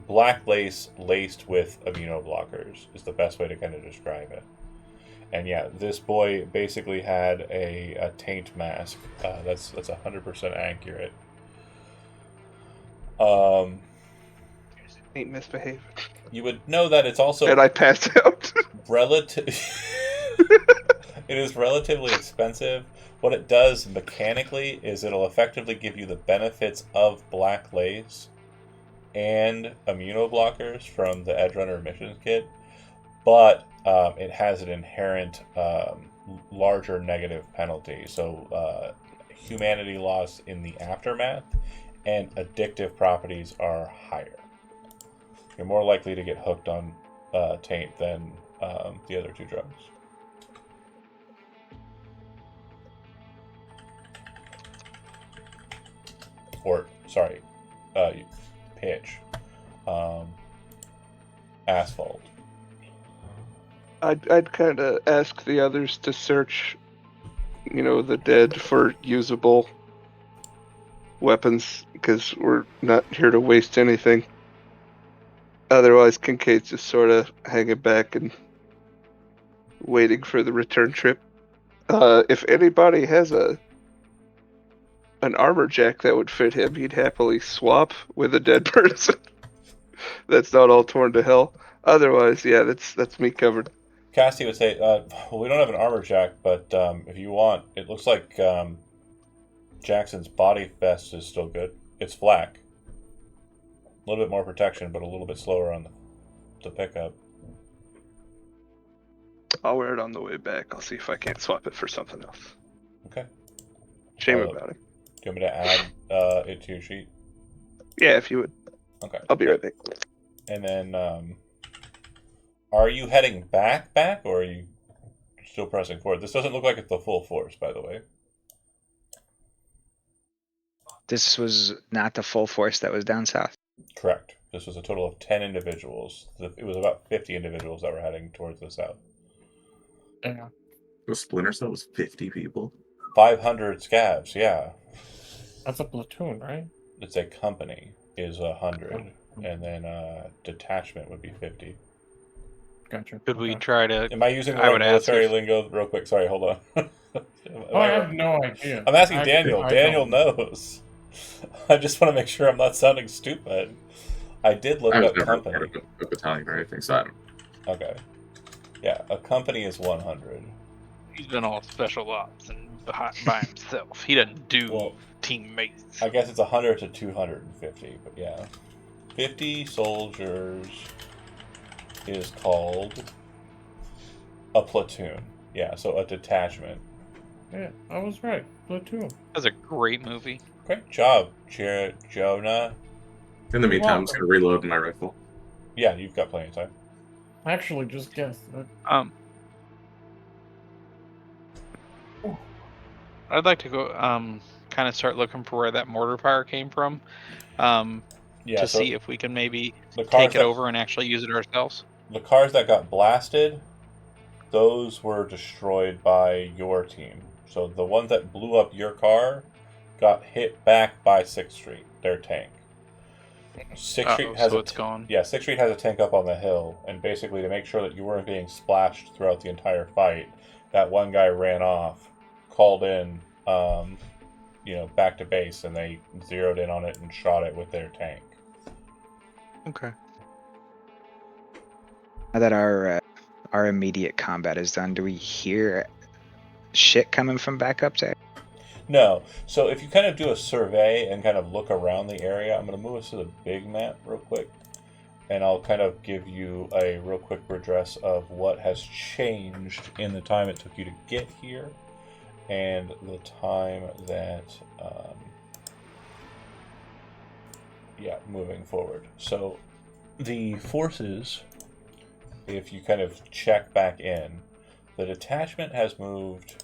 black lace laced with immunoblockers is the best way to kind of describe it. And yeah, this boy basically had a taint mask. That's 100% accurate. Ain't misbehaving. You would know that it's also And I passed out. relative. It is relatively expensive. What it does mechanically is it'll effectively give you the benefits of Black Lace and immunoblockers from the Edgerunner missions kit, but it has an inherent larger negative penalty. So humanity loss in the aftermath and addictive properties are higher. You're more likely to get hooked on taint than the other two drugs. Or, sorry, pitch. Asphalt. I'd kind of ask the others to search, the dead for usable weapons, because we're not here to waste anything. Otherwise, Kincaid's just sort of hanging back and waiting for the return trip. If anybody has an armor jack that would fit him, he'd happily swap with a dead person. That's not all torn to hell. Otherwise, yeah, that's me covered. Cassie would say, well, we don't have an armor jack, but if you want, it looks like Jackson's body vest is still good. It's flak. A little bit more protection, but a little bit slower on the pickup. I'll wear it on the way back. I'll see if I can't swap it for something else. Okay. Shame about it. Do you want me to add it to your sheet? Yeah, if you would. Okay. I'll be right back. And then, are you heading back, or are you still pressing forward? This doesn't look like it's the full force, by the way. This was not the full force that was down south. Correct. This was a total of 10 individuals. It was about 50 individuals that were heading towards the south. Yeah. The Splinter Cell was 50 people. 500 scavs, yeah. That's a platoon, right? It's a company is 100, and then detachment would be 50. Gotcha. Could we try to? Am I using the I right would ask military if- lingo? Real quick, sorry, hold on. Oh, I have no idea. I'm asking I Daniel. Daniel don't. knows. I just want to make sure I'm not sounding stupid. I did look I was up never company. part of a battalion or anything, so I don't. Okay. Yeah, a company is 100. He's done all special ops and by himself. He doesn't do Well, teammates. I guess it's 100 to 250, but yeah. 50 soldiers is called a platoon. Yeah, so a detachment. Yeah, I was right. Platoon. That's a great movie. Great job, Jonah. In the meantime, I'm just going to reload my rifle. Yeah, you've got plenty of time. Actually, just guess. I'd like to go kind of start looking for where that mortar fire came from. To see if we can maybe take it over and actually use it ourselves. The cars that got blasted, those were destroyed by your team. So the ones that blew up your car got hit back by 6th Street, their tank. 6th Street has gone. Yeah, 6th Street has a tank up on the hill, and basically to make sure that you weren't being splashed throughout the entire fight, that one guy ran off, called in, back to base, and they zeroed in on it and shot it with their tank. Okay. Now that our immediate combat is done, do we hear shit coming from back up there? No. So if you kind of do a survey and kind of look around the area, I'm going to move us to the big map real quick. And I'll kind of give you a real quick redress of what has changed in the time it took you to get here and the time that, moving forward. So the forces, if you kind of check back in, the detachment has moved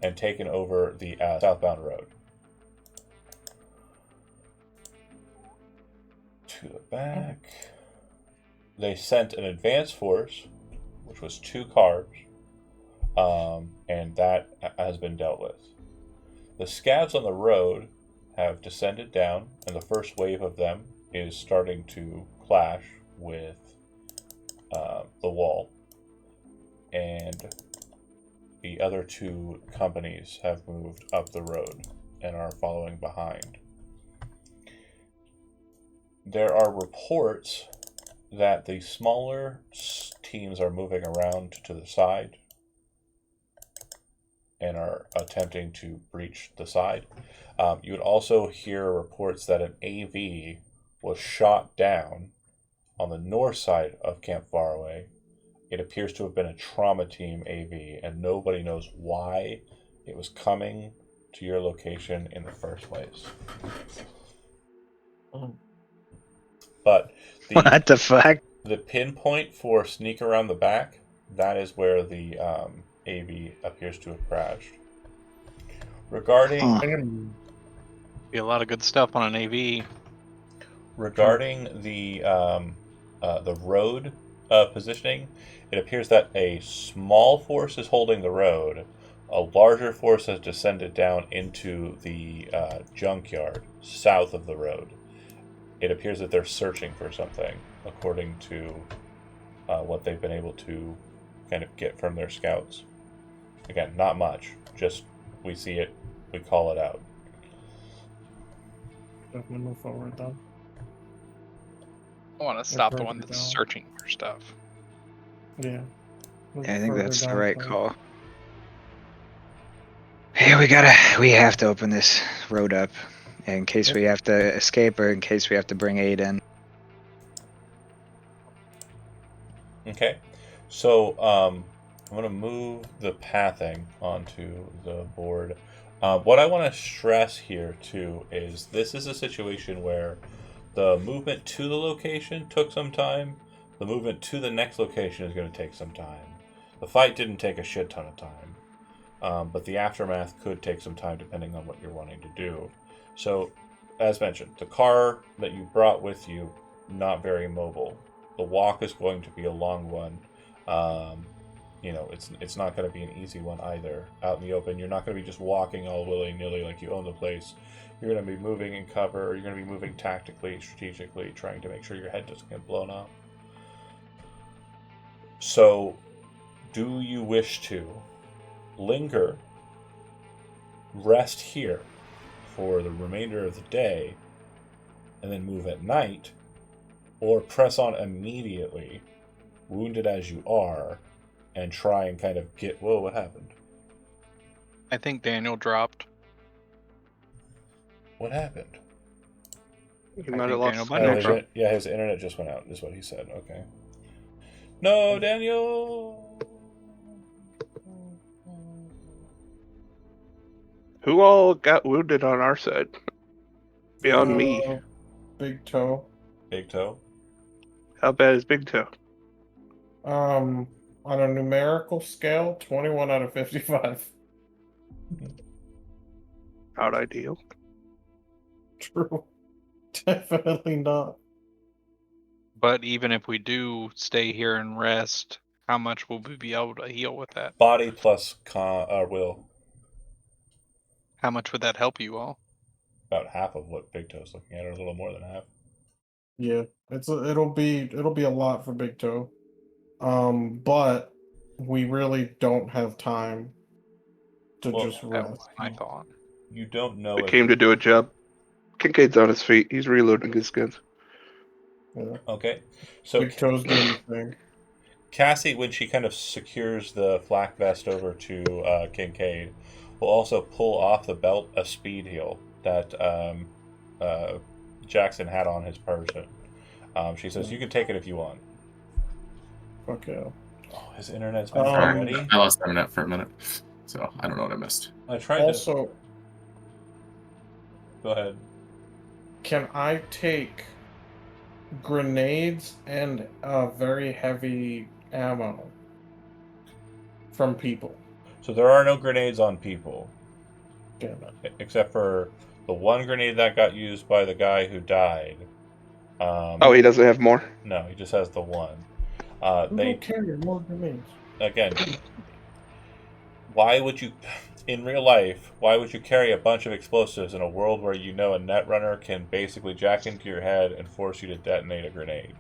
and taken over the southbound road. To the back. They sent an advance force, which was 2 cars, and that has been dealt with. The scavs on the road have descended down, and the first wave of them is starting to clash with the wall. And the other two companies have moved up the road and are following behind. There are reports that the smaller teams are moving around to the side and are attempting to breach the side. You would also hear reports that an AV was shot down on the north side of Camp Faraway. It appears to have been a trauma team AV, and nobody knows why it was coming to your location in the first place. But What the fuck? the pinpoint for sneak around the back, that is where the AV appears to have crashed. Regarding Be a lot of good stuff on an AV. Regarding the road positioning, it appears that a small force is holding the road. A larger force has descended down into the junkyard south of the road. It appears that they're searching for something, according to what they've been able to kind of get from their scouts. Again, not much. Just we see it, we call it out. Definitely move forward though. I want to stop the further one that's down. searching for stuff. Yeah. Move I think further that's the down right first. call. Hey, we have to open this road up in case we have to escape or in case we have to bring aid in. Okay, so I'm going to move the pathing onto the board. What I want to stress here, too, is this is a situation where the movement to the location took some time. The movement to the next location is going to take some time. The fight didn't take a shit ton of time, but the aftermath could take some time depending on what you're wanting to do. So, as mentioned, the car that you brought with you, not very mobile. The walk is going to be a long one. It's not going to be an easy one either. Out in the open, you're not going to be just walking all willy-nilly like you own the place. You're going to be moving in cover, or you're going to be moving tactically, strategically, trying to make sure your head doesn't get blown off. So, do you wish to linger, rest here for the remainder of the day, and then move at night, or press on immediately, wounded as you are, and try and kind of get... Whoa, what happened? I think Daniel dropped. What happened? You I might have think Daniel lost might have connection. His internet just went out, is what he said. Okay. No, Daniel! Who all got wounded on our side? Beyond me. Big toe. Big toe? How bad is Big Toe? On a numerical scale, 21 out of 55. How'd I deal? True. Definitely not. But even if we do stay here and rest, how much will we be able to heal with that? Body plus will. How much would that help you all? About half of what Big Toe's looking at, or a little more than half. Yeah, it'll be a lot for Big Toe. But we really don't have time to just That rest. was my thought. You don't know I if... came to do a job. Kincaid's on his feet. He's reloading his guns. Yeah. Okay. So Big Toe's doing the thing. Cassie, when she kind of secures the flak vest over to Kincaid, will also pull off the belt a speed heal that Jackson had on his person. She says, "You can take it if you want." Fuck yeah. Oh, his internet's been Sorry, already. I lost internet for a minute, so I don't know what I missed. I tried Also, to... Go ahead. can I take grenades and very heavy ammo from people? So there are no grenades on people, Damn it. except for the one grenade that got used by the guy who died. Oh, he doesn't have more? No, he just has the one. Who don't carry more grenades? Again, why would you, in real life, why would you carry a bunch of explosives in a world where you know a netrunner can basically jack into your head and force you to detonate a grenade?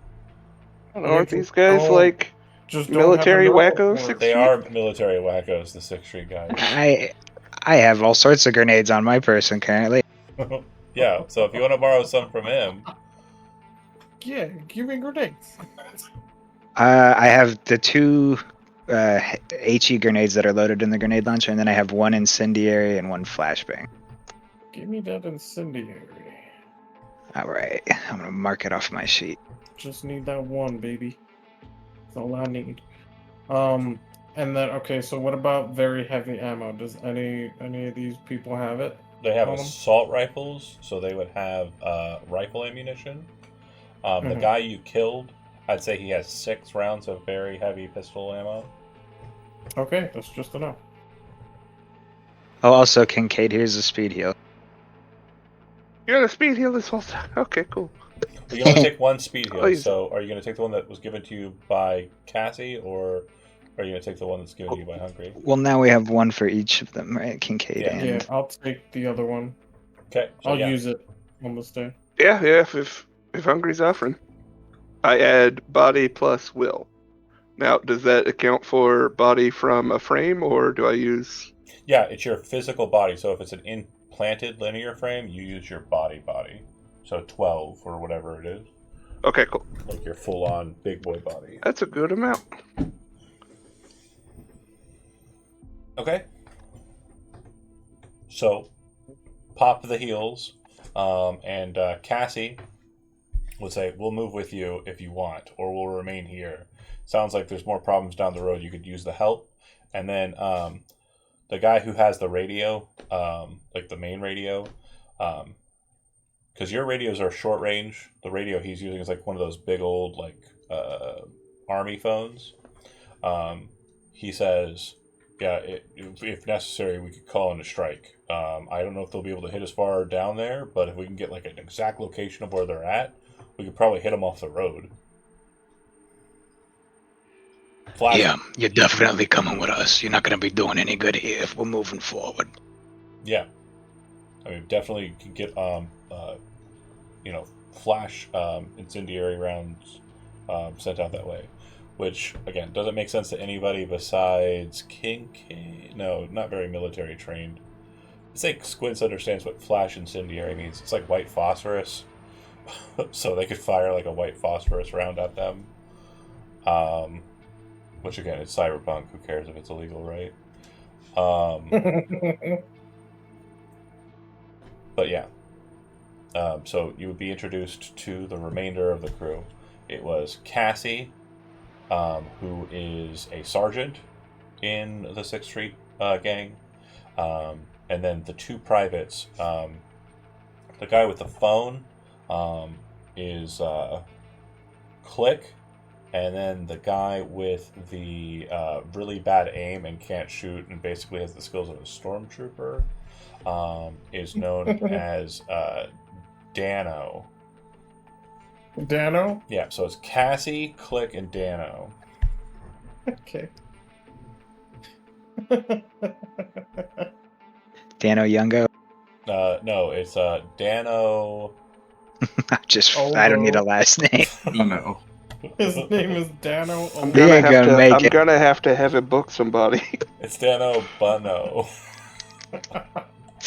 I don't know, aren't these guys like just don't have a Military neural wacko, core. They are military wackos, the Sixth Street guys. I have all sorts of grenades on my person currently. Yeah, so if you want to borrow some from him, Yeah, give me grenades. I have the 2 HE grenades that are loaded in the grenade launcher, and then I have 1 incendiary and 1 flashbang. Give me that incendiary. All right, I'm gonna mark it off my sheet. Just need that one, baby. That's all I need. And then okay, so what about very heavy ammo? Does any of these people have it? they have on 'em? assault rifles, so they would have rifle ammunition. The Mhm. guy you killed, I'd say he has 6 rounds of very heavy pistol ammo. Okay, that's just enough. Oh, also, Kincaid, here's a speed heal. You're gonna speed heal this whole time. Okay, cool. You can only take 1 speed heal, Oh, you- so are you going to take the one that was given to you by Cassie, or are you going to take the one that's given to you by Hungry? Well, now we have 1 for each of them, right? Kincaid Yeah. and Yeah, I'll take the other one. Okay, so I'll yeah. use it on this day. Yeah, if Hungry's offering, I add body plus will. Now, does that account for body from a frame, or do I use? Yeah, it's your physical body, so if it's an implanted linear frame, you use your body. So 12 or whatever it is. Okay, cool. Like your full-on big boy body. That's a good amount. Okay. So, pop the heels, and Cassie would say, "We'll move with you if you want, or we'll remain here." Sounds like there's more problems down the road. You could use the help, and then the guy who has the radio, like the main radio, because your radios are short range. The radio he's using is like one of those big old like army phones. He says, "Yeah, if necessary, we could call in a strike. I don't know if they'll be able to hit us far down there, but if we can get like an exact location of where they're at, we could probably hit them off the road." Flash. Yeah, you're definitely coming with us. You're not going to be doing any good here if we're moving forward. Yeah, I mean, definitely can get flash incendiary rounds sent out that way, which again doesn't make sense to anybody besides Kincaid. No, not very military trained. It's like Squints understands what flash incendiary means. It's like white phosphorus, so they could fire like a white phosphorus round at them. Which again, it's Cyberpunk. Who cares if it's illegal, right? But yeah. So you would be introduced to the remainder of the crew. It was Cassie, who is a sergeant in the 6th Street gang, and then the 2 privates. The guy with the phone is Click, and then the guy with the really bad aim and can't shoot and basically has the skills of a stormtrooper is known as Dano. Dano? Yeah, so it's Cassie, Click, and Dano. Okay. Dano Youngo. No, it's Dano. I don't need a last name. Oh no. His name is Dano. I'm He gonna ain't have gonna to. make I'm it. gonna have to have it book somebody. It's Dano Buno.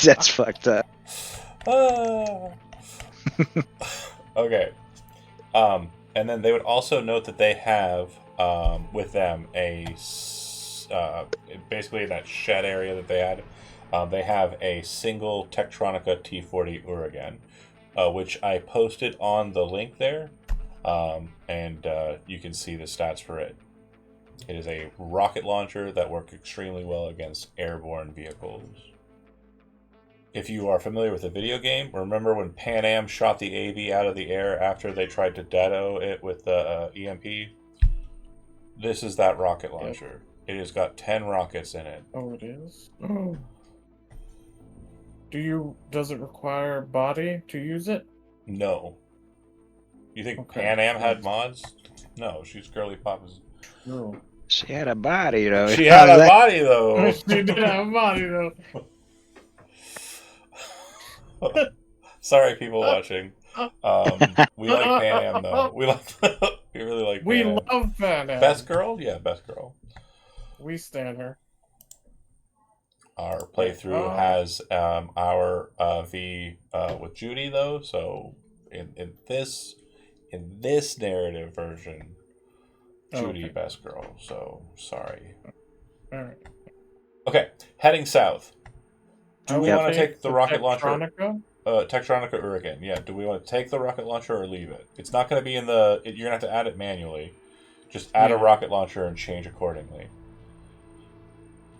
That's fucked up. Okay. And then they would also note that they have with them basically in that shed area that they had, they have a single Tektronica T40 Uragan, which I posted on the link there, and you can see the stats for it. It is a rocket launcher that works extremely well against airborne vehicles. If you are familiar with the video game, remember when Pan Am shot the AV out of the air after they tried to deto it with the EMP? This is that rocket launcher. It has got 10 rockets in it. Oh, it is? Oh. Does it require body to use it? No. You think Okay. Pan Am had mods? No, she's Girly Papa's. No. She had a body though. She had a body though. She did have a body, though. Sorry, people watching. We like Pan Am though. We We really like We Vanna. love Vanna. Best girl? Yeah, best girl. We stand her. Our playthrough has our V with Judy though, so in this narrative version, Judy best girl. So sorry. All right. Okay, heading south. Do I we will want to take the rocket launcher? Tektronica? Tektronica Urigan. Yeah. Do we want to take the rocket launcher or leave it? It's not going to be in the. You're gonna have to add it manually. Just add a rocket launcher and change accordingly.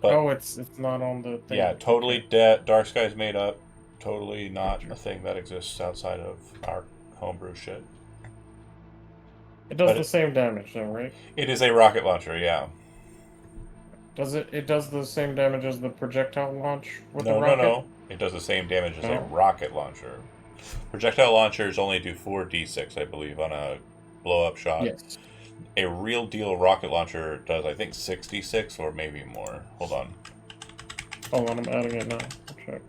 But, it's not on the thing. Yeah, totally dead. Dark Sky's made up. Totally not a thing that exists outside of our homebrew shit. It does the same damage though, right? It is a rocket launcher, yeah. Does it? It does the same damage as the projectile launch with the No, rocket? no. It does the same damage as a rocket launcher. Projectile launchers only do 4d6, I believe, on a blow-up shot. Yes. A real deal rocket launcher does, I think, 66 or maybe more. Hold on. Hold on, I'm adding it now. I'll check.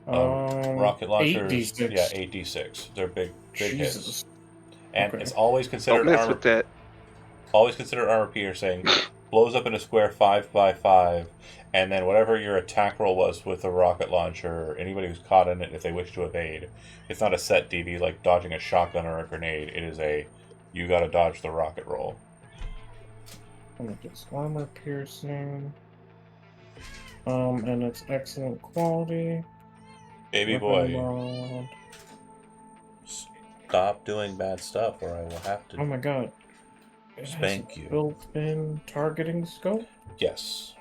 Rocket launchers, 8d6. yeah, 8d6. They're big hits. Jesus. And it's always considered Don't mess with that. Always considered armor piercing. Blows up in a square 5x5, and then whatever your attack roll was with the rocket launcher, anybody who's caught in it, if they wish to evade, it's not a set DV like dodging a shotgun or a grenade. It is a you gotta dodge the rocket roll. It's armor piercing. And it's excellent quality. Baby boy. Stop doing bad stuff or I will have to. Oh my god. Spank you. Built-in targeting scope? Yes.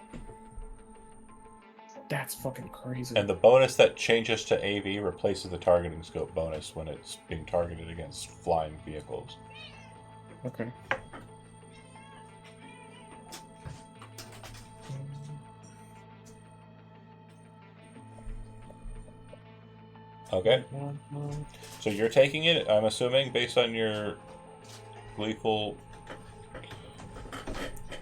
That's fucking crazy. And the bonus that changes to AV replaces the targeting scope bonus when it's being targeted against flying vehicles. Okay. Okay. So you're taking it, I'm assuming, based on your gleeful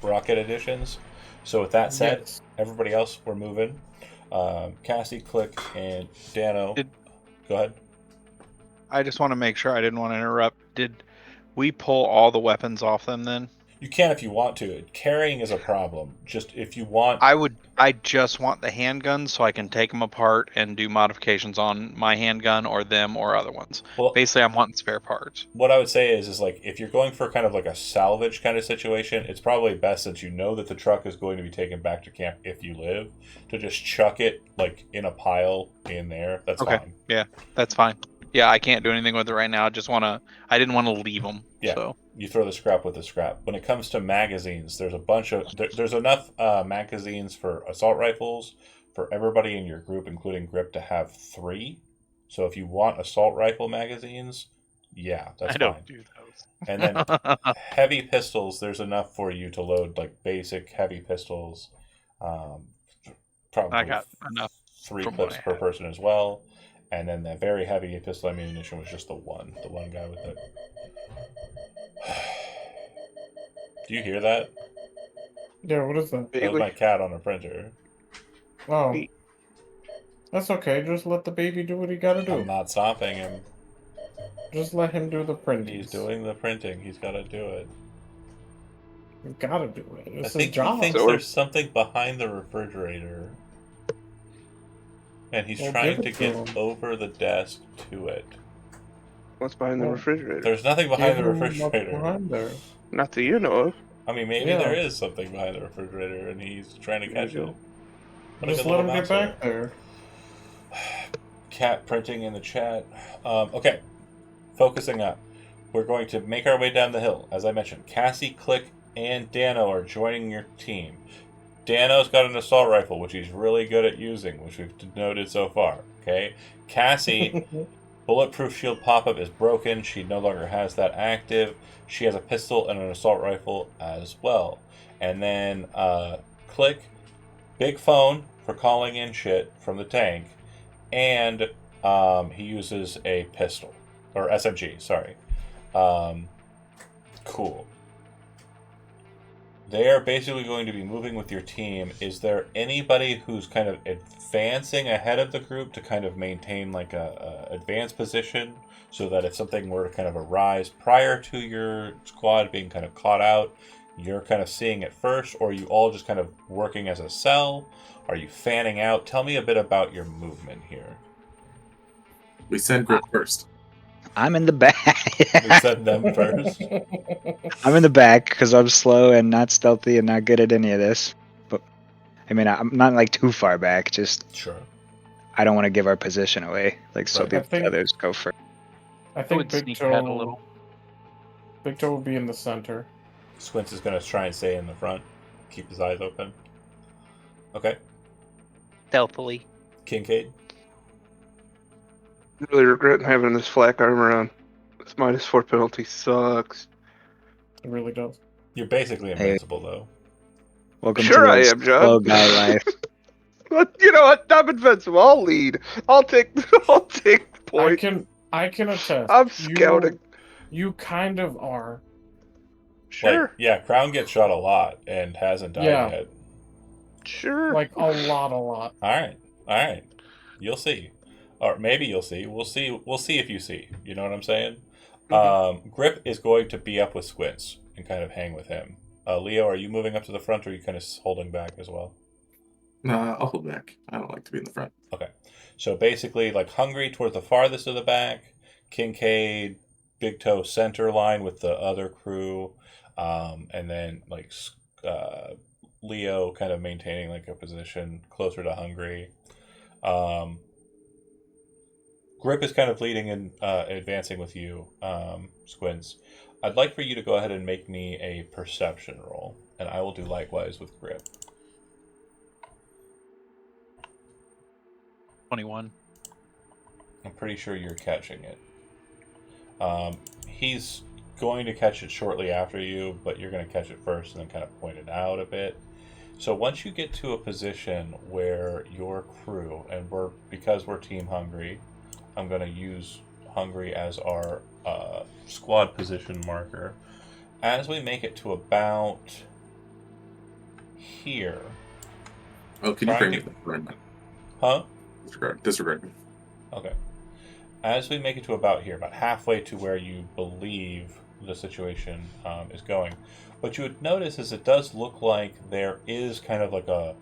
rocket editions. So with that said, Yes. everybody else, we're moving. Cassie, Click, and Dano. Go ahead. I just want to make sure I didn't want to interrupt. Did we pull all the weapons off them then? You can if you want to. Carrying is a problem. Just if you want... I just want the handguns so I can take them apart and do modifications on my handgun or them or other ones. Well, basically, I'm wanting spare parts. What I would say is like, if you're going for kind of like a salvage kind of situation, it's probably best, since you know that the truck is going to be taken back to camp if you live, to just chuck it like in a pile in there. That's fine. Yeah, that's fine. Yeah, I can't do anything with it right now. I didn't want to leave them. Yeah. So. You throw the scrap with the scrap. When it comes to magazines, there's a bunch of there's enough magazines for assault rifles for everybody in your group, including Grip, to have 3. So if you want assault rifle magazines, yeah, that's fine. I don't do those. And then heavy pistols, there's enough for you to load like basic heavy pistols. Probably I got enough. 3 clips per person as well. And then the very heavy pistol ammunition was just the one guy with it. Do you hear that? Yeah, what is that? That was my cat on a printer. Oh. That's okay, just let the baby do what he gotta do. I'm not stopping him. Just let him do the printing. He's doing the printing. He's gotta do it. He's gotta do it. It's I think his job. he thinks there's something behind the refrigerator. And he's trying to get over the desk to it. What's behind the refrigerator? There's nothing behind the refrigerator. Behind there. Not that you know of. I mean, maybe there is something behind the refrigerator, and he's trying to catch it. Just let him get back there. Cat printing in the chat. Okay, focusing up. We're going to make our way down the hill. As I mentioned, Cassie, Click, and Dano are joining your team. Dano's got an assault rifle, which he's really good at using, which we've noted so far. Okay, Cassie, bulletproof shield pop-up is broken. She no longer has that active. She has a pistol and an assault rifle as well. And then Click, big phone for calling in shit from the tank, and he uses a pistol or SMG. Sorry. Cool. They are basically going to be moving with your team. Is there anybody who's kind of advancing ahead of the group to kind of maintain like a advanced position so that if something were to kind of arise prior to your squad being kind of caught out, you're kind of seeing it first, or are you all just kind of working as a cell? Are you fanning out? Tell me a bit about your movement here. We send Grip first. I'm in the back. We send them first. I'm in the back because I'm slow and not stealthy and not good at any of this. But I mean, I'm not like too far back. Just Sure. I don't want to give our position away. Like so, Right. the I think- others go first. I I think would Big sneak ahead a Toe. little. Big Toe will be in the center. Squints is going to try and stay in the front, keep his eyes open. Okay. Stealthily. Kincaid. Really regretting having this flak armor on. This -4 penalty sucks. It really does. You're basically invincible, though. Welcome Sure to I the am, John. slow guy life. But you know what? I'm invincible. I'll lead. I'll take the point. I can attest. I'm scouting. You kind of are. Sure. Like, yeah, Crown gets shot a lot and hasn't died Yeah. yet. Sure. Like a lot. All right. You'll see, or maybe you'll see. We'll see. We'll see if you see. You know what I'm saying? Grip is going to be up with Squints and kind of hang with him. Leo, are you moving up to the front, or are you kind of holding back as well? I'll hold back. I don't like to be in the front. Okay. So basically, like Hungry towards the farthest of the back, Kincaid, Big Toe center line with the other crew, and then like Leo kind of maintaining like a position closer to Hungry. Grip is kind of leading and advancing with you, Squints. I'd like for you to go ahead and make me a perception roll, and I will do likewise with Grip. 21. I'm pretty sure you're catching it. He's going to catch it shortly after you, but you're going to catch it first and then kind of point it out a bit. So once you get to a position where your crew, and because we're Team Hungry, I'm going to use Hungry as our squad position marker. As we make it to about here. Oh, can you Trying bring to- me the friend? Huh? Disregard me. Okay. As we make it to about here, about halfway to where you believe the situation is going, what you would notice is it does look like there is kind of like a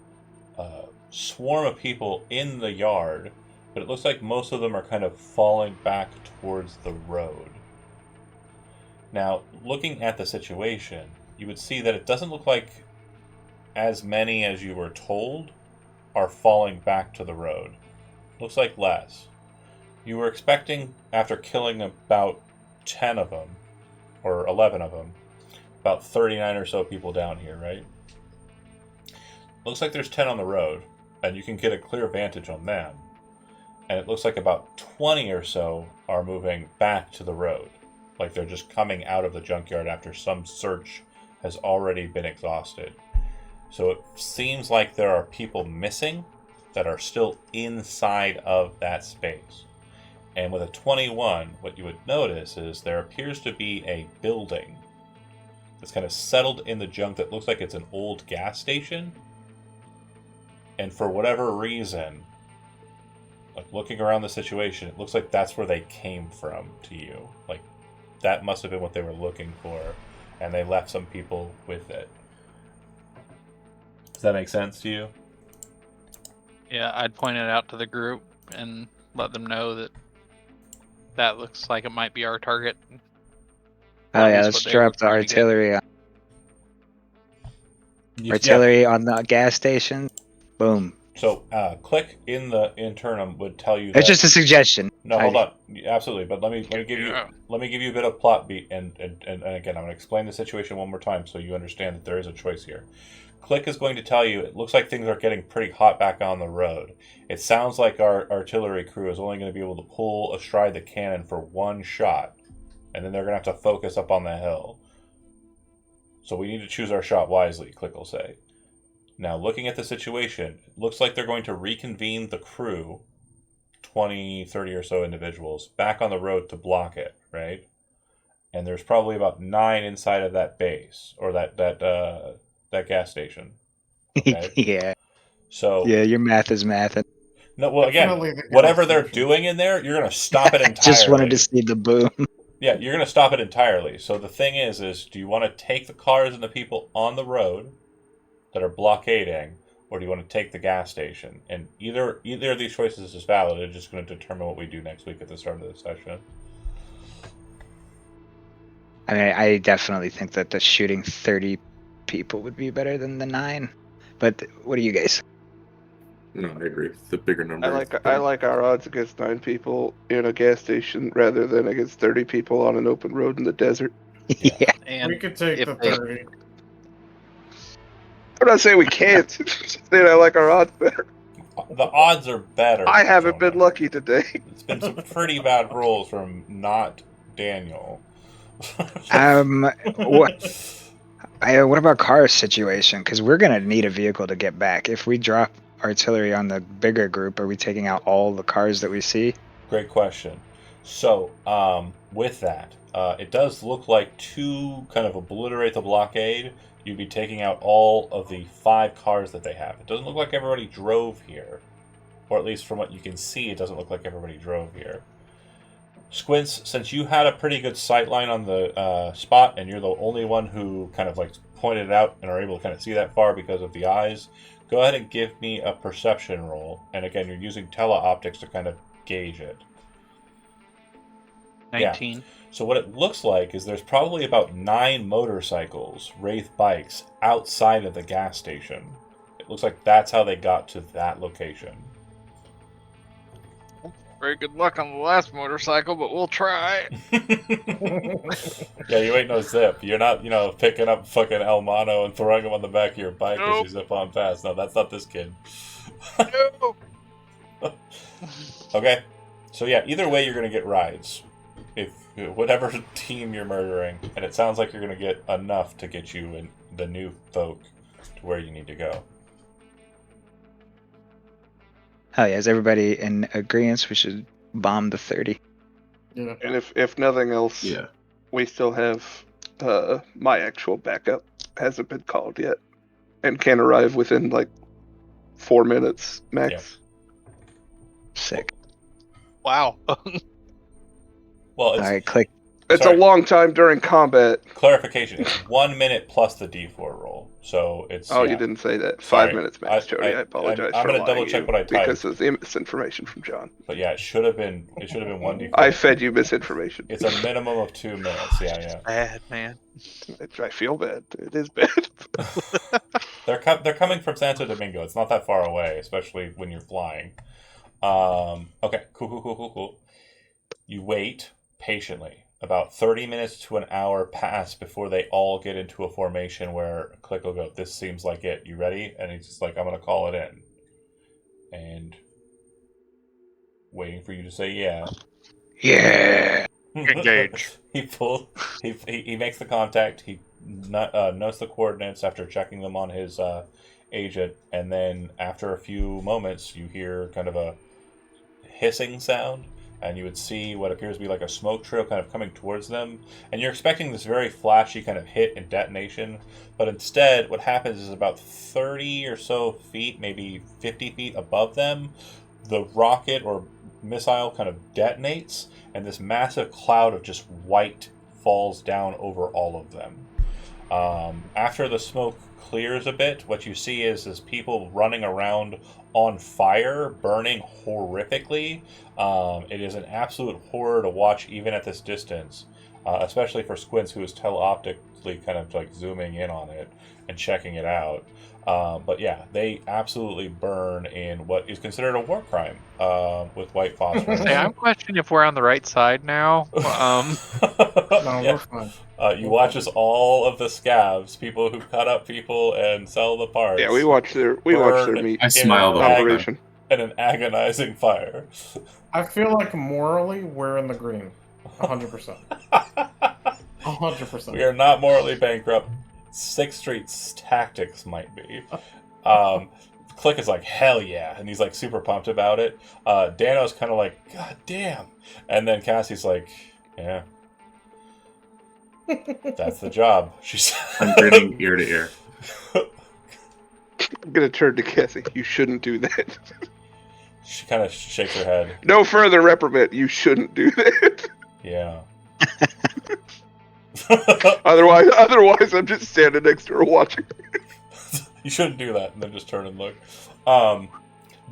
swarm of people in the yard, but it looks like most of them are kind of falling back towards the road. Now, looking at the situation, you would see that it doesn't look like as many as you were told are falling back to the road. Looks like less. You were expecting, after killing about 10 of them, or 11 of them, about 39 or so people down here, right? Looks like there's 10 on the road, and you can get a clear vantage on them. And it looks like about 20 or so are moving back to the road. Like they're just coming out of the junkyard after some search has already been exhausted. So it seems like there are people missing that are still inside of that space. And with a 21, what you would notice is there appears to be a building that's kind of settled in the junk that looks like it's an old gas station. And for whatever reason, like looking around the situation, it looks like that's where they came from to you. Like that must have been what they were looking for, and they left some people with it. Does that make sense to you? Yeah, I'd point it out to the group and let them know that that looks like it might be our target. Oh Or at yeah, least let's what they were drop the trying to get. artillery. Artillery on the gas station. Boom. So, click in the internum would tell you that. It's just a suggestion. No, hold on. Absolutely, but let me give you Yeah. a bit of plot beat, and again, I'm going to explain the situation one more time so you understand that there is a choice here. Click is going to tell you it looks like things are getting pretty hot back on the road. It sounds like our artillery crew is only going to be able to pull astride the cannon for one shot, and then they're going to have to focus up on the hill. So we need to choose our shot wisely, Click will say. Now, looking at the situation, it looks like they're going to reconvene the crew, 20, 30 or so individuals, back on the road to block it, right? And there's probably about 9 inside of that base, or that that gas station. Okay. Yeah. So Yeah, your math is math. no, well, again, Definitely the gas whatever they're station. doing in there, you're going to stop it I entirely. just wanted to see the boom. Yeah, you're going to stop it entirely. So the thing is do you want to take the cars and the people on the road that are blockading, or do you want to take the gas station? And either of these choices is valid. It's just going to determine what we do next week at the start of the session. I mean, I definitely think that the shooting 30 people would be better than the 9. But what do you guys? No, I agree. The bigger number. I like our odds against 9 people in a gas station rather than against 30 people on an open road in the desert. Yeah. Yeah. And We could take if the they- 30. I'm not saying we can't. Just saying I like our odds better. The odds are better. I haven't Jonah. been lucky today. It's been some pretty bad rolls from not Daniel. What about car situation? Because we're gonna need a vehicle to get back. If we drop artillery on the bigger group, are we taking out all the cars that we see? Great question. So, with that, it does look like to kind of obliterate the blockade, you'd be taking out all of the 5 cars that they have. It doesn't look like everybody drove here. Or at least from what you can see, it doesn't look like everybody drove here. Squints, since you had a pretty good sight line on the spot, and you're the only one who kind of like pointed it out and are able to kind of see that far because of the eyes, go ahead and give me a perception roll. And again, you're using teleoptics to kind of gauge it. 19. So what it looks like is there's probably about 9 motorcycles, Wraith bikes, outside of the gas station. It looks like that's how they got to that location. Very good luck on the last motorcycle, but we'll try. Yeah, you ain't no zip. You're not, picking up fucking El Mano and throwing him on the back of your bike as you zip on past. No, that's not this kid. No. Okay. So yeah, either way you're going to get rides. If whatever team you're murdering, and it sounds like you're going to get enough to get you and the new folk to where you need to go. Hell yeah! Is everybody in agreement? We should bomb the 30. Yeah. And if nothing else, Yeah. we still have my actual backup hasn't been called yet, and can arrive within like 4 minutes max. Sick. Wow. Well, All it's right, click. It's Sorry. a long time during combat. clarification. It's 1 minute plus the D4 roll. So it's. Oh, yeah. you didn't say that. Sorry. 5 minutes max, Jody. I apologize I'm for gonna lying double to check you what I typed. because of the misinformation from John. But yeah, it should have been 1d4. I fed you misinformation. It's a minimum of 2 minutes. Yeah. Bad, man. I feel bad. It is bad. They're coming from Santo Domingo. It's not that far away, especially when you're flying. Okay, cool. You wait patiently. About 30 minutes to an hour pass before they all get into a formation where Click will go, this seems like it. You ready? And he's just like, I'm going to call it in. And waiting for you to say yeah. Yeah. Engage. He makes the contact. He notes the coordinates after checking them on his agent. And then after a few moments, you hear kind of a hissing sound. And you would see what appears to be like a smoke trail kind of coming towards them. And you're expecting this very flashy kind of hit and detonation. But instead, what happens is about 30 or so feet, maybe 50 feet above them, the rocket or missile kind of detonates. And this massive cloud of just white falls down over all of them. After the smoke clears a bit, what you see is people running around on fire, burning horrifically. It is an absolute horror to watch even at this distance, especially for Squints, who is teleoptically kind of like zooming in on it and checking it out. But yeah, they absolutely burn in what is considered a war crime with white phosphorus. Hey, I'm questioning if we're on the right side now. No, Yeah. we're fine. You watch as all of the scabs, people who cut up people and sell the parts. Yeah, we watch their meat I smile the whole time. operation. in an agonizing fire. I feel like morally we're in the green. 100%. 100%. We are not morally bankrupt. 6th Street's tactics might be. Click is like, hell yeah, and he's like super pumped about it. Dano's kind of like, god damn. And then Cassie's like, yeah. That's the job. She's I'm grinning ear to ear. I'm gonna turn to Cassie. You shouldn't do that. She kind of shakes her head. No further reprimand. You shouldn't do that. Yeah. Otherwise, I'm just standing next to her watching. You shouldn't do that, and then just turn and look.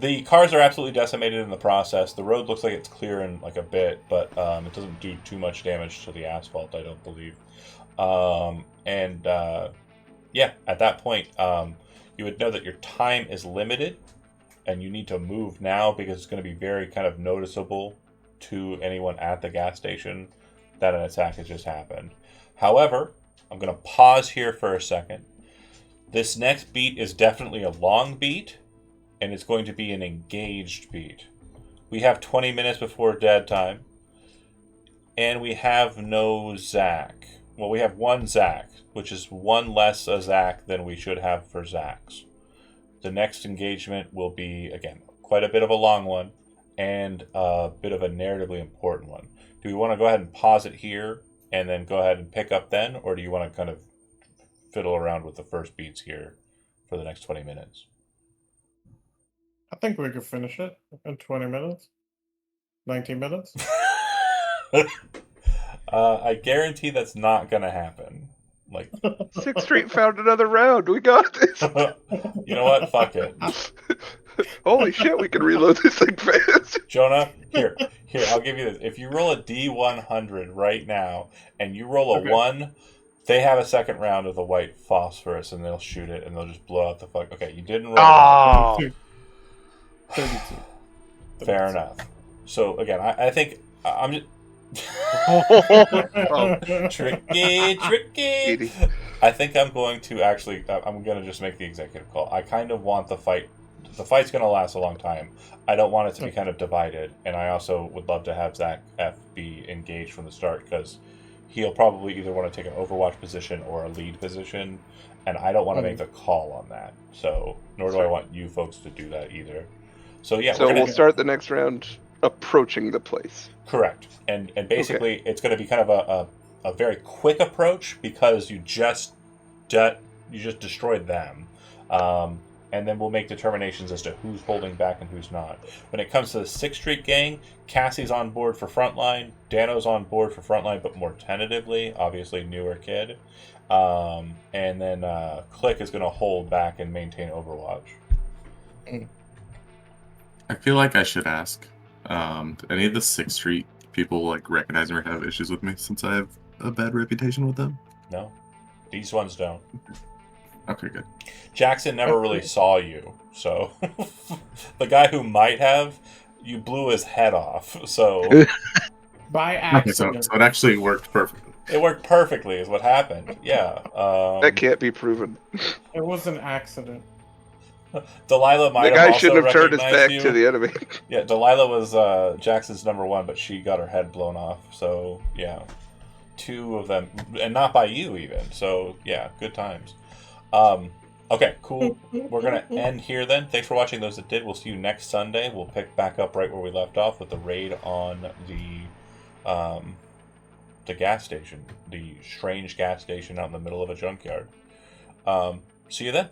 The cars are absolutely decimated in the process. The road looks like it's clear in like a bit, but it doesn't do too much damage to the asphalt, I don't believe. Yeah, at that point, you would know that your time is limited, and you need to move now because it's going to be very kind of noticeable to anyone at the gas station that an attack has just happened. However, I'm going to pause here for a second. This next beat is definitely a long beat, and it's going to be an engaged beat. We have 20 minutes before dead time, and we have no Zach. Well, we have one Zach, which is one less a Zach than we should have for Zachs. The next engagement will be, again, quite a bit of a long one, and a bit of a narratively important one. Do we want to go ahead and pause it here, and then go ahead and pick up then, or do you want to kind of fiddle around with the first beats here for the next 20 minutes? I think we could finish it in 20 minutes. 19 minutes. I guarantee that's not going to happen. Like, 6th Street found another round. We got this. you know what? Fuck it. Holy shit, we can reload this thing fast. Jonah, here, I'll give you this. If you roll a D100 right now, and you roll a 1, they have a second round of the white phosphorus, and they'll shoot it, and they'll just blow out the fuck. Okay, you didn't roll. Oh, 32. Fair enough. So again, I think I'm just tricky. I think I'm going to actually. I'm going to just make the executive call. I kind of want the fight. The fight's going to last a long time. I don't want it to be kind of divided, and I also would love to have Zach F be engaged from the start because he'll probably either want to take an Overwatch position or a lead position, and I don't want to make the call on that. So nor do I want you folks to do that either. So yeah, So we'll start the next round approaching the place. Correct, and basically it's going to be kind of a very quick approach because you just destroyed them, and then we'll make determinations as to who's holding back and who's not. When it comes to the 6th Street gang, Cassie's on board for frontline, Dano's on board for frontline, but more tentatively, obviously newer kid, and then Click is going to hold back and maintain Overwatch. I feel like I should ask. Any of the 6th Street people like recognize me or have issues with me since I have a bad reputation with them? No, these ones don't. Okay, good. Jackson never really saw you, so the guy who might have, you blew his head off. So By Okay, accident. so it actually worked perfectly. it worked perfectly, is what happened. Yeah. That can't be proven. It was an accident. Delilah might The have guy also shouldn't have turned his recognized back you. to the enemy. Yeah, Delilah was Jackson's number 1, but she got her head blown off. So yeah, 2 of them, and not by you even. So yeah, good times. Okay, cool. We're gonna end here then. Thanks for watching those that did. We'll see you next Sunday. We'll pick back up right where we left off with the raid on the gas station, the strange gas station out in the middle of a junkyard. See you then.